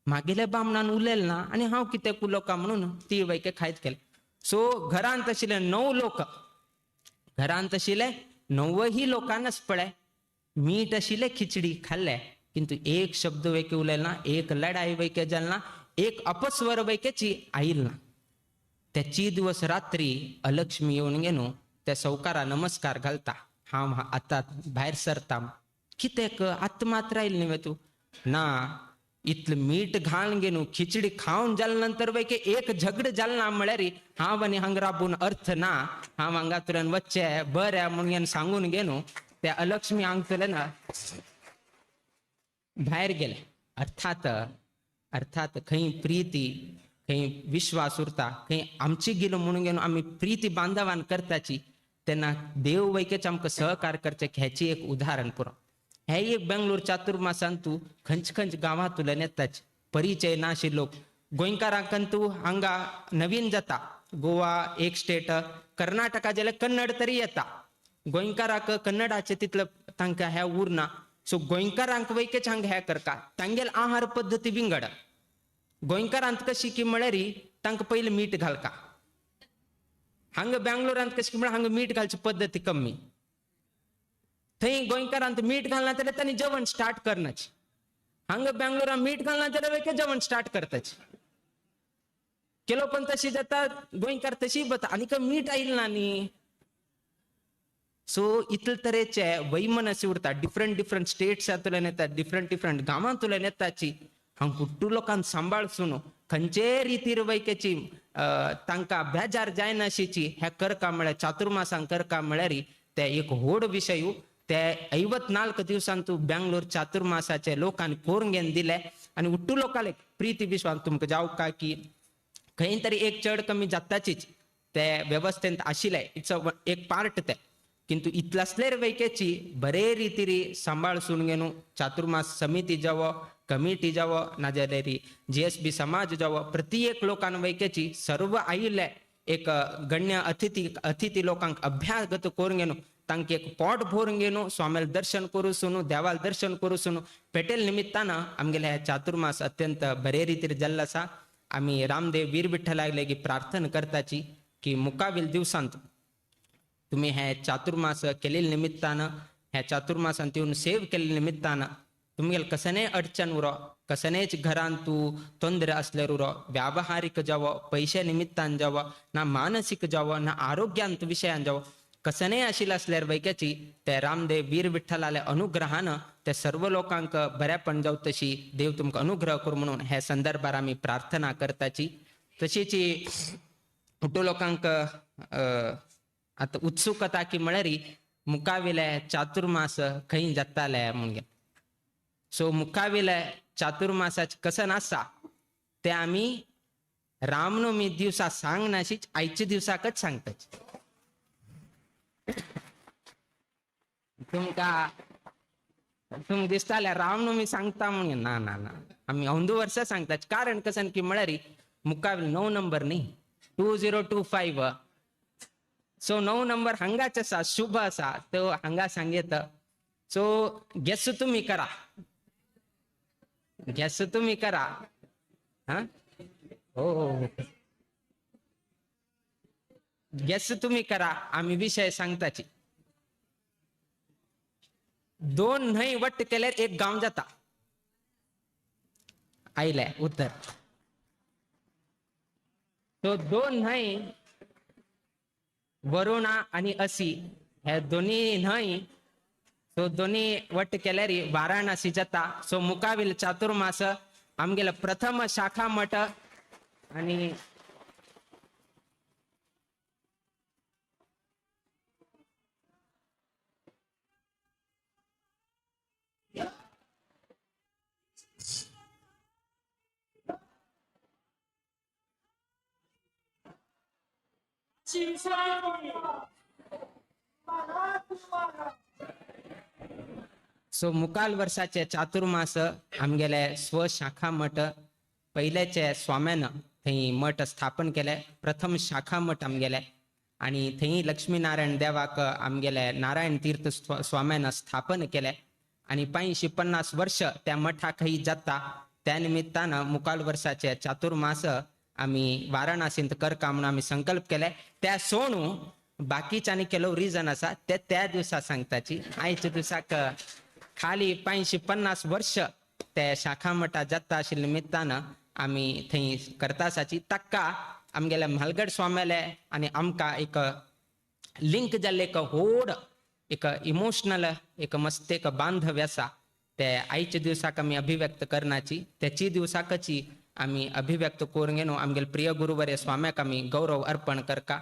मागेले बामणान उलयले ना आनी हांव कितें कुलोका म्हणून ती वैके खायत केले. सो घरांत आशिल्ले 9 लोक. घरांत आशिल्ले 9 लोकांनाच पळय मीठ आशिल्ले खिचडी खाल्ले. किंतु एक शब्द वैके उलयले ना. एक लढाई वैके जाली ना. एक अपस्वर वैकेची आईल ना. त्याची दिवस रात्री अलक्ष्मी येवन गेनू त्या सावकारा नमस्कार घालता. हांव आतां भायर सरता. कितें आत्त मात्र आयिल्ली न्ही तूं. ना इतलें मीठ घालून गेनू खिचडी खावन जाल्या नंतर वैके एक झगड जाल ना म्हळ्यार हांव आनी हांगा राबून अर्थ ना. हांव हांगातल्यान वच्चे बरें म्हणून सांगून गेनू त्या अलक्ष्मी हांगतल्यान भायर गेले. अर्थात खंय प्रीती खंय विश्वास उरता खंय आमची गेलो म्हणून गेलो आमी प्रीती बांधवान करताची तेन्ना देव वैकेच आमकां सहकार करचे हेची एक उदाहरण पुरो. हे एक बेंगलोर चातुर्मासान तूं खंयच गांवांतल्यान येताच परिचय नाशिल्ले लोक. गोंयकारांकंतू हांगा नवीन जाता. गोवा एक स्टेट. कर्नाटका जाल्यार कन्नड तरी येता. गोंयकाराक कन्नडाचे तितलं तांकां हे उरना. सो गोंयकारांक वैकेच हांगा हे करता. तांगेल आहार पद्दती विंगड. गोंयकारांत कशी की म्हळ्यार तांकां पयलीं मीठ घालता. हांगा बेंगलोरांत कशी म्हळ्यार हांगा मीठ घालची पद्दती कमी. थंय गोंयकारांत मीठ घालना जाल्यार तांणी जेवण स्टार्ट करनाची. हांगा बेंगलोरांत मीठ घालना जाल्यार वैके जेवण स्टार्ट करताची. केलो पण तशी जाता. गोंयकार तशी बता आनीक मीठ आयिल्लें ना न्ही. सो इतले तरेचे वैमनसी उरता. डिफरंट स्टेट्सांतल्यान येतात. डिफरंट गांवांतल्यान येताची. हांव कुट्टू लोकांक सांबाळसून खंयचे रितीर वैकेची तांकां बेजार जायना अशीची ह्या करका म्हळ्यार चातुर्मासांक करका म्हळ्यार ते एक व्हड विशय ते 54 दिवसांतू बेंगलोर चातुर्मासाचे लोकांनी करून घेवन दिले आणि उट्टू लोकांक प्रीती विश्वास तुमकां जावका की खंय तरी एक चड कमी जाताचीच ते वेवस्थेंत आशिल्ले इट्स एक पार्ट ते किंतु इतलासलेर वैकेची बरे रितीरी सांबाळसून घेवन चातुर्मास समिती जावो कमिटी जावो नाजाल्यार GSB समाज जावो प्रत्येक लोकांन वैकेची सर्व आयिल्ले एक गण्य अतिथी लोकांक अभ्यागत करून घेवन तांकां एक पोट भरून घेवन स्वामेल दर्शन करूसून देवाल दर्शन करूसून पेटेल निमित्तानं आमगेले चातुर्मास अत्यंत बरे रितीर जाल्लो आसा. आमी रामदेव वीर विठ्ठलाक लेगीत प्रार्थना करताची की मुखावेल दिवसांत तुम्ही हे चातुर्मास केलेल्या निमित्तानं ह्या चातुर्मासांत येऊन सेव केलेल्या निमित्तानं तुमगेल कसने अडचण उरो कसनेच घरान तू ತೊಂದರೆ असल्यार उरो व्यावहारिक जावो पैशे निमित्तान जावो ना मानसिक जावो ना आरोग्यांत विशयान जावो कसने आशिल्ले असल्यार वैक्याची ते रामदेव वीर विठ्ठलाले अनुग्रहानं ते सर्व लोकांक बरेपण जाव तशी देव तुमकां अनुग्रह करूं म्हणून हे संदर्भार आमी प्रार्थना करताची. तशीच हुट्टू लोकांक आता उत्सुकता की म्हळ्यार मुखावेले चातुर्मास खंय जाताले म्हणून सो मुखावेले चातुर्मासाचे कसन आसा ते आमी रामनवमी दिवसा सांगनाशीच आयच्या दिवसाकच सांगताच. तुमकां दिसताले रामनवमी सांगता म्हणून ना ना ना आमी अंदू वर्सा सांगताच. कारण कसन की म्हळ्यार मुखावेल 9 नंबर न्ही 2025 सो 9 नंबर हांगाच आसा शुभ आसा तो हांगा सांगेत. सो गेस तुम्ही करा हा हो गेस तुम्ही करा आम्ही विषय सांगताची. 2 न्हंय वट्ट केल्यार एक गाव जाता आयले उत्तर. तो 2 न्हंय वरुणा आणि असी हे दोन्ही न्हंय सो दोन्ही वट्ट केल्यार वाराणसी जाता. सो मुखावेल चातुर्मास आमगेलो प्रथम शाखा मठ आणि सो मुखाल वर्षाचे चातुर्मास आमगेले स्वशाखा मठ पहिलेचे स्वाम्यान थंय मठ स्थापन केले. प्रथम शाखा मठ आमगेले आणि थंय लक्ष्मीनारायण देवाक आमगेले नारायण तीर्थ स्वाम्यान स्थापन केले आणि 550 वर्ष त्या मठाकही जाता. त्या निमित्तानं मुखाल वर्षाचे चातुर्मास आम्ही वाराणसींत करका म्हणून आम्ही संकल्प केले. त्या सोडून बाकीच्यांनी केलो रिजन आसा ते त्या दिवसा सांगताची. आयच्या दिवसाक खाली 550 वर्ष ते शाखा मठा जाता आशिल्ल्या निमित्तानं आम्ही थंय करता आसाची. ताका आमगेले म्हालगड स्वाम्याले आणि आमकां एक लिंक जाल्ले एक व्हड एक इमोशनल एक मस्त एक बांधव्य आसा ते आयच्या दिवसाक आमी अभिव्यक्त करनाची. त्याची दिवसाकची आमी अभिव्यक्त करून घेवन आमगेले प्रिय गुरुवर्य स्वाम्याक आमी गौरव अर्पण करका.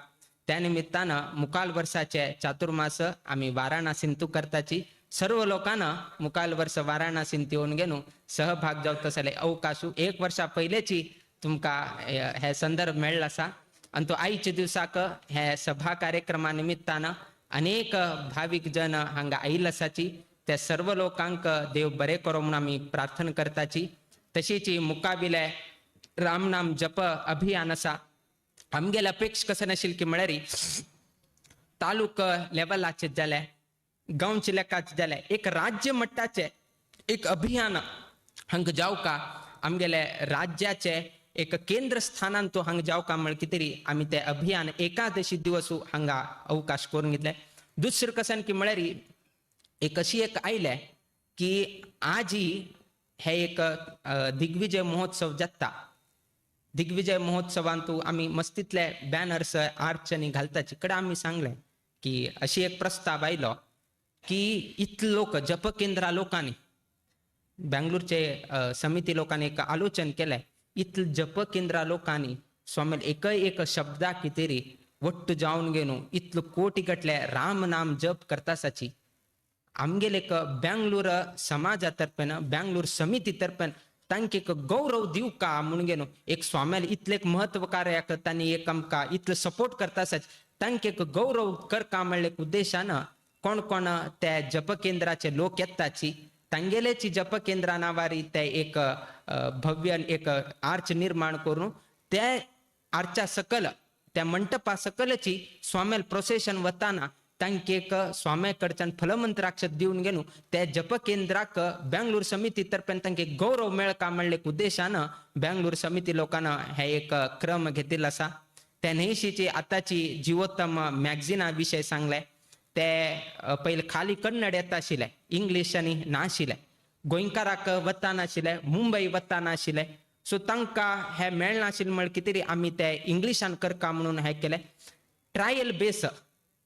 त्या निमित्तानं मुखाल वर्षाचे चातुर्मास आमी वाराणसींत करताची. सर्व लोकांना मुखाल वर्ष वाराणसींत येवन घेवन सहभाग जावंक तसले अवकाशू 1 वर्षा पहिलेची तुमकां हे संदर्भ मेळ्ळो आसा. आणि तो आयच्या दिवसाक हे सभा कार्यक्रमा निमित्तानं अनेक भाविक जन हांगा आयिल्ले आसाची. त्या सर्व लोकांक देव बरें करो म्हणून आमी प्रार्थना करताची. तशीच मुखाविले रामनाम जप अभियान आसा. आमगेली अपेक्षा कशें नाशिल्ली की म्हळ्यार तालुक लेवलाचे जाले गांवचे लेखाचे जाले एक राज्य मट्टाचे एक अभियान हांगा जावका आमगेले राज्याचे एक केंद्र स्थानान तो हांगा जावका म्हण कितें तरी आमी ते अभियान एकादशी दिवस हांगा अवकाश करून घेतले. दुसरें कसन की म्हळ्यार एक अशी एक आयले की आजी हे एक दिग्विजय महोत्सव जाता. दिग्विजय महोत्सवांत आमी मस्तीतले बॅनर्स आर्चनी घालताचे कडे आमी सांगले की अशी एक प्रस्ताव आयलो की इतले लोक जप केंद्रा लोकांनी बेंगलोरचे समिती लोकांनी एक आलोचन केले इतल जप केंद्रा लोकांनी स्वामी एक शब्दा कितेरी ಒಟ್ಟು ಜಾವನ್ಗೇನು ಇತ್ಲು ಕೋಟಿಗಟ್ಲೆ ರಾಮ ನಾಮ್ ಜಪ್ करतासाची आमगेले एक बँगलोर समाजातर्फेन बँगलोर समिती तर्फेन तांक एक गौरव दिव का म्हणून एक स्वाम्याला इतले एक महत्व कार्य त्यांनी एक आमका इतलं सपोर्ट करतासाच तांक एक गौरव कर का म्हणले उद्देशानं कोण कोण त्या जप केंद्राचे लोक येताची तांगेलेची जप केंद्रा नावारी त्या एक भव्य एक आर्च निर्माण करून त्या आर्चा सकल त्या मंटपा सकलची स्वाम्याल प्रोसेशन वताना तांक एक स्वाम्याकडच्यान फलमंत्राक्ष देऊन गेलो त्या जप केंद्राक बँगलोर समिती तर्फे तांक एक गौरव मेळ का म्हणले उद्देशानं बँगलोर समिती लोकांना हे एक क्रम घेतिल्लो आसा त्या नेशीची आताची जीवोत्तम मॅगझिना विषय सांगलाय ते पहिले खाली कन्नड येता आशिल्ले इंग्लिश आनी नाशिल्ले गोंयकाराक वता नाशिल्ले मुंबई वता नाशिल्ले सो तांकां हे मेळनाशिल्लें म्हळ्यार कितें तरी आमी ते इंग्लिशान करता म्हणून हे केले ट्रायल बेस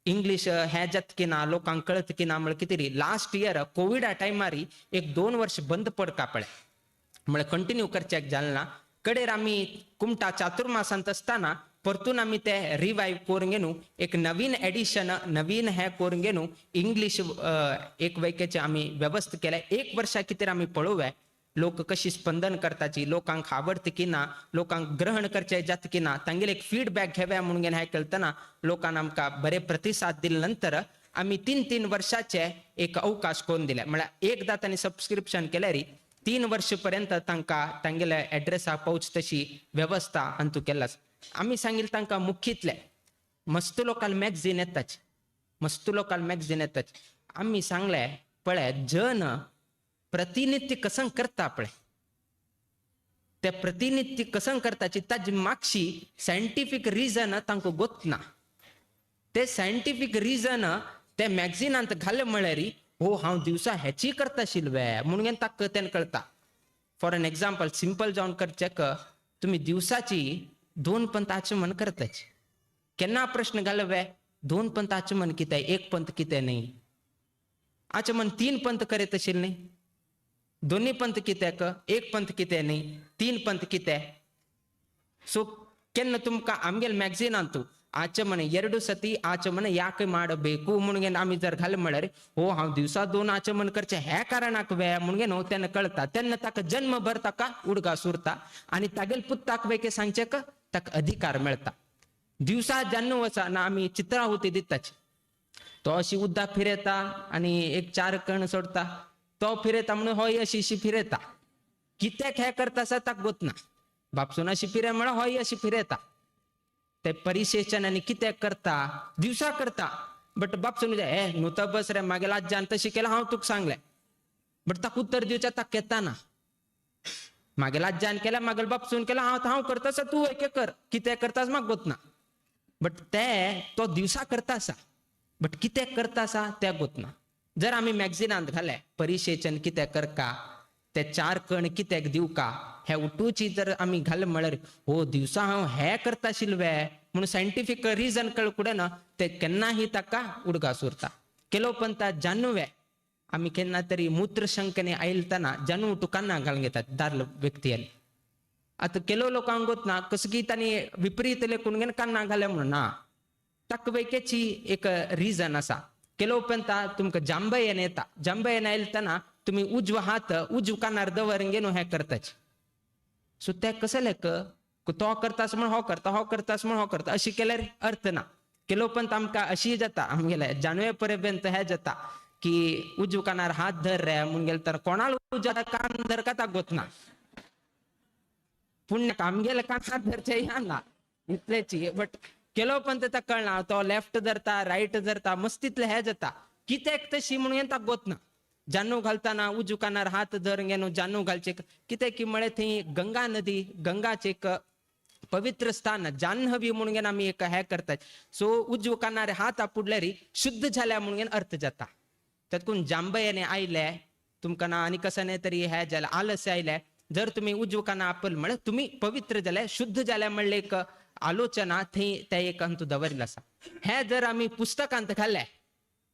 इंग्लिश हे जात की ना लोकांक कळत की ना म्हळ्यार कितें तरी लास्ट इयर कोविडा टायमारी एक 2 वर्ष बंद पडका पळय म्हळ्यार कंटिन्यू करचेक जालें ना कडेर आमी कुमटा चातुर्मासांत आसतना परतून आमी ते रिवायव करून घेनू एक नवीन एडिशन नवीन हे करून घेनू इंग्लिश एक वैकेचे आमी व्यवस्था केले 1 वर्सा कितें आमी पळोवया लोक कशी स्पंदन करताची लोकांक आवडत की ना लोकांक ग्रहण करचे जात की ना तांगेले एक फीडबॅक घेवया म्हणून हे केलतना लोकांना आमकां बरे प्रतिसाद दिले नंतर आमी 3 वर्षाचे एक अवकाश करून दिले म्हळ्यार एकदा तांणी सबस्क्रिप्शन केल्यार 3 वर्ष पर्यंत तांकां तांगेल्या एड्रेसाक पावच तशी व्यवस्था अंतू केलास आमी सांगिल्लें तांकां मुख्यतले मस्त लोकल मॅगझीन येताच मस्त लोकल मॅगझीन येताच आमी सांगले पळय जन प्रतिनिधी कसं करता पळय त्या प्रतिनिधी कसं करताची ताजी मागची सायंटिफिक रिजन तांकां गोतना ते सायंटिफिक रिजन त्या मॅगझिनांत घाले म्हळ्यार हो हांव दिवसा हेची करता आशिल्ले म्हणून ताका तेन कळटा फॉर एन एक्झाम्पल सिंपल जावन करचेक तुम्ही दिवसाची 2 पंत आचमन करताची केन्ना प्रश्न घालवे 2 पंत आचमन कितें 1 पंत कितें नाही आचमन 3 पंत करीत आशिल्ले न्ही दोन्ही पंत कित्याक 1 पंत कितें न्ही 3 पंत कितें सो केन्ना तुमकां आमगेल मॅगझिनांतू आचमन 2 सती आचमन याके ಮಾಡಬೇಕು म्हणून आमी जर घाले म्हळ्यार हो हांव दिवसा 2 आचमन करचे हे कारणाक वे म्हणून तेन्ना कळटा तेन्ना ताका जन्मभर ताका उडगा सुरता आनी तागेल पुत्ताक वेके सांगचेक ताका अधिकार मेळटा दिवसा जेन्ना वचना आमी चित्राहुती दिताची तो अशी उद्दाक फिरयता आनी एक 4 कण सोडता तो फिरयता म्हणून होय अशी फिरयता कित्याक हे करता आसा ताका गोतना बापसून अशी फिरय म्हळ्यार होय अशी फिरयता ते परिशेचन आनी कित्याक करता दिवसा करता बट बापसून हे न्हू तो बस रे मागेल आज्यान तशी केला हांव तुका सांगलें बट ताका उत्तर दिवचें ताका येताना मागेल आज्यान केल्या मागेल बापसून केला हांव करता आसा तूं एके कर कित्याक करता म्हाका गोतना बट ते तो दिवसा करता आसा बट कित्याक करता आसा त्या गोतना जर आमी मॅगझिनांत घाले परिशेचन कित्याक करता ते 4 कण कित्याक दिवका हे उठूची जर आमी घाले म्हळ्यार हो दिवसा हांव हे करता आशिल्ले म्हणून सायंटिफीक रिजन कळकुडे ना ते केन्नाही ताका उडगा सुरता केलो पंता जानुवे आमी केन्ना तरी मूत्र शंकने आयलतना जानू तुकांना घालून घेतात दादलो व्यक्ती आता केलो लोकांक गोतना कसं की तांणी विपरीत लेखून कान्ना घाले म्हणून ना ताका वेकेची एक रिजन आसा केलो पंता तुमकां जांबयन येता जांबयन आयलतना तुम्ही उजवा हात उजव कानार दवरून घेऊन हे करताच सो ते कसं लेक तो करतास म्हण हो करतास म्हण हो करता अशी केल्यार अर्थ ना केलो पण आमकां अशी जाता आमगेले जानवे पर्यंत हे जाता की उजव कानार हात धर रे म्हणून गेले तर कोणाला उजवा कान धर का गोतना पुण्य आमगेले कान हात धरचे ह्या ना इतलेची बट केलो पण ताका कळना तो लेफ्ट धरता राईट धरता मस्तीतले हे जाता कित्याक तशी म्हणून ताका गोतना जानू घालताना उजव कानार हात धरून घेनो जानू घालचे कित्याक की म्हळ्यार थंय गंगा नदी गंगाचे एक पवित्र स्थान जान्हवी म्हणून आमी एक हे करतात सो उजव कानार हात आपुडल्यार शुद्ध झाल्या म्हणून अर्थ जाता तातून जांबयाने आयले तुमकां ना आनी कसं तरी हे जालें आलस्य आयले जर तुम्ही उजव काना आपल म्हळ्यार तुम्ही पवित्र जाले शुद्ध जाल्या म्हणले एक आलोचना थंय ते एक अंतू दवरलें आसा हे जर आमी पुस्तकांत घाले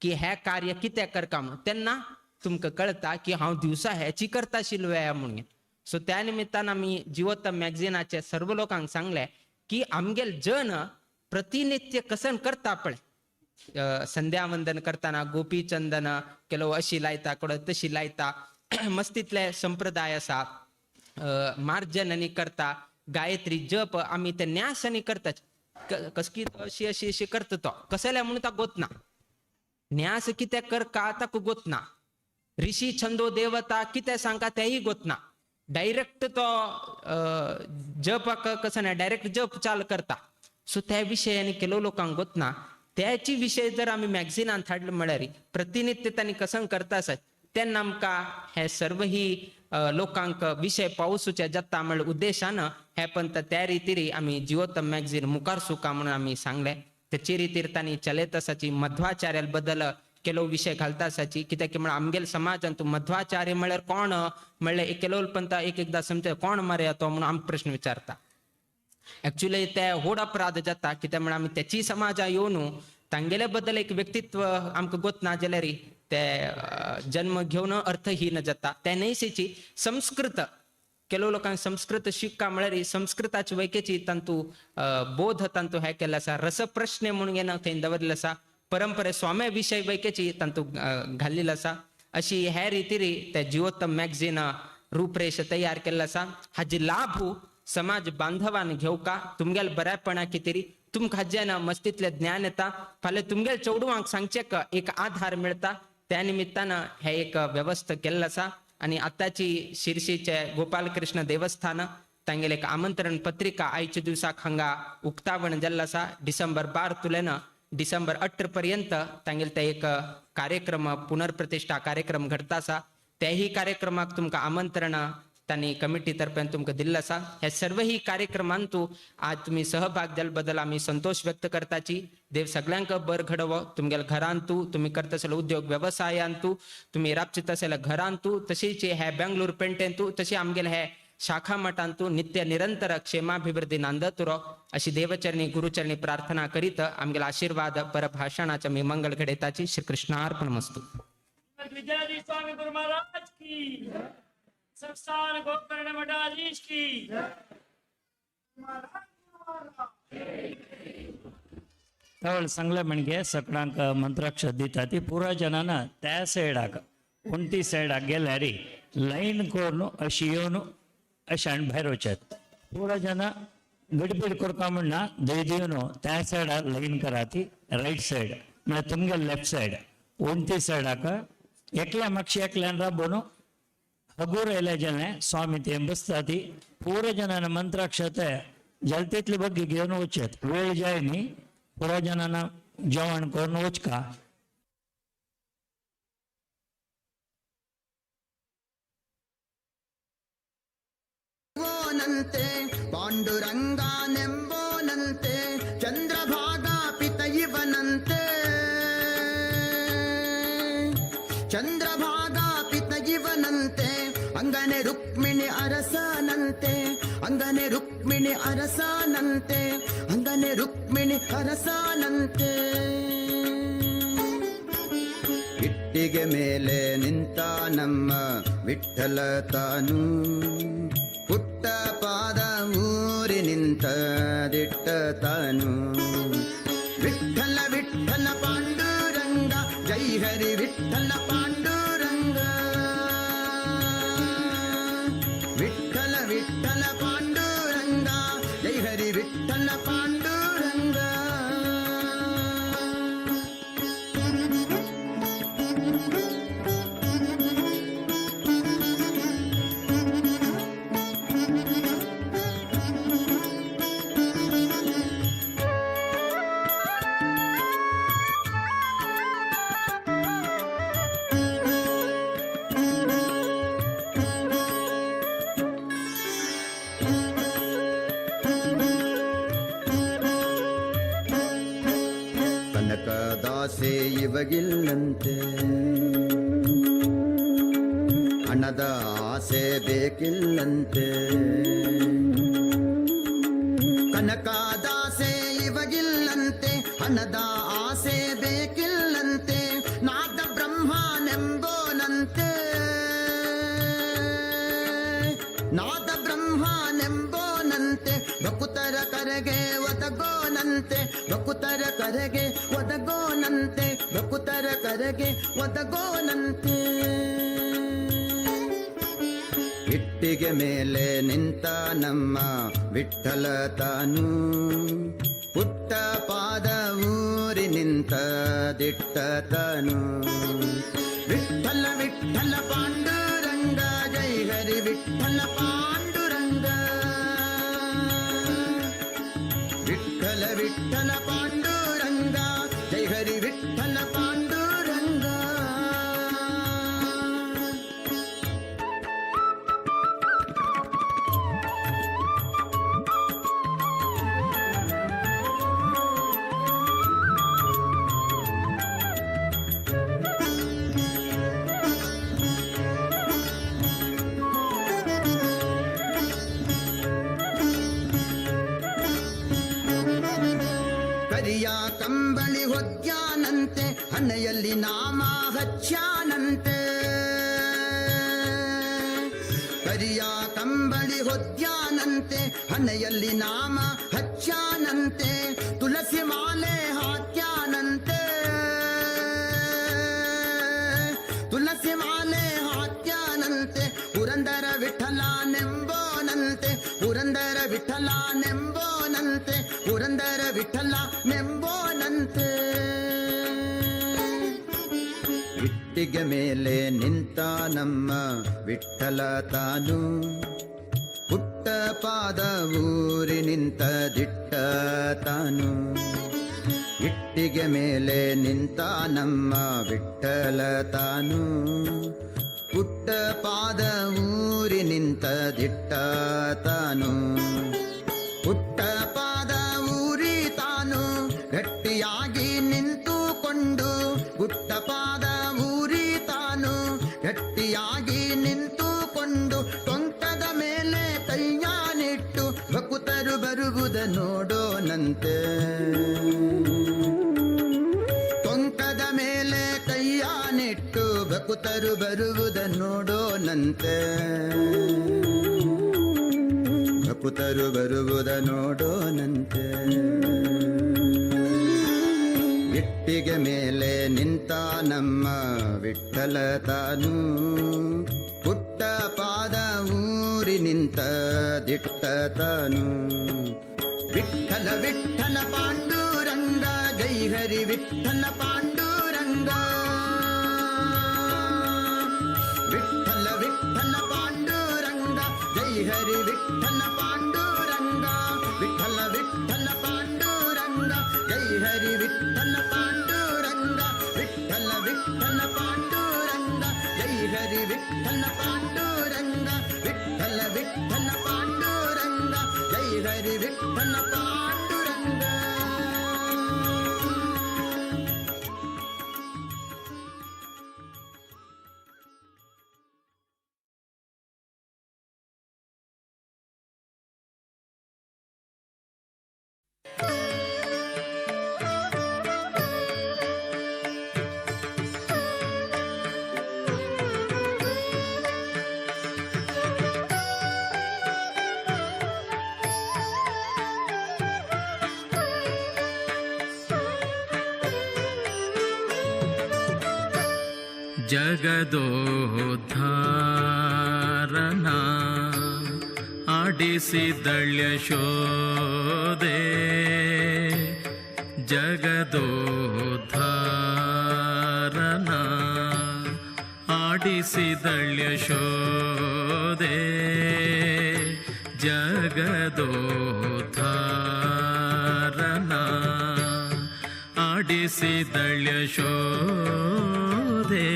की हे कार्य कित्याक करता म्हणून तेन्ना तुमकां कळटा की हांव दिवसा हेची करता आशिल्लो म्हणून सो त्या निमित्तानं आम्ही जीवोत्तम मॅगझिनाचे सर्व लोकांक सांगले की आमगेल जन प्रतिनित्य कसन करता पळय संध्या वंदन करताना गोपीचंदन ಕೆಲವು अशी लायता कोड तशी लायता मस्तीतले संप्रदाय असा मार्जन करता गायत्री जप आम्ही ते न्यास आणि करतात कसकी अशी अशी अशी करत तो कसल्या म्हणून ता गोत ना न्यास कित्या कर का ताक गोत ना ऋषी छंदो देवता कित्या सांगा त्याही गोत ना डायरेक्ट तो जप कसं नाही डायरेक्ट जप चाल करता सो त्या विषयाने केलो लोकांक गोत ना त्याची विषय जर आम्ही मॅगझिनान धाडले म्हळ्यार प्रतिनित्य त्यांनी कसं करता आसत तेन्ना आमकां हे सर्व ही लोकांक विषय पावसूचे जाता म्हण उद्देशानं हे पंत त्या रितीरी आम्ही जीवोत्तम मॅगझिन मुखार सुका म्हणून आम्ही सांगले त्याची रितीर तांणी चलयत आसाची मध्वाचार्याल बद्दल केलो विषय घालता आसाची कित्याक की म्हळ्यार आमगेल समाजान तूं मध्वाचार्य म्हळ्यार कोण म्हणल्यार केलो पंत एकदा समजा कोण मरे तो म्हणून आमकां प्रश्न विचारता ऍक्च्युली ते व्हड अपराध जाता कित्याक म्हळ्यार आमी त्याची समाजा येवन तांगेले बद्दल एक व्यक्तित्व आमकां गोत ना जाल्यार ते जन्म घेवन अर्थहीन जाता त्या नैसेची संस्कृत केलो लोकांक संस्कृत शिकता म्हळ्यार संस्कृताची वैकेची तांतू बोध तांतू हे केल्लो आसा रसप्रश्न म्हणून घेवन थंय दवरलेलो आसा परंपरे स्वाम्या विषय वैकेची तांतू घाल्लेलो आसा अशी हे रितीरी ते जीवोत्तम मॅगझिन रूपरेष तयार केल्लो आसा हाजी लाभ समाज बांधवान घेवका तुमगेल बऱ्यापणा कितेरी तुमकां हाज्यान मस्तीतले ज्ञान येता फाल्यां तुमगेल चेडवांक सांगचेक एक आधार मेळटा त्या निमित्तानं हे एक व्यवस्था केल्लो आसा आणि आताची शिरशीचे गोपाल कृष्ण देवस्थान तांगेले एक आमंत्रण पत्रिका आयच्या दिवसाक हांगा उक्तावण जाल्लो आसा डिसेंबर 12 तुलेन डिसेंबर 18 पर्यंत तांगेले ते एक कार्यक्रम पुनर्प्रतिष्ठा कार्यक्रम घडता आसा त्याही कार्यक्रमाक तुमकां आमंत्रण तांणी कमिटी तर्फेन तुमकां दिल्लो आसा हे सर्व ही कार्यक्रमांतू आज तुम्ही सहभाग दिले बद्दल आम्ही संतोष व्यक्त करताची देव सगळ्यांक बर घडवो तुमगेल घरांतू तुम्ही करता आसले उद्योग व्यवसायांतू तुम्ही राबचित आसले घरांतू तशीच हे बेंगलोर पेंटेंतू तशी आमगेले हे शाखा मठांतू नित्य निरंतर क्षेमाभिवृद्धी नांदतुरो अशी देवचरणी गुरुचरणी प्रार्थना करीत आमगेले आशीर्वाद परभाषणाचे मी मंगल घडयताची श्री कृष्णार्पणमस्तु विद्यार्थी स्वामी गुरु महाराज की संस्थान गोकर्ण मठाधीश की तवळ सांगले म्हणजे सगळ्यांक मंत्राक्षर दिता ती पुरा जनांना त्या सायडाक उंटी सायडाक गेल्यार लाईन करून अशी येवन अशान भायर वचत पुरा जना गडबड करता म्हणना देवन त्या सायडार लाईन करा ती राईट सायड म्हळ्यार तुमगे लेफ्ट सायड उंटी सायडाक एकल्या मागशी एकल्यान राबोवन हगूर आयल्या जने स्वामी ते बसता ती पुरा जनांना मंत्राक्षते जलतेतली ಬಗ್ಗೆ घेवन वचत वेळ जाय न्ही पुरा जनांना जेवण करून वचका पांडुरंगानेंबोनंते चंद्रभागा पितयिवनंते चंद्रभागा पितयिवनंते अंगने रुक्मिणी अरसानंते अंगने रुक्मिणी अरसानंते अंगने रुक्मिणी अरसानंते इट्टिगे मेले निंತ ನಮ್ಮ ವಿಠ್ಠಲ ತಾನು ಪುಟ್ಟ ಪಾದ ಊರಿ ನಿಂತ ದಿಟ್ಟ ತಾನು ವಿಠ್ಠಲ ವಿಠ್ಠಲ ಪಾಂಡುರಂಗ ಜೈ ಹರಿ ವಿಠ್ಠಲ ಪಾಂಡುರಂಗ ವಿಠ್ಠಲ ವಿಠ್ಠಲ ಪಾಂಡುರಂಗ ಜೈ ಹರಿ ವಿಠ್ಠಲ ಪಾಂಡುರಂಗ ಕನಕದಾಸೆ ಇವಗಿಲ್ಲಂತೆ ಹಣದ ಆಸೆ ಬೇಕಿಲ್ಲಂತೆ ಕನಕದಾಸೆ ಇವಗಿಲ್ಲಂತೆ ಹಣದ ಆಸೆ ಬೇಕಿಲ್ಲಂತೆ ನಾದ ಬ್ರಹ್ಮನೆಂಬೋನಂತೆ ಎಲ್ಲರ ಕರೆಗೆ ಒದಗೋನಂತೆ. ಇಟ್ಟಿಗೆ ಮೇಲೆ ನಿಂತ ನಮ್ಮ ವಿಠ್ಠಲ ತಾನು, ಪುಟ್ಟ ಪಾದ ಊರಿ ನಿಂತ ದಿಟ್ಟ ತಾನು. ವಿಠ್ಠಲ ವಿಠ್ಠಲ ಪಾಂಡುರಂಗ, ಜೈ ಹರಿ ವಿಠ್ಠಲ ಪಾಂಡುರಂಗ. ವಿಠ್ಠಲ ವಿಠ್ಠಲ ಪಾಂಡುರಂಗ, ಜೈ ಹರಿ ವಿಠ್ಠಲ ಪಾಂಡುರಂಗ. ಕರಿಯ ಕಂಬಳಿ ಹೊದ್ಯಾನಂತೆ, ಹಣೆಯಲ್ಲಿ ನಾಮ ಹಚ್ಚಾನಂತೆ. ಕರಿಯ ಕಂಬಳಿ ಹೊದ್ಯಾನಂತೆ, ಹಣೆಯಲ್ಲಿ ನಾಮ ಹಚ್ಚಾನಂತೆ. ತುಳಸಿ ಮಾಲೆ ಹಾಕ್ಯಾನಂತೆ, ತುಳಸಿ ಮಾಲೆ ಹಾಕ್ಯಾನಂತೆ. ಪುರಂದರ ವಿಠಲನೆಂಬೋನಂತೆ, ಪುರಂದರ ವಿಠಲನೆಂಬೋನಂತೆ, ಪುರಂದರ ವಿಠಲ ನೆಂಬೋನಂತೆ. ಇಟ್ಟಿಗೆ ಮೇಲೆ ನಿಂತ ನಮ್ಮ ವಿಠ್ಠಲ ತಾನು, ಪುಟ್ಟ ಪಾದ ಊರಿ ನಿಂತ ದಿಟ್ಟ ತಾನು. ಇಟ್ಟಿಗೆ ಮೇಲೆ ನಿಂತ ನಮ್ಮ ವಿಠ್ಠಲ ತಾನು, ಪುಟ್ಟ ಪಾದ ಊರಿ ನಿಂತ ದಿಟ್ಟ ತಾನು. ಪುಟ್ಟ ಪಾದ ಊರಿ ತಾನು ಗಟ್ಟಿಯಾಗಿ ನಿಂತುಕೊಂಡು, ಪುಟ್ಟ ಪಾದ ಊರಿ ತಾನು ಗಟ್ಟಿಯಾಗಿ ನಿಂತುಕೊಂಡು. ಟೊಂಕದ ಮೇಲೆ ಕೈಯಾನಿಟ್ಟು ಭಕುತರು ಬರುವುದ ನೋಡೋನಂತೆ. ಟೊಂಕದ ಮೇಲೆ ಕೈಯಾನಿಟ್ಟು ಭಕುತರು ಬರುವುದ ನೋಡೋನಂತೆ. ಭಕುತರು ಬರುವುದ ನೋಡೋನಂತೆ. ಇಟ್ಟಿಗೆ ಮೇಲೆ ನಿಂತ ನಮ್ಮ ವಿಠ್ಠಲ ತಾನು, ಪುಟ್ಟ ಪಾದ ಊರಿ ನಿಂತ ದಿಟ್ಟ ತಾನು. ವಿಠ್ಠಲ ವಿಠ್ಠಲ ಪಾಂಡುರಂಗ, ಜೈ ಹರಿ ವಿಠ್ಠಲ ಪಾಂಡುರಂಗ. ವಿಠ್ಠಲ ವಿಠ್ಠಲ ಪಾಂಡುರಂಗ, ಜೈ ಹರಿ ವಿಠ್ಠಲ ಪಾಂಡುರಂಗ. ವಿಠ್ಠಲ ವಿಠ್ಠಲ ಪಾಂಡುರಂಗ, ಜೈ ಹರಿ ವಿಠ್ಠಲ ಪಾಂಡುರಂಗ. ವಿಠ್ಠಲ ವಿಠ್ಠಲ ಪಾಂಡುರಂಗ, ಜೈ ಹರಿ ವಿಠ್ಠಲ ಪಾಂಡುರಂಗ. ವಿಠ್ಠಲ ವಿಠ್ಠಲ ಪಾಂಡುರಂಗ, ಜೈ ಹರಿ ವಿಠ್ಠಲ ಪಾಂಡುರಂಗ. ಜಗದೋದ್ಧಾರನ ಆಡಿಸಿದಳ್ಯ ಶೋದೆ, ಜಗದೋದ್ಧಾರನ ಆಡಿಸಿದಳ್ಯ ಶೋದೆ. ಜಗದೋದ್ಧಾರನ ಆಡಿಸಿದಳ್ಯ ಶೋದೆ.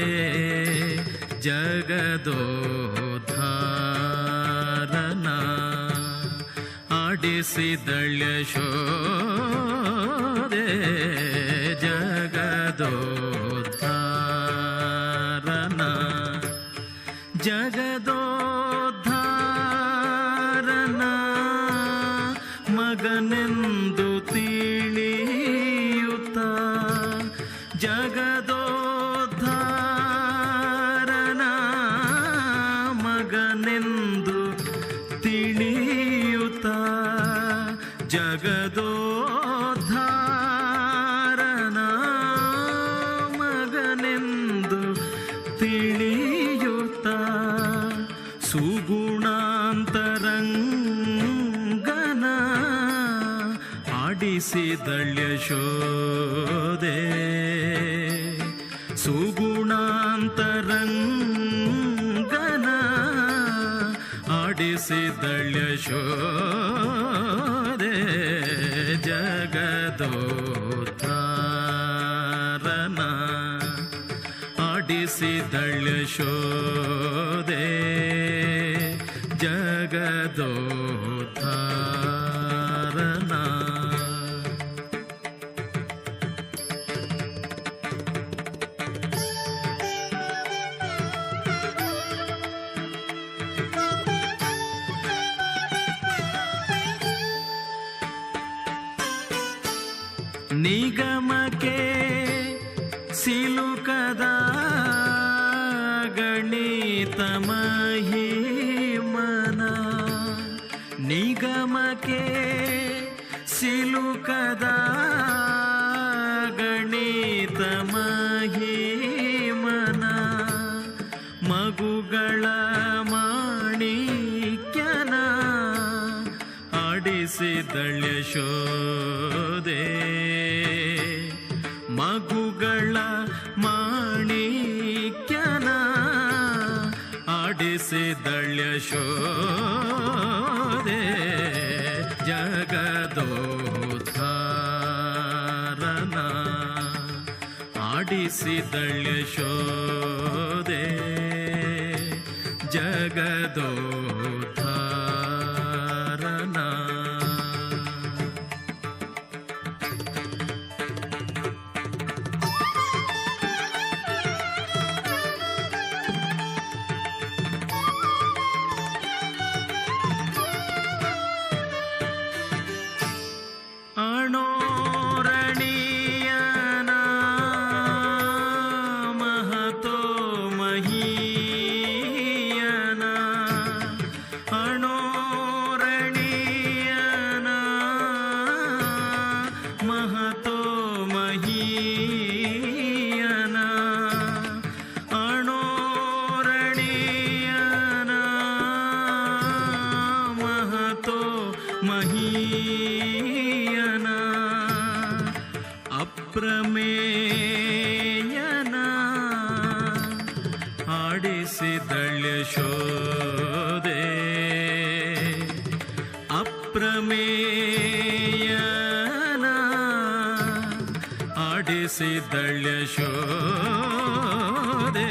ಜಗದೋದ್ಧಾರನ ಆಡಿಸಿದಳ್ಯ ಶೋದೆ. ಜಗದೋದ್ಧಾರನ ಜಗದೋದ್ಧಾರನ ಮಗನೆಂದು ತಿಳಿಯುತ್ತ, ಜಗದೋದ್ಧಾರನ ಮಗನೆಂದು ತಿಳಿಯುತ್ತ, ಜಗದೋದ್ಧಾರನ ತಿಳಿಯುತ್ತ ಸುಗುಣಾಂತರಂಗನ ಆಡಿಸಿದಳ್ಯ ಶೋದೆ ಸುಗುಣಾಂತರಂಗನ ಆಡಿಸಿದಳ್ಯ ಶೋದೆ ಜಗದೋದ್ಧಾರನ ಆಡಿಸಿದಳ್ಯ ಶೋದೆ ಜಗದೋದ್ಧಾರನ ನಿಗಮಕ್ಕೆ ಸಿಲುಕದ ಗಣಿತ ಮಹಿಮನ ನಿಗಮಕ್ಕೆ ಸಿಲುಕದ ಗಣಿತ ಮಹಿಮನ ಮಗುಗಳ ಮಾಣಿಕ್ಯನ ಆಡಿಸಿದಳ್ಯ ಶೋದೆ ಮಗುಗಳ ಮಾಣಿಕ್ಯನ ಆಡಿಸಿದಳ್ಯ ಶೋದೆ ಜಗದೋದ್ಧಾರನ ಆಡಿಸಿದಳ್ಯ ಶೋದೆ ಜಗದೋದ್ಧಾರನ ಅಣೋರಣೀಯನ ಮಹತೋ ಮಹೀಯನ ಅಣೋರಣೀಯನ ಮಹತೋ ಮಹೀಯನ ಅಣೋರಣೀಯನ ಮಹತೋ ಮಹೀಯನ ಅಪ್ರಮೇಯನ ಆಡಿಸಿದಳ್ಯ ಶೋದೆ ಅಪ್ರಮೇಯನ ಆಡಿಸಿದಳ್ಯ ಶೋದೆ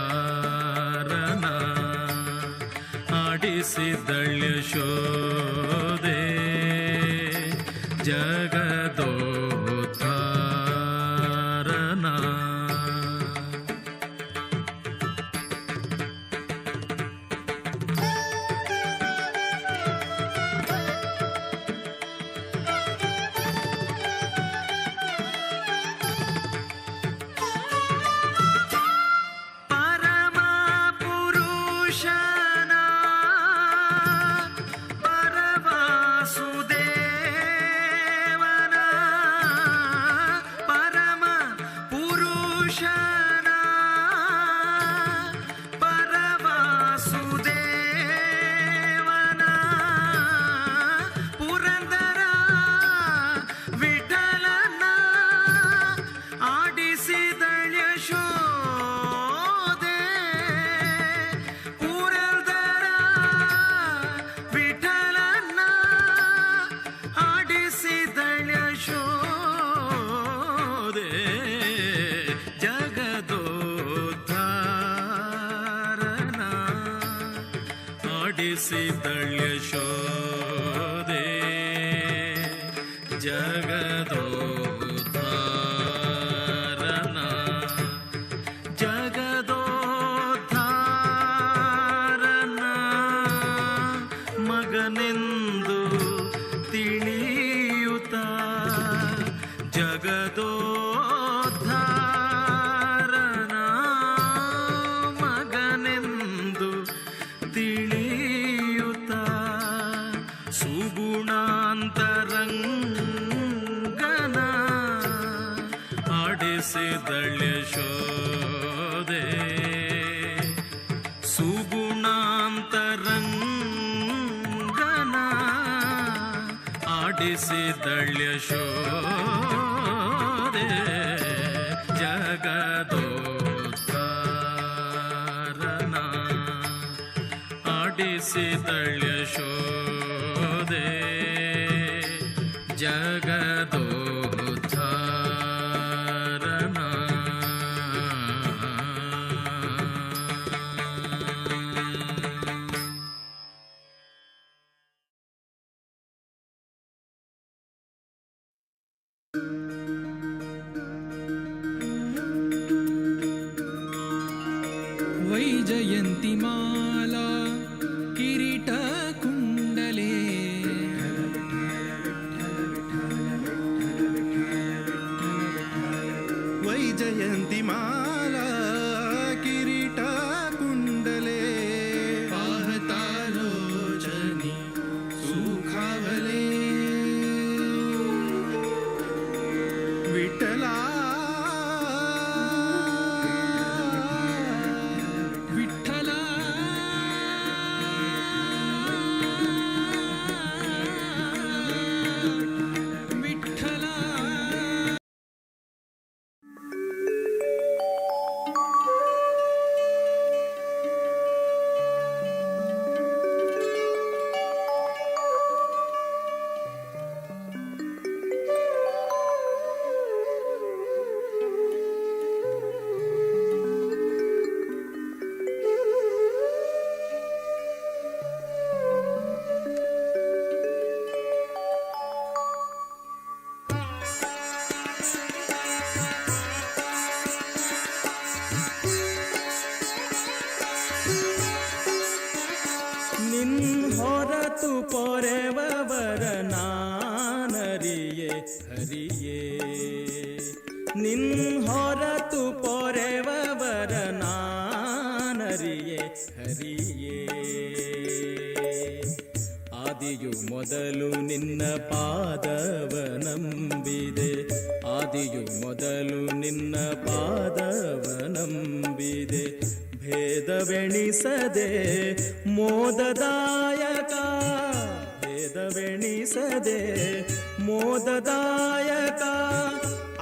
ಜಗದೋದ್ಧಾರನ ಆಡಿಸಿದಳ್ಯ ಶೋದೆ ಜಗದೋದ್ಧಾರನ ಪರಮ ಪುರುಷನ ಪರವಾಸುದೇವನ ಪರಮ ಪುರುಷನ ಪರವಾಸುದೇವನ ಪುರಂದರ ವಿಠಲನ ಆಡಿಸಿದಳ್ಯ ಶೋದೆ ಪುರಂದರ ವಿಠಲನ ಆಡಿಸಿದಳ್ಯ ಶೋದೆ ಜಗದೋದ್ಧಾರನ ಆಡಿಸಿದಳ್ಯ ಶೋದೆ ಜಗದೋದ್ಧಾರನ ಜಗದೋದ್ಧಾರನ ಮಗನೆಂದು ತಿಳಿಯುತ್ತ ಜಗದೋದ್ಧಾರನ ಮಗನೆಂದು ತಿಳಿಯುತ್ತ ಸುಗುಣಾಂತರಂಗನ ಆಡಿಸಿದಳ್ಯ ಆಡಿಸಿದಳ್ಯ ಶೋದೆ ಸುಗುಣಾಂತರಂಗನ ಆಡಿಸಿದಳ್ಯ ಶೋದೆ ಜಗದೋದ್ಧಾರನ ಆಡಿಸಿದಳ್ಯ ಶೋದೆ ಜಗದೋದ್ಧಾರನ ವೈಜಯಂತಿ ಮಾಲಾ ಕಿರೀಟ ಕುಂಡಲೇ ವೈಜಯಂತಿ ಮಾಲಾ ಕಿರೀಟ ಕುಂಡಲೆ ಪಾಹತಾಲೋಚನಿ ಸುಖಾವಲೆ ವಿಠಲ ವಿಠಲ ವಿಠಲ ನಿನ್ ಹೊರತು ಪೊರೆವರ ನಾನರಿಯೇ ಹರಿಯೇ ನಿನ್ ಹೊರತು ಪೊರೆವರ ನಾನರಿಯೇ ಹರಿಯೇ ಆದಿಯು ಮೊದಲು ನಿನ್ನ ಪಾದವ ನಂಬಿದೆ ಆದಿಯು ಮೊದಲು ನಿನ್ನ ಪಾದವ ನಂಬಿದೆ ಭೇದವೆಣಿಸದೆ ಮೋದದಾಯಕ ಭೇದವೆಣಿಸದೆ ಮೋದದಾಯಕ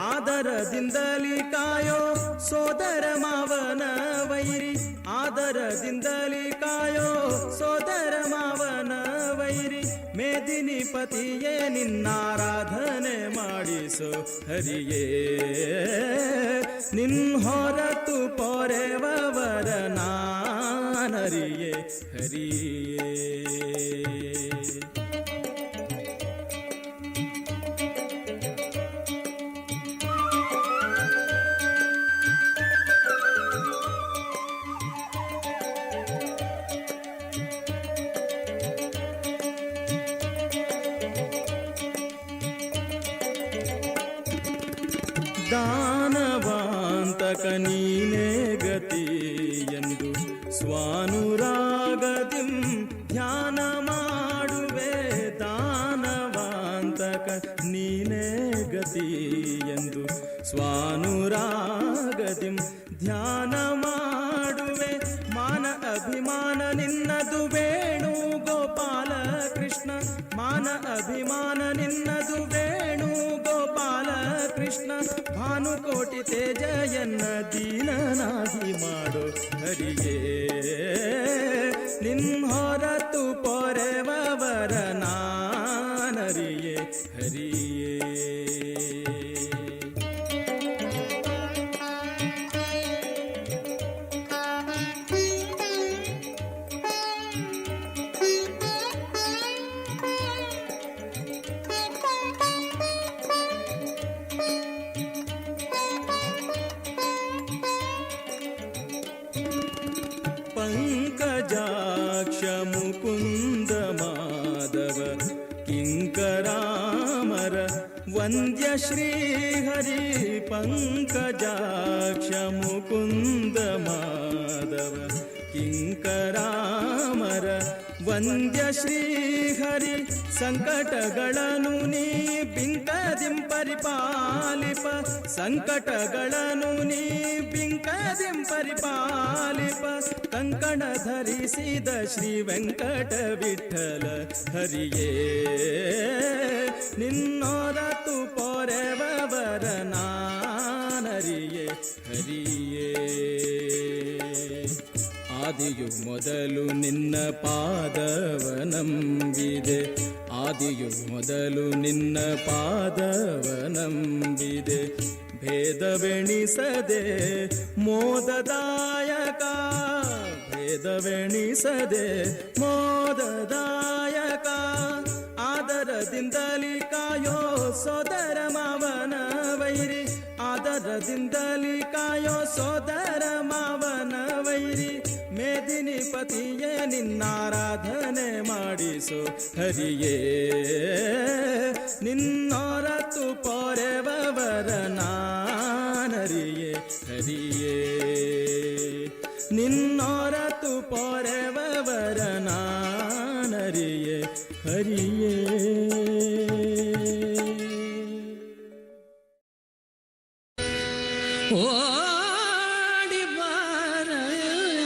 ಆದರದಿಂದಲಿ ಕಾಯೋ ಸೋದರ ಮಾವನ ವೈರಿ ಆದರದಿಂದಲಿ ಕಾಯೋ ಸೋದರ ಮಾವನ ವೈರಿ ಮೇದಿನಿ ಪತಿಯೇ ನಿನ್ನಾರಾಧನೆ ಮಾಡಿಸೋ ಹರಿಯೇ ನಿನ್ ಹೊರತು ಪೊರೆವರ ನಾನರಿಯೇ ಹರಿಯೇ ದಾನವಾಂತಕ ನೀನೇ ಗತಿ ಎಂದು ಸ್ವಾನುರಾಗದಿಂ ಧ್ಯಾನ ಮಾಡುವೆ ದಾನವಾಂತಕ ನೀನೇ ಗತಿ ಎಂದು ಸ್ವಾನುರಾಗದಿಂ ಧ್ಯಾನ ಮಾಡುವೆ ಮಾನ ಅಭಿಮಾನ ನಿನ್ನದು ವೇಣು ಗೋಪಾಲ ಕೃಷ್ಣ ಮಾನ ಅಭಿಮಾನ ನಿನ್ನದು ವೇಣು ಗೋಪಾಲ ಕೃಷ್ಣ ಭಾನುಕೋಟಿ ತೇಜ ಎನ್ನ ದೀನನಾಗಿ ಮಾಡೋ ಹರಿಯೇ ನಿನ್ ಹೊರತು ಪೊರೆವರ ನಾನರಿಯೇ ಹರಿಯೇ ವಂದ್ಯ ಶ್ರೀ ಹರಿ ಪಂಕಜಾಕ್ಷ ಮುಕುಂದ ಮಾಧವ ಕಿಂಕರಾಮರ ವಂದ್ಯ ಶ್ರೀ ಹರಿ ಸಂಕಟಗಳನ್ನು ನೀ ಬಿಂಕದಿಂಪರಿಪಾಲಿಪ ಸಂಕಟಗಳನ್ನು ನೀ ಬಿಂಕದಿಂಪರಿಪಾಲಿಪ ಕಂಕಣ ಧರಿಸಿದ ಶ್ರೀ ವೆಂಕಟ ವಿಠಲ ಹರಿಯೇ ನಿನ್ನೋರತು ಪೊರೆವರ ನಾನರಿಯೇ ಹರಿಯೇ ಆದಿಯು ಮೊದಲು ನಿನ್ನ ಪಾದವನಂಬಿದೆ ಆದಿಯು ಮೊದಲು ನಿನ್ನ ಪಾದವನಂಬಿದೆ ಭೇದವೆಣಿಸದೆ ಮೋದದಾಯಕ ಭೇದವೆಣಿಸದೆ ಮೋದದಾಯಕ ಆದರದಿಂದಲಿ ಕಾಯೋ ಸೋದರ ಮಾವನ ವೈರಿ ಆದರದಿಂದಲಿ ಕಾಯೋ ಸೋದರ ಮಾವನ ವೈರಿ ಮೇದಿನಿ ಪತಿಯೇ ನಿನ್ನಾರಾಧನೆ ಮಾಡಿಸು ಹರಿಯೇ ನಿನ್ನೋರತು ಪೊರೆವರ ನಾನರಿಯೇ ಹರಿಯೇ ನಿನ್ನೋರತು ಪೊರೆವರ ನಾನರಿಯೇ ಹರಿಯೇ ಓಡಿ ಬಾರಯ್ಯ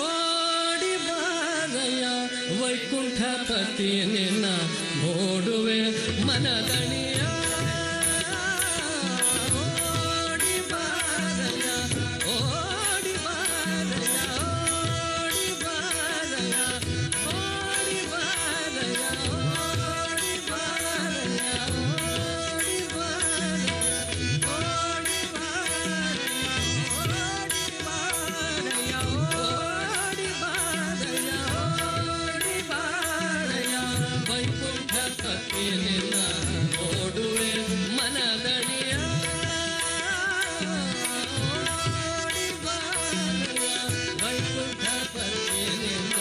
ಓಡಿ ಬಾರಯ್ಯ ವೈಕುಂಠಪತಿ ನಿನ್ನ ನೋಡುವೆ ಮನದಣಿಯ ಓಡಿ ಬಾರಯ್ಯ ಓಡಿ ಬಾರಯ್ಯ ಓಡಿ ಬಾರಯ್ಯ ಓಡಿ ಬಾರಯ್ಯ ಓಡಿ ಬಾರಯ್ಯ ಓಡಿ ಬಾರಯ್ಯ ಓಡಿ ಬಾರಯ್ಯ ಓಡಿ ಬಾರಯ್ಯ ಓಡಿ ಬಾರಯ್ಯ ವೈಕುಂಠಪತಿ ನಿನ್ನ ನೋಡುವೆ ಮನದಣಿಯ ಓಡಿ ಬಾರಯ್ಯ ವೈಕುಂಠಪತಿ ನಿನ್ನ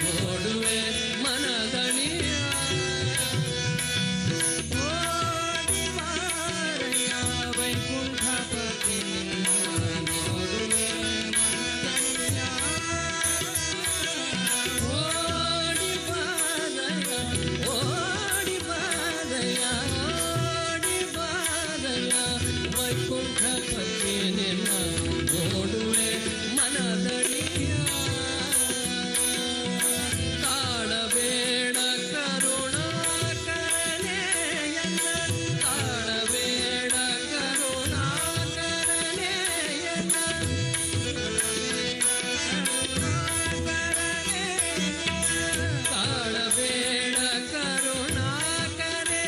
ನೋಡುವೆ ಮನದಣಿಯ ಓಡಿ ಬಾರಯ್ಯ ವೈಕುಂಠಪತಿ ನಿನ್ನ ನೋಡುವೆ ಮನದಣಿಯ ಓಡಿ ಬಾರಯ್ಯ ಓಡಿ ಬಾರಯ್ಯ ಓಡಿ ಬಾರಯ್ಯ ವೈಕುಂಠಪತಿ ನಿನ್ನ ನೋಡುವೆ ಮನದಣಿಯ ತಾಳಬೇಡ ಕರುಣಾಕರನೇ ಎನ್ನ ತಾಳಬೇಡ ಕರುಣಾಕರನೇ ಎನ್ನ ತಾಳಬೇಡ ಕರುಣಾಕರೇ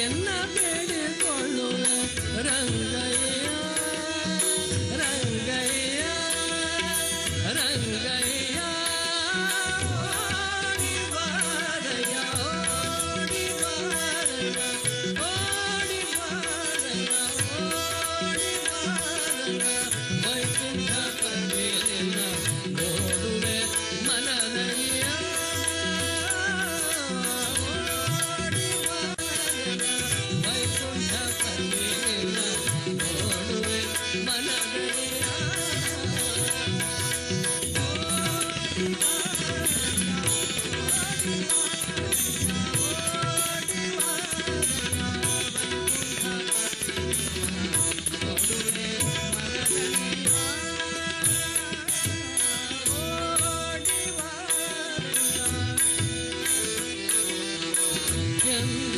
ಎನ್ನ ಬೇಡಿಕೊಳ್ಳುವ ರಂಗಯ್ಯ ರಂಗಯ್ಯ ರಂಗಯ್ಯ ಓಡಿ ಬಾರಯ್ಯ ಓಡಿ ಬಾರಯ್ಯ ಓಡಿ ಬಾರಯ್ಯ ಓಡಿ ಬಾರಯ್ಯ ವೈಕುಂಠಪತಿ ನಿನ್ನ ನೋಡುವೆ ಮನದಣಿಯ ಓಡಿ ಬಾರಯ್ಯ ವೈಕುಂಠಪತಿ ನಿನ್ನ ನೋಡುವೆ ಮನದಣಿಯ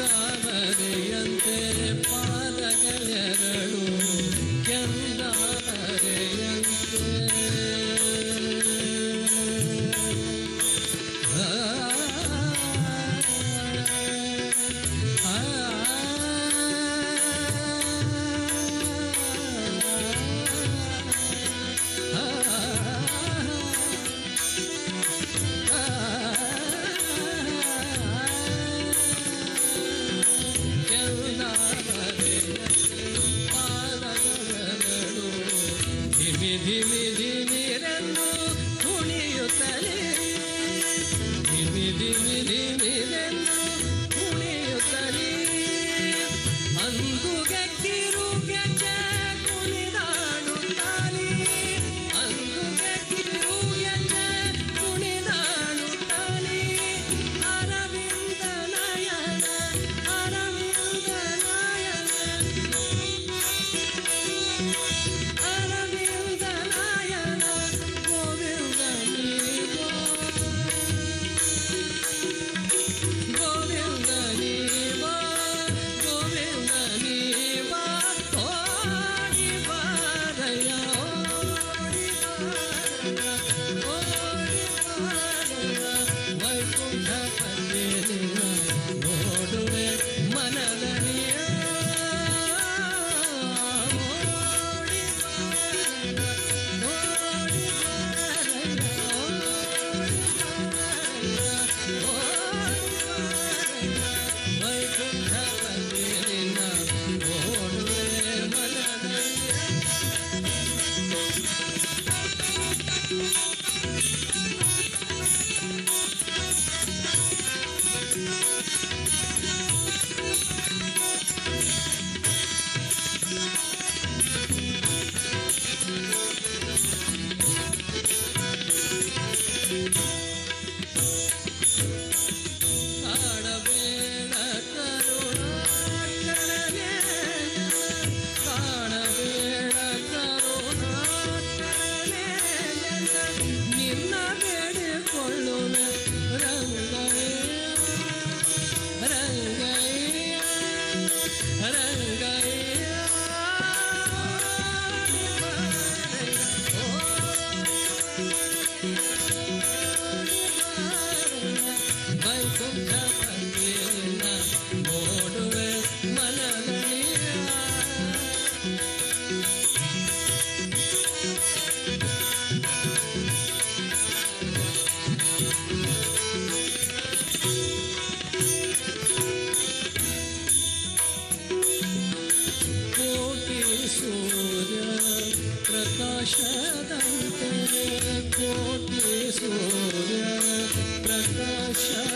ಕೆಂದಾವರೆಯಂತೆ ಪಾದಗಳೆರಡು ಕೆಂದಾವರೆಯಂತೆ ಕೆಂದಾವರೆಯಂತೆ ವೈಕುಂಠಪತಿ ನಿನ್ನ ನೋಡುವೆ ಮನದಣಿಯ ಓಡಿ ಬಾರಯ್ಯ, ಓಡಿ ಬಾರಯ್ಯ, ಓಡಿ ಬಾರಯ್ಯ, ವೈಕುಂಠಪತಿ ನಿನ್ನ ನೋಡುವೆ ಮನದಣಿಯ. ಕಾಣಬೇಡ ಕರುಣಾಕರನೇ, ಕಾಣಬೇಡ ಕರುಣಾಕರನೇ, ನಿನ್ನ ಬೇಡಿಕೊಳ್ಳುವೆ ರಂಗಯ್ಯ, ರಂಗಯ್ಯ, ರಂಗಯ್ಯ. ವೈಕುಂಠಪತಿಯನ್ನ ನೋಡುವೆ ಮನದಣಿಯ. ಕೋಟಿ ಸೂರ್ಯ ಪ್ರಕಾಶದಂತೆ, ಕೋಟಿ ಸೂರ್ಯ ಪ್ರಕಾಶದಂತೆ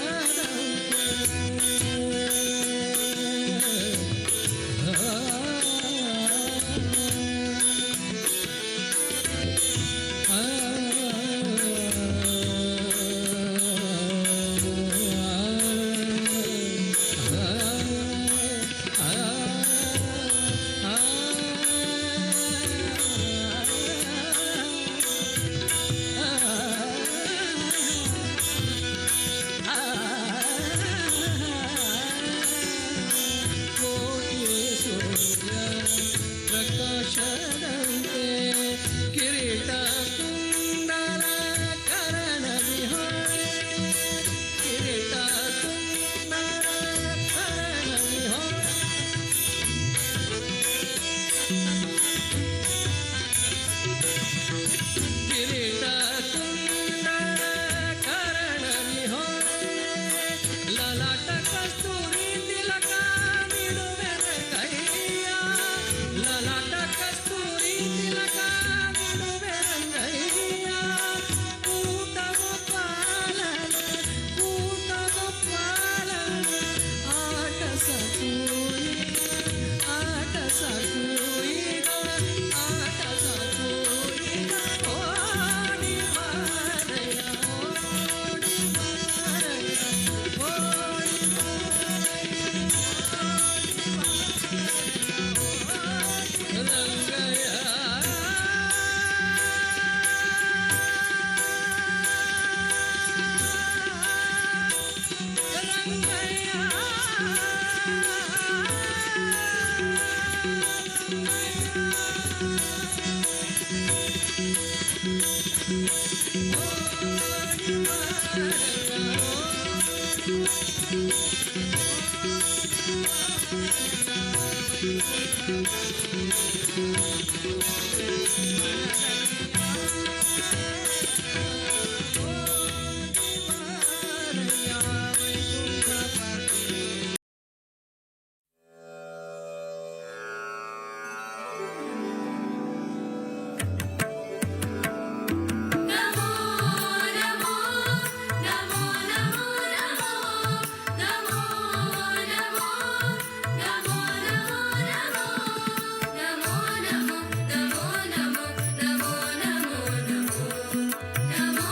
ಕಿರೀಟ ಕುಂಡಲ ಕರಣ ವಿಹಾರ, ಕಿರೀಟ ಕುಂಡಲ ಕರಣ ವಿಹಾರ. ಕಿರೀಟ ಕುಂಡಲ ಕರಣ ವಿಹಾರ, ಲಲಾಟ ಕಸ್ತೂರಿ ತಿಲಕ ಬಿಡುವೆ ರಂಗಯ್ಯ, ಲಲಾಟ ಕಸ್ತೂರಿ ತಿಲಕ ಬಿಡುವೆ ರಂಗಯ್ಯ. ಕೂಟ ಗೋಪಾಲನ, ಕೂಟ ಗೋಪಾಲನ, ಆಟ ಸಕೂಯಿಗ, ಆಟ ಸಕೂಯಿಗ, ಆಟ ಸಕೂಯಿಗ. ಓಡಿ ಬಾರಯ್ಯ, ಓಡಿ ಬಾರಯ್ಯ, ಓಡಿ ರಂಗಯ್ಯ. ನಮೋ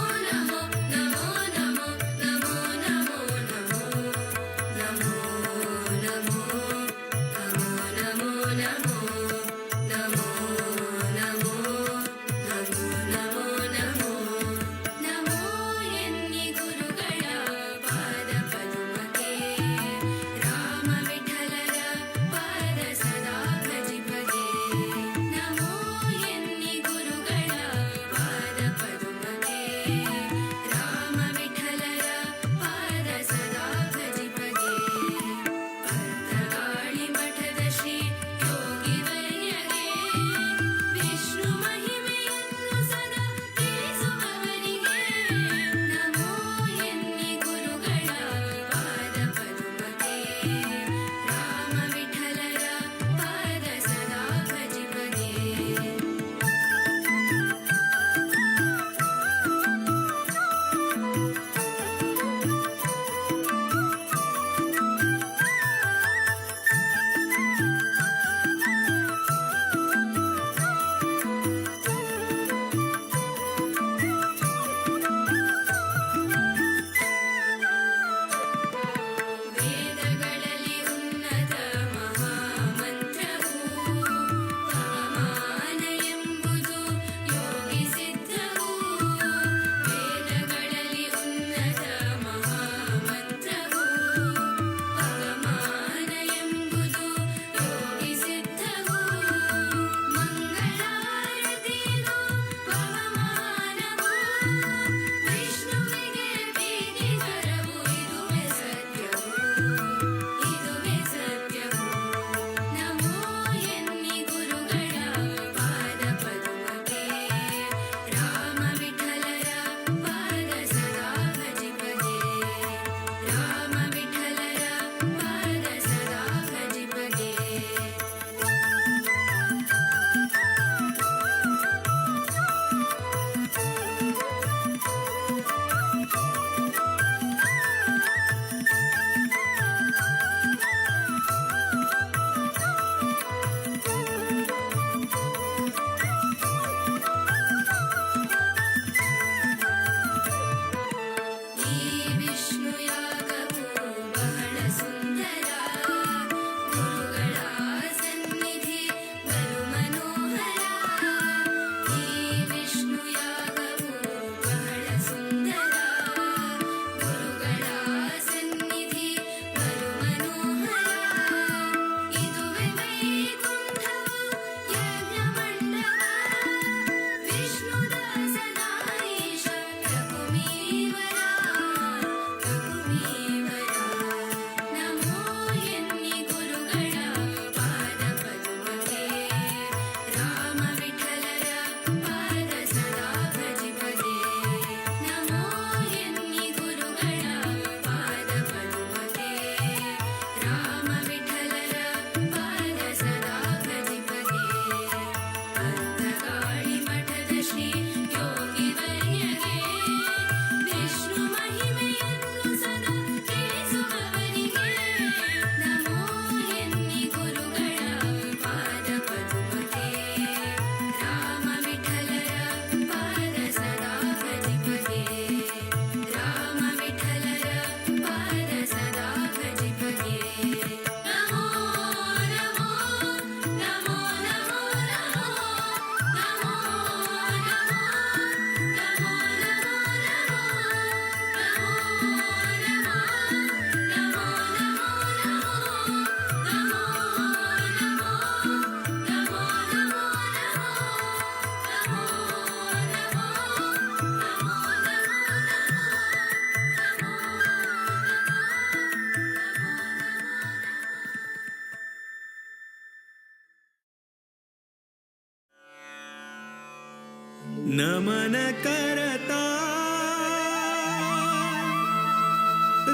नमन करता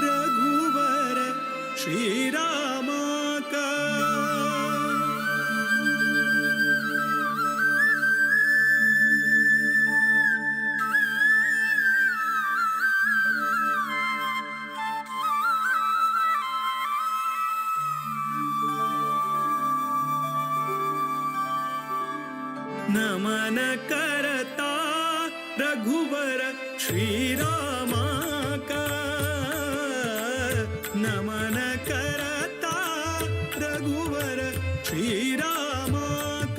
रघुवर श्रीरामा का नमन करता रघुवर श्रीरामा का नमन करता रघुवर श्रीरामा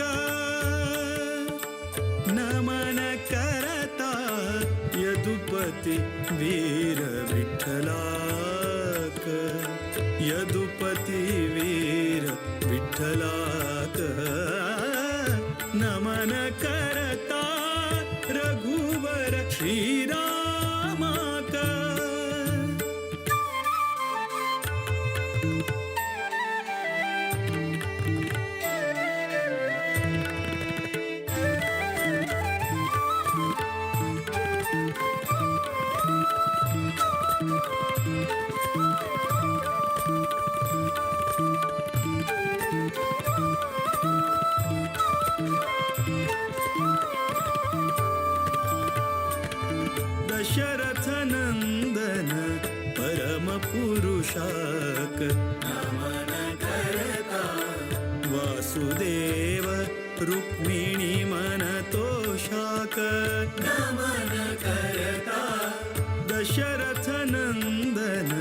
का नमन करता यदुपति वीर विठ्ठला का यदुपति वीर विठ्ठला का नमन करता रघुवर श्रीरामा का दशरथ नंदन परम पुरुषाक नमन करता वासुदेव रुक्मिणी मन तोषाक नमन करता दशरथ नंदन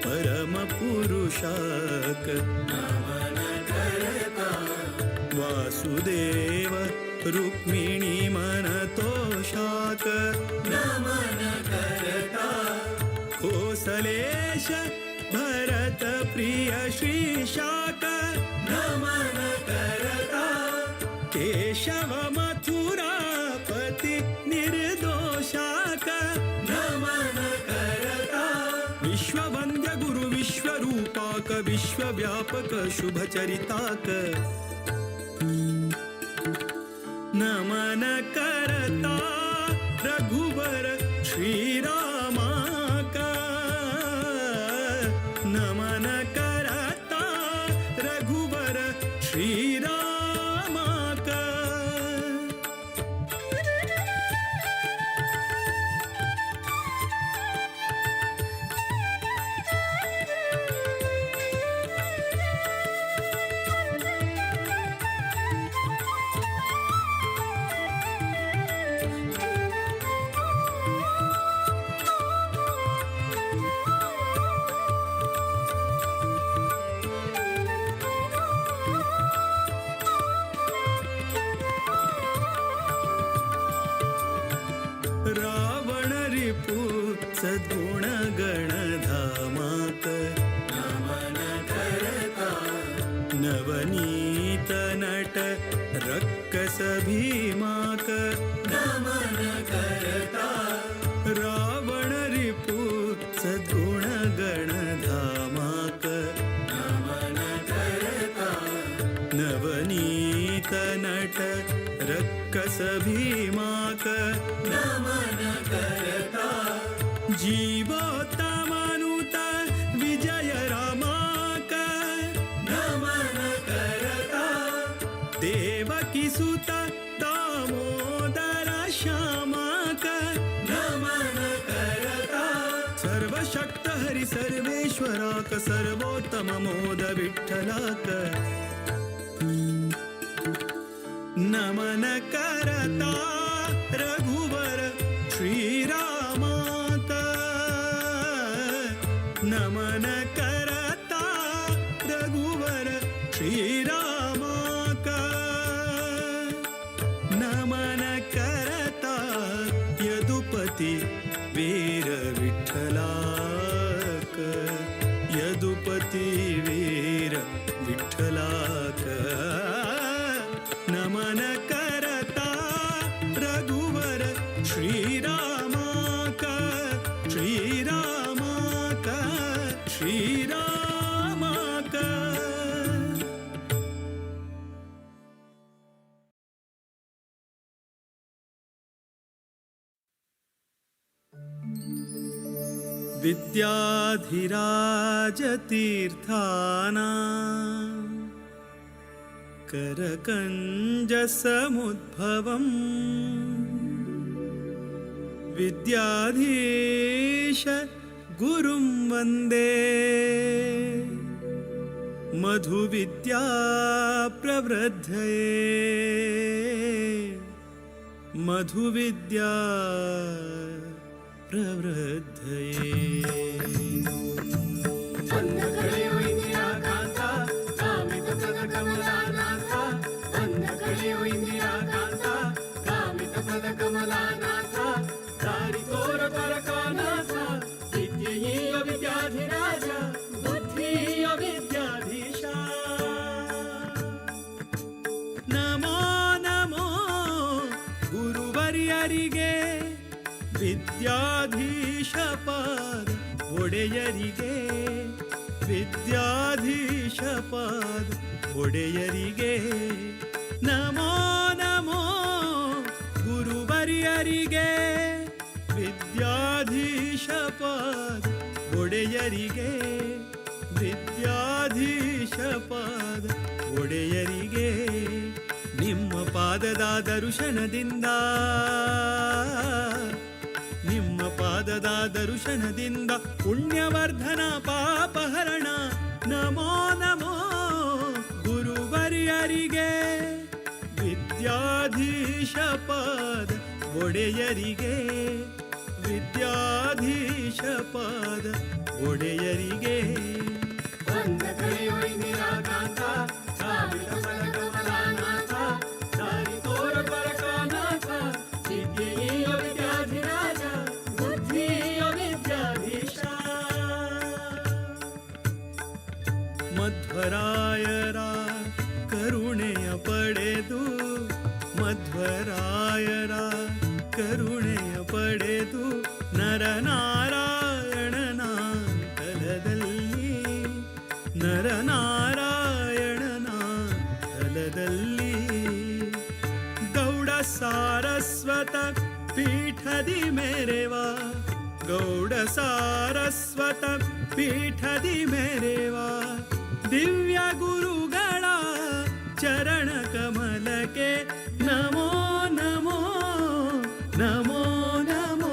परम पुरुषाक नमन करता वासुदेव रुक्मिणी मन तोषाक नमन करता कोसलेश भरत प्रिय श्रीशाक नमन करता केशव मथुरापति निर्दोषाक नमन करता विश्ववन्द्य गुरु विश्वरूपाक विश्वव्यापक शुभचरिताक नमन करता रघुवर श्रीरामा का नमन करता रघुवर श्रीरामा का रावण रिपु सद्गुण गणधामाक नमन करता नवनीत नट रक्कस भीमाक नमन करता रावण रिपु सद्गुण गणधामाक नमन करता नवनीत नट रक्कस भीमाक नमन करता जीवोत्तमानुत विजय रामाक नमन करता देवकी सुत दामोदर श्यामाक नमन करता सर्वशक्त हरि सर्वेश्वराक सर्वोत्तम मोद विठ्ठलाक नमन करता रघुवर श्रीरामा का नमन करता रघुवर श्रीरामा का नमन करता यदुपति वीर विठ्ठला का यदुपति वीर विठ्ठला का नमन करता रघुवर श्रीरामा का श्रीरामा का श्रीरामा का विद्याधिराजतीर्थाना करकञ्जसमुद्भवम् विद्याधीश गुरुं वन्दे मधुविद्या प्रवृद्धये मधुविद्या प्रवृद्धये ನಮೋ ನಮೋ ಗುರುವರ್ಯರಿಗೆ ವಿದ್ಯಾಧೀಶ ಪಾದ ಒಡೆಯರಿಗೆ ವಿದ್ಯಾಧೀಶ ಪಾದ ಒಡೆಯರಿಗೆ ನಮೋ ನಮೋ ಗುರುವರ್ಯರಿಗೆ ವಿದ್ಯಾಧೀಶ ಪಾದ ಒಡೆಯರಿಗೆ ವಿದ್ಯಾಧೀಶ ಪಾದ ಒಡೆಯರಿಗೆ ನಿಮ್ಮ ಪಾದದ ದರ್ಶನದಿಂದ ನಿಮ್ಮ ಪಾದದ ದರ್ಶನದಿಂದ ಪುಣ್ಯವರ್ಧನ ಪಾಪಹರಣ ನಮೋ ನಮೋ ಗುರುವರ್ಯರಿಗೆ ವಿದ್ಯಾಧೀಶ ಪಾದ ಒಡೆಯರಿಗೆ ವಿದ್ಯಾಧೀಶ ಪಾದ ಒಡೆಯರಿಗೆ ಮಧ್ವರಾಯರ ಕರುಣೆಯ ಪಡೆದು ಮಧ್ವರಾಯರ ಕರುಣೆಯ ಪಡೆದು ನರನಾರಾಯಣನ ತಲದಲ್ಲಿ ನರನಾರಾಯಣನ ತಲದಲ್ಲಿ ಗೌಡ ಸಾರಸ್ವತ ಪೀಠದಿ ಮೆರೆವ ಗೌಡ ಸಾರಸ್ವತ ಪೀಠದಿ ಮೆರೆವ ದಿವ್ಯ ಗುರುಗಳ ಚರಣ ಕಮಲಕ್ಕೆ ನಮೋ ನಮೋ ನಮೋ ನಮೋ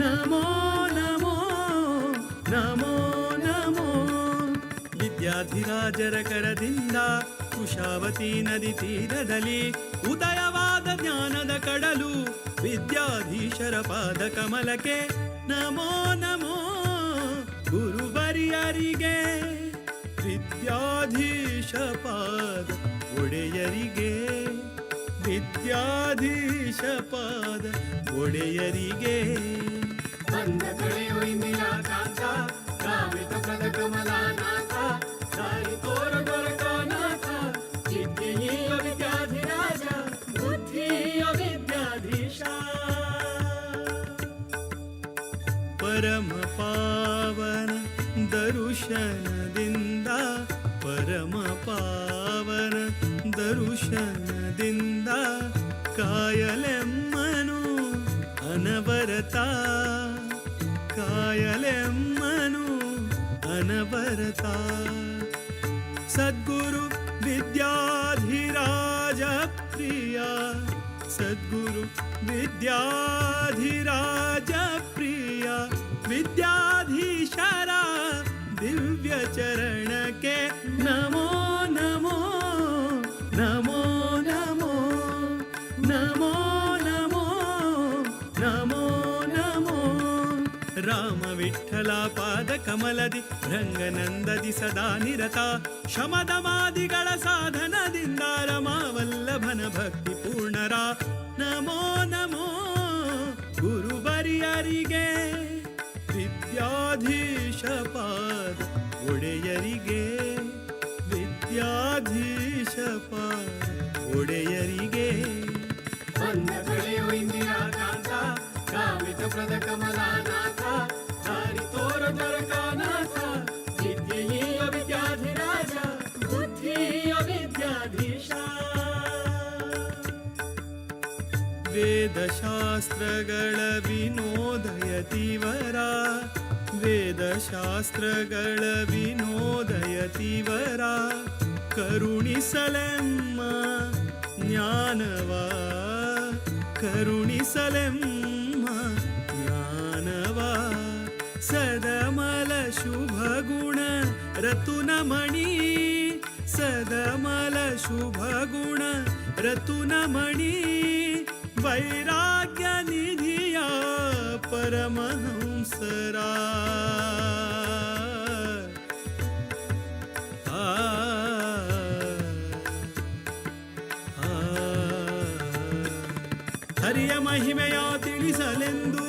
ನಮೋ ನಮೋ ನಮೋ ನಮೋ ವಿದ್ಯಾಧಿರಾಜರ ಕರದಿಂದ ಕುಶಾವತಿ ನದಿ ತೀರದಲ್ಲಿ ಉದಯವಾದ ಜ್ಞಾನದ ಕಡಲು ವಿದ್ಯಾಧೀಶರ ಪಾದ ಕಮಲಕ್ಕೆ ನಮೋ ನಮೋ ಗುರುವರ್ಯರಿಗೆ ವಿದ್ಯಾಧೀಶ ಪಾದ ಒಡೆಯರಿಗೆ ವಿದ್ಯಾಧೀಶ ಪಾದ ಒಡೆಯರಿಗೆ ಬಂದ ಕಳೆಯೋ ಇಂದಿರಾ ಕಾಂತ ಕಾಮಿತ ಪದ ಕಮಲಾನಾಥ ದಾರಿ ತೋರ ದೊರಕನಾಥ ವಿದ್ಯೆಯ ವಿದ್ಯಾಧಿರಾಜ ಬುದ್ಧಿಯ ವಿದ್ಯಾಧೀಶ ಪರಮ ಪಾವನ ದರುಶನದಿಂದ ಪರಮ ಪಾವನ ದರುಶನದಿಂದ ಕಾಯಲೆಮ್ಮನು ಅನವರತ ಕಾಯಲೆಮ್ಮನು ಅನವರತ ಸದ್ಗುರು ವಿದ್ಯಾಧಿರಾಜ ಪ್ರಿಯ ಸದ್ಗುರು ವಿದ್ಯಾಧಿರಾಜ ಪ್ರಿಯ ವಿದ್ಯಾಧೀಶರ ದಿವ್ಯ ಚರಣಕ್ಕೆ ನಮೋ ನಮೋ ನಮೋ ನಮೋ ನಮೋ ನಮೋ ನಮೋ ನಮೋ ರಾಮ ವಿಠಲ ಪಾದ ಕಮಲದಿ ರಂಗನಂದದಿ ಸದಾ ನಿರತ ಶಮದಮಾದಿಗಳ ಸಾಧನದಿಂದ ರಮಾವಲ್ಲಭನ ಭಕ್ತಿ ಪೂರ್ಣರ ನಮೋ ನಮೋ ಗುರುವರ್ಯರಿಗೆ ವಿದ್ಯಾಧೀಶ ಪಾದ ಒಡೆಯರಿಗೆ ವಿದ್ಯಾಧೀಶ ಪಾದ ಒಡೆಯರಿಗೆ ಬಂದ ಕಳೆಯೋ ಇಂದಿರಾ ಕಾಂತ ಕಾಮಿತ ಪ್ರದ ಕಮಲಾನಾಥ ದಾರಿ ತೋರ ದೊರಕನಾಥ ವಿದ್ಯೆಯ ವಿದ್ಯಾಧಿರಾಜ ಬುದ್ಧಿಯ ವಿದ್ಯಾಧೀಶ ವೇದಶಾಸ್ತ್ರಗಳ ವಿನೋದಯತಿವರ ವೇದಶಾಸ್ತ್ರಗಳ ವಿನೋದಯತಿವರ ಕರುಣಿಸಲೆಮ್ಮ ಜ್ಞಾನವ ಕರುಣಿಸಲೆಮ್ಮ ಜ್ಞಾನವ ಸದಮಲ ಶುಭ ಗುಣ ರತುನಮಣಿ ಸದಮಲ ಶುಭ ಗುಣ ರತುನಮಣಿ ವೈರಾಗ್ಯ ನಿಧಿಯ ಪರಮಹಂಸರಾ ಹರಿಯ ಮಹಿಮೆಯ ತಿಳಿಸಲೆಂದು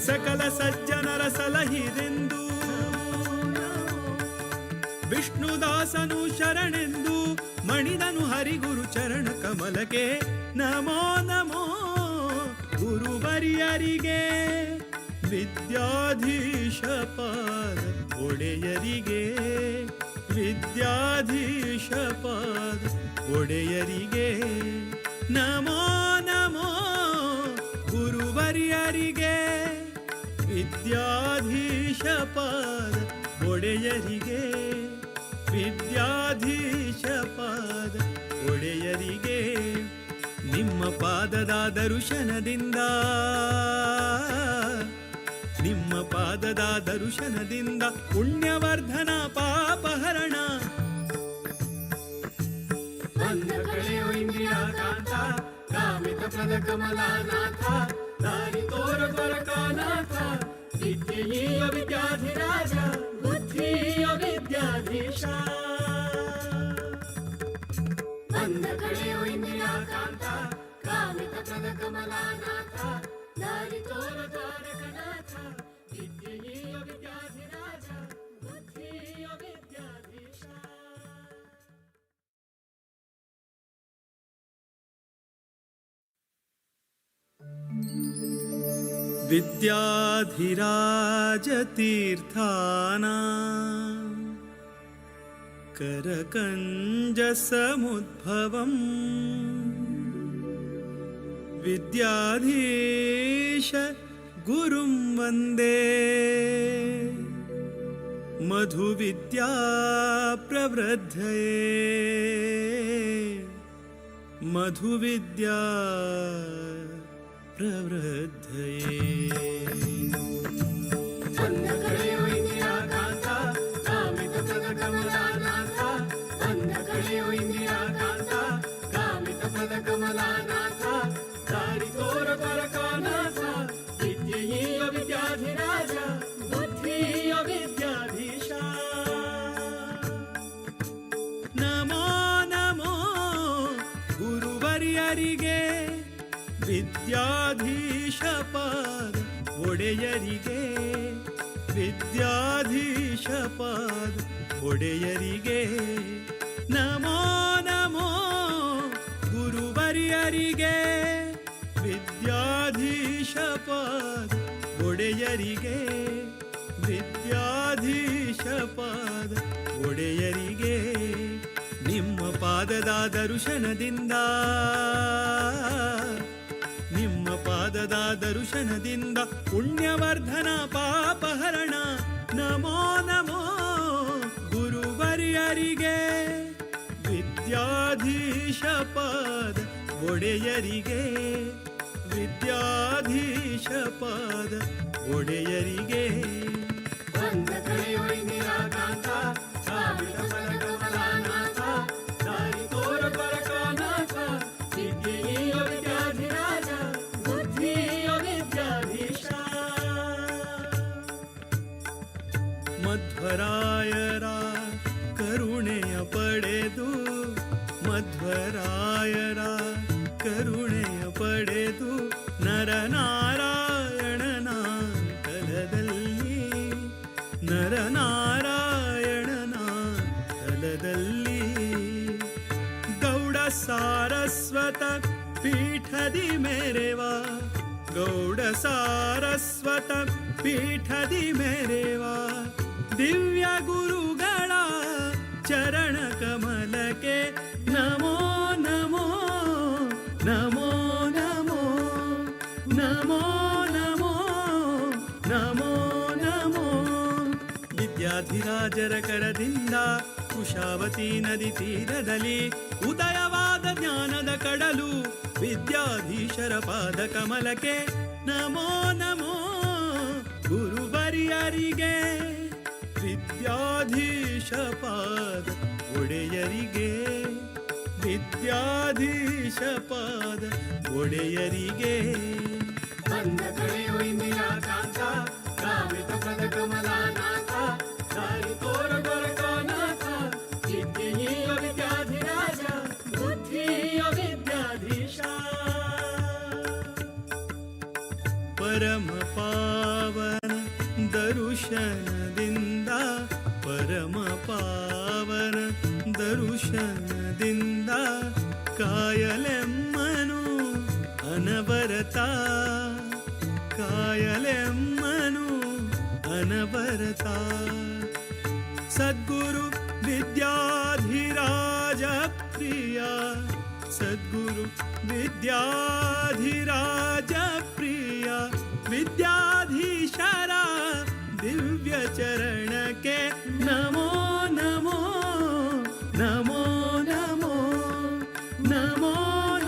ಸಕಲ ಸಜ್ಜನರ ಸಲಹಿರೆಂದು ವಿಷ್ಣುದಾಸನು ಶರಣೆಂದು ಮಣಿದನು ಹರಿಗುರು ಚರಣ ಕಮಲಕ್ಕೆ ನಮೋ ನಮೋ ಗುರುವರಿಯರಿಗೆ ವಿದ್ಯಾಧೀಶ ಪಾದ ಒಡೆಯರಿಗೆ ವಿದ್ಯಾಧೀಶ ಪಾದ ಒಡೆಯರಿಗೆ ನಮೋ ನಮೋ ಗುರುವರಿಯರಿಗೆ ವಿದ್ಯಾಧೀಶ ಪಾದ ಒಡೆಯರಿಗೆ ವಿದ್ಯಾಧೀಶ ಪಾದ ಒಡೆಯರಿಗೆ ನಿಮ್ಮ ಪಾದದ ದರ್ಶನದಿಂದ ನಿಮ್ಮ ಪಾದದ ದರ್ಶನದಿಂದ ಪುಣ್ಯವರ್ಧನ ಪಾಪಹರಣ ಬಂದ ಕಳೆಯೋ ಇಂದಿರಾ ಕಾಂತ ಕಾಮಿತ ಪ್ರದ ಕಮಲಾನಾಥ ದಾರಿ ತೋರ ದ್ವಾರಕಾನಾಥ ವಿದ್ಯೆಯ ವಿದ್ಯಾಧಿರಾಜ ಬುದ್ಧಿಯ ವಿದ್ಯಾಧೀಶ ಬಂದ ಕಳೆಯೋ ಇಂದಿರಾ ಕಾಂತ ಕಾಮಿತ ಪ್ರದ ಕಮಲಾನಾಥ ದಾರಿ ತೋರ ದ್ವಾರಕನಾಥ ವಿದ್ಯೆಯ ವಿದ್ಯಾಧಿರಾಜ ಬುದ್ಧಿಯ ವಿದ್ಯಾಧೀಶ विद्याधिराज तीर्थाना करकंज समुद्भवम् विद्याधीश गुरुं वन्दे मधुविद्या प्रवृद्धये मधुविद्या प्रवृद्धये ಬಂದ ಕಳೆಯೋ ಇಂದಿರಾ ಕಾಂತ ಕಾಮಿತ ಪ್ರದ ಕಮಲಾನಾಥ ಬಂದ ಕಳೆಯೋ ಇಂದಿರಾ ಕಾಂತ ಕಾಮಿತ ಪ್ರದ ಕಮಲಾನಾಥ ದಾರಿ ತೋರ ದ್ವಾರಕಾನಾಥ ವಿದ್ಯೆಯ ವಿದ್ಯಾಧಿರಾಜ ಬುದ್ಧಿಯ ವಿದ್ಯಾಧೀಶ ನಮೋ ನಮೋ ಗುರುವರಿಯರಿಗೆ ವಿದ್ಯಾಧೀಶ ಪಾದ ಒಡೆಯರಿಗೆ ವಿದ್ಯಾಧೀಶ ಪಾದ ಒಡೆಯರಿಗೆ ನಮೋ ನಮೋ ಗುರುವರಿಯರಿಗೆ ವಿದ್ಯಾಧೀಶ ಪಾದ ಒಡೆಯರಿಗೆ ವಿದ್ಯಾಧೀಶ ಪಾದ ಒಡೆಯರಿಗೆ ನಿಮ್ಮ ಪಾದದ ದರ್ಶನದಿಂದ ನಿಮ್ಮ ಪಾದದ ದರ್ಶನದಿಂದ ಪುಣ್ಯವರ್ಧನ ಪಾಪಹರಣ ನಮೋ ನಮೋ ಗುರುವರಿಯರಿಗೆ ವಿದ್ಯಾಧೀಶ ಪಾದ ಒಡೆಯರಿಗೆ ವಿದ್ಯಾಧೀಶ ಪಾದ ಒಡೆಯರಿಗೆ ಬಂದ ಕಳೆಯೋ ಇಂದಿರಾ ಕಾಂತ ಕಾಮಿತ ಪ್ರದ ಕಮಲಾನಾಥ ದಾರಿ ತೋರ ದ್ವಾರಕಾನಾಥ ವಿದ್ಯೆಯ ವಿದ್ಯಾಧಿರಾಜ ಬುದ್ಧಿಯ ವಿದ್ಯಾಧೀಶ ಮಧ್ವರಾಯರ ಕರುಣೆಯ ಪಡೆದು ಮಧ್ವರಾಯರ ಕರುಣೆಯ ಪಡೆದು ನರನಾರಾಯಣನ ತಲದಲ್ಲಿ ನರನಾರಾಯಣನ ತಲದಲ್ಲಿ ಗೌಡ ಸಾರಸ್ವತ ಪೀಠದಿ ಮೆರೆವ ಗೌಡ ಸಾರಸ್ವತ ಪೀಠದಿ ಮೆರೆವ ದಿವ್ಯ ಗುರುಗಳ ಚರಣ ಕಮಲಕ್ಕೆ ನಮೋ ನಮೋ ನಮೋ ನಮೋ ನಮೋ ನಮೋ ನಮೋ ನಮೋ. ವಿದ್ಯಾಧಿರಾಜರ ಕರದಿಂದ ಕುಶಾವತಿ ನದಿ ತೀರದಲ್ಲಿ ಉದಯವಾದ ಜ್ಞಾನದ ಕಡಲು ವಿದ್ಯಾಧೀಶರ ಪಾದ ಕಮಲಕ್ಕೆ ನಮೋ ನಮೋ. ಗುರುವರಿಯರಿಗೆ ವಿದ್ಯಾಧೀಶ ಪಾದ ಒಡೆಯರಿಗೆ ವಿದ್ಯಾಧೀಶ ಪಾದ ಒಡೆಯರಿಗೆ. ಬಂದ ಕಳೆಯೋ ಇಂದಿರಾ ಕಾಂತ ಕಾಮಿತ ಪದ ಕಮಲಾನಾಥ ದಾರಿ ತೋರ ದೊರಕನಾಥ ವಿದ್ಯೆಯ ವಿದ್ಯಾಧಿರಾಜ ಬುದ್ಧಿಯ ವಿದ್ಯಾಧೀಶ. ಪರಮ ಪಾವನ ದರುಶನದಿಂದ ಪರಮ ಪಾವನ ದರುಶನದಿಂದ ಕಾಯಲೆಮ್ಮನು ಅನವರತ ಕಾಯಲೆಮ್ಮನು ಅನವರತ. ಸದ್ಗುರು ವಿದ್ಯಾಧಿರಾಜ ಪ್ರಿಯ ಸದ್ಗುರು ವಿದ್ಯಾಧಿರಾಜ ಪ್ರಿಯ ವಿದ್ಯಾಧೀಶರ ದಿವ್ಯ ಚರಣಕ್ಕೆ ನಮೋ ನಮೋ ನಮೋ ನಮೋ ನಮೋ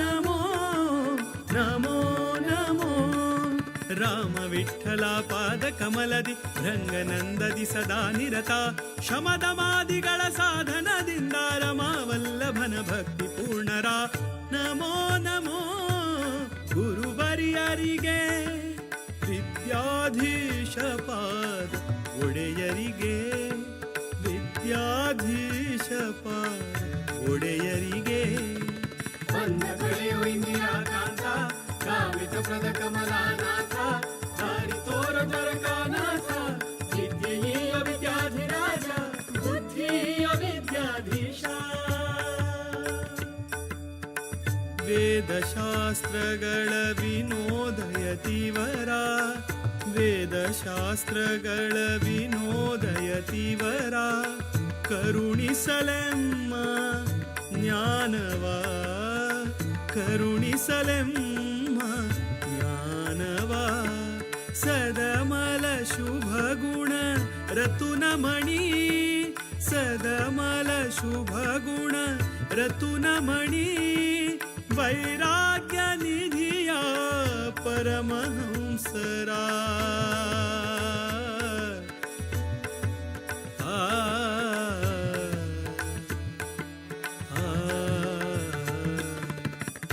ನಮೋ ನಮೋ ನಮೋ. ರಾಮ ವಿಠಲ ಪಾದ ಕಮಲದಿ ರಂಗನಂದದಿ ಸದಾ ನಿರತ ಶಮದಮಾದಿಗಳ ಸಾಧನದಿಂದ ರಮಾವಲ್ಲಭನ ಭಕ್ತಿ ಪೂರ್ಣರ ನಮೋ ನಮೋ. ಗುರುವರಿಯರಿಗೆ ವಿದ್ಯಾಧೀಶ ಪಾದ ಒಡೆಯರಿಗೆ ವಿದ್ಯಾಧೀಶ ಪಾದ ಒಡೆಯರಿಗೆ. ಬಂದ ಕಳೆಯೋ ಇಂದಿರಾ ಕಾಂತ ಕಾಮಿತ ಪದ ಕಮಲಾನಾಥ ದಾರಿ ತೋರ ದೊರಕನಾಥ ವಿದ್ಯೆಯ ವಿದ್ಯಾಧಿರಾಜ ಬುದ್ಧಿಯ ವಿದ್ಯಾಧೀಶ. ವೇದಶಾಸ್ತ್ರಗಳ ವಿನೋದಯತಿವರ ವೇದಶಾಸ್ತ್ರಗಳ ವಿನೋದಯತಿವರ ಕರುಣಿಸಲೆಮ್ಮ ಜ್ಞಾನವ ಕರುಣಿಸಲೆಮ್ಮ ಜ್ಞಾನವ. ಸದಮಲ ಶುಭ ಗುಣ ರತುನಮಣಿ ಸದಮಲ ಶುಭ ಗುಣ ರತುನಮಣಿ ವೈರಾಗ್ಯ ನಿಧಿಯ ಪರಮಹಂಸರ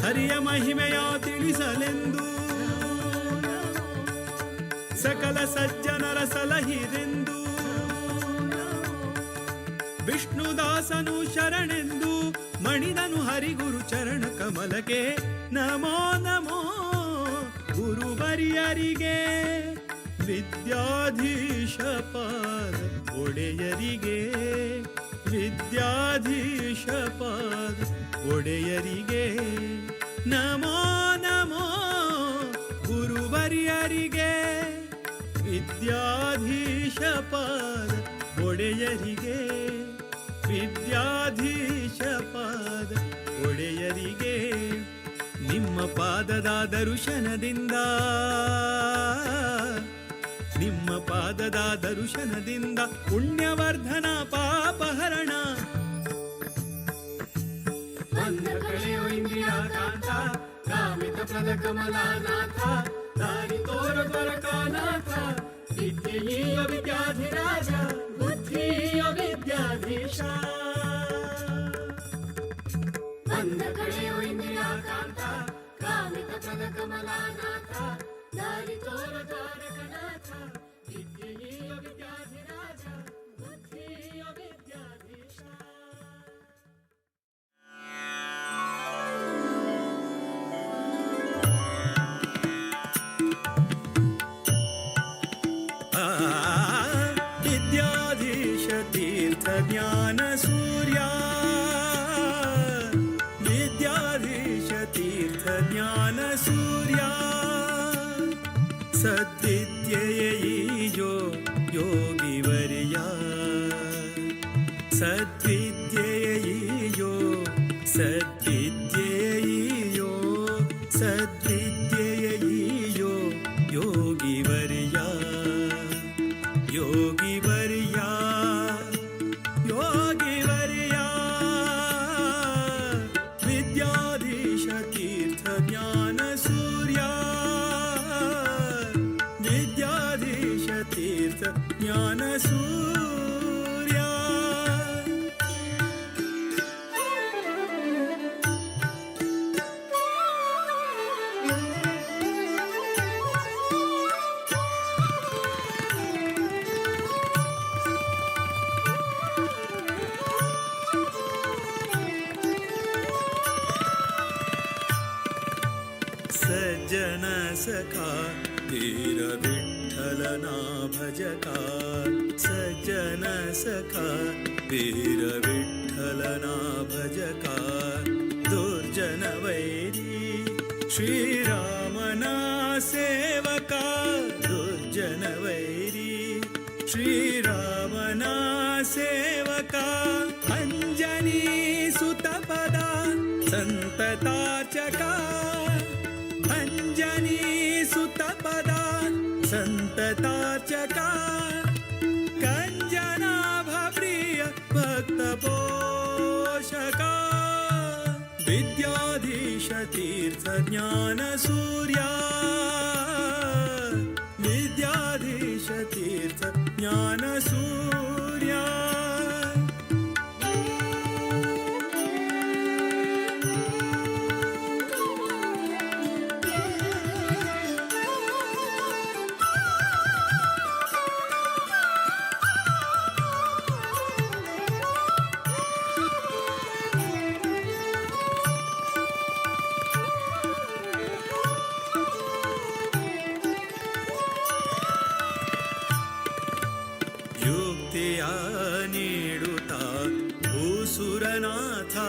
ಹರಿಯ ಮಹಿಮೆಯ ತಿಳಿಸಲೆಂದು ಸಕಲ ಸಜ್ಜನರ ಸಲಹಿರೆಂದು ವಿಷ್ಣುದಾಸನು ಶರಣೆಂದು ಮಣಿದನು ಹರಿಗುರು ಚರಣ ಕಮಲಕ್ಕೆ ನಮೋ ನಮೋ. ಗುರುವರಿಯರಿಗೆ ವಿದ್ಯಾಧೀಶ ಪಾದ ಒಡೆಯರಿಗೆ ವಿದ್ಯಾಧೀಶ ಪಾದ ಒಡೆಯರಿಗೆ ನಮೋ ನಮೋ. ಗುರುವರಿಯರಿಗೆ ವಿದ್ಯಾಧೀಶ ಪಾದ ಒಡೆಯರಿಗೆ ವಿದ್ಯಾಧೀಶ ಪಾದ ಒಡೆಯರಿಗೆ. ನಿಮ್ಮ ಪಾದದ ದರ್ಶನದಿಂದ ನಿಮ್ಮ ಪಾದದ ದರ್ಶನದಿಂದ ಪುಣ್ಯವರ್ಧನ ಪಾಪಹರಣ. ಬಂದ ಕಳೆಯೋ ಇಂದಿರಾ ಕಾಂತ ಕಾಮಿತ ಪದ ಕಮಲಾನಾಥ ದಾರಿ ತೋರ ದೊರಕನಾಥ ವಿದ್ಯೆಯ ವಿದ್ಯಾಧಿರಾಜ ಬುದ್ಧಿಯ ವಿದ್ಯಾಧೀಶ. ಬಂದ ಕಳೆಯೋ ಇಂದಿರಾ ಕಾಂತ ಕಾಮಿತ ಪದ ಕಮಲಾನಾಥ ದಾರಿ ತೋರ ದ್ವಾರಕನಾಥ ವಿದ್ಯೆಯ ವಿದ್ಯಾಧಿರಾಜ ಬುದ್ಧಿಯ ವಿದ್ಯಾಧೀಶ. ವಿದ್ಯಾಧೀಶ ತೀರ್ಥ ಜ್ಞಾನ ಸೂರ್ಯ ವಿದ್ಯಾಧೀಶ ತೀರ್ಥ ಜ್ಞಾನ ಸೂರ್ಯ. ಸದ್ವಿದ್ಯೆಯೋ ಯೋಗಿವರ್ಯ ಸದ್ವಿದ್ಯೆಯೋ ಸದ್ವಿದ್ಯೆಯೋ ಸದ್ವಿದ್ಯೆಯೋ ಯೋಗಿವರ್ಯ. योगिवर्या योगिवर्या विद्याधीश तीर्थ ज्ञानसूर्या विद्याधीश तीर्थ ज्ञानसूर्या सज्जन सखा धीर विठ्ठलना भजका सज्जन सखा वीर विठ्ठलना भजका दुर्जन वैरी श्रीरामना सेवका दुर्जन वैरी श्रीरामना सेवका अंजनी सुतपदा संतताचका अंजनी सुतपदा संतताचका कंजनाभप्रिय भक्तपोषका विद्याधीश तीर्थ ज्ञानसूर्या विद्याधीश तीर्थ ज्ञानसूर्या युक्तिया नीडुता भूसुरनाथा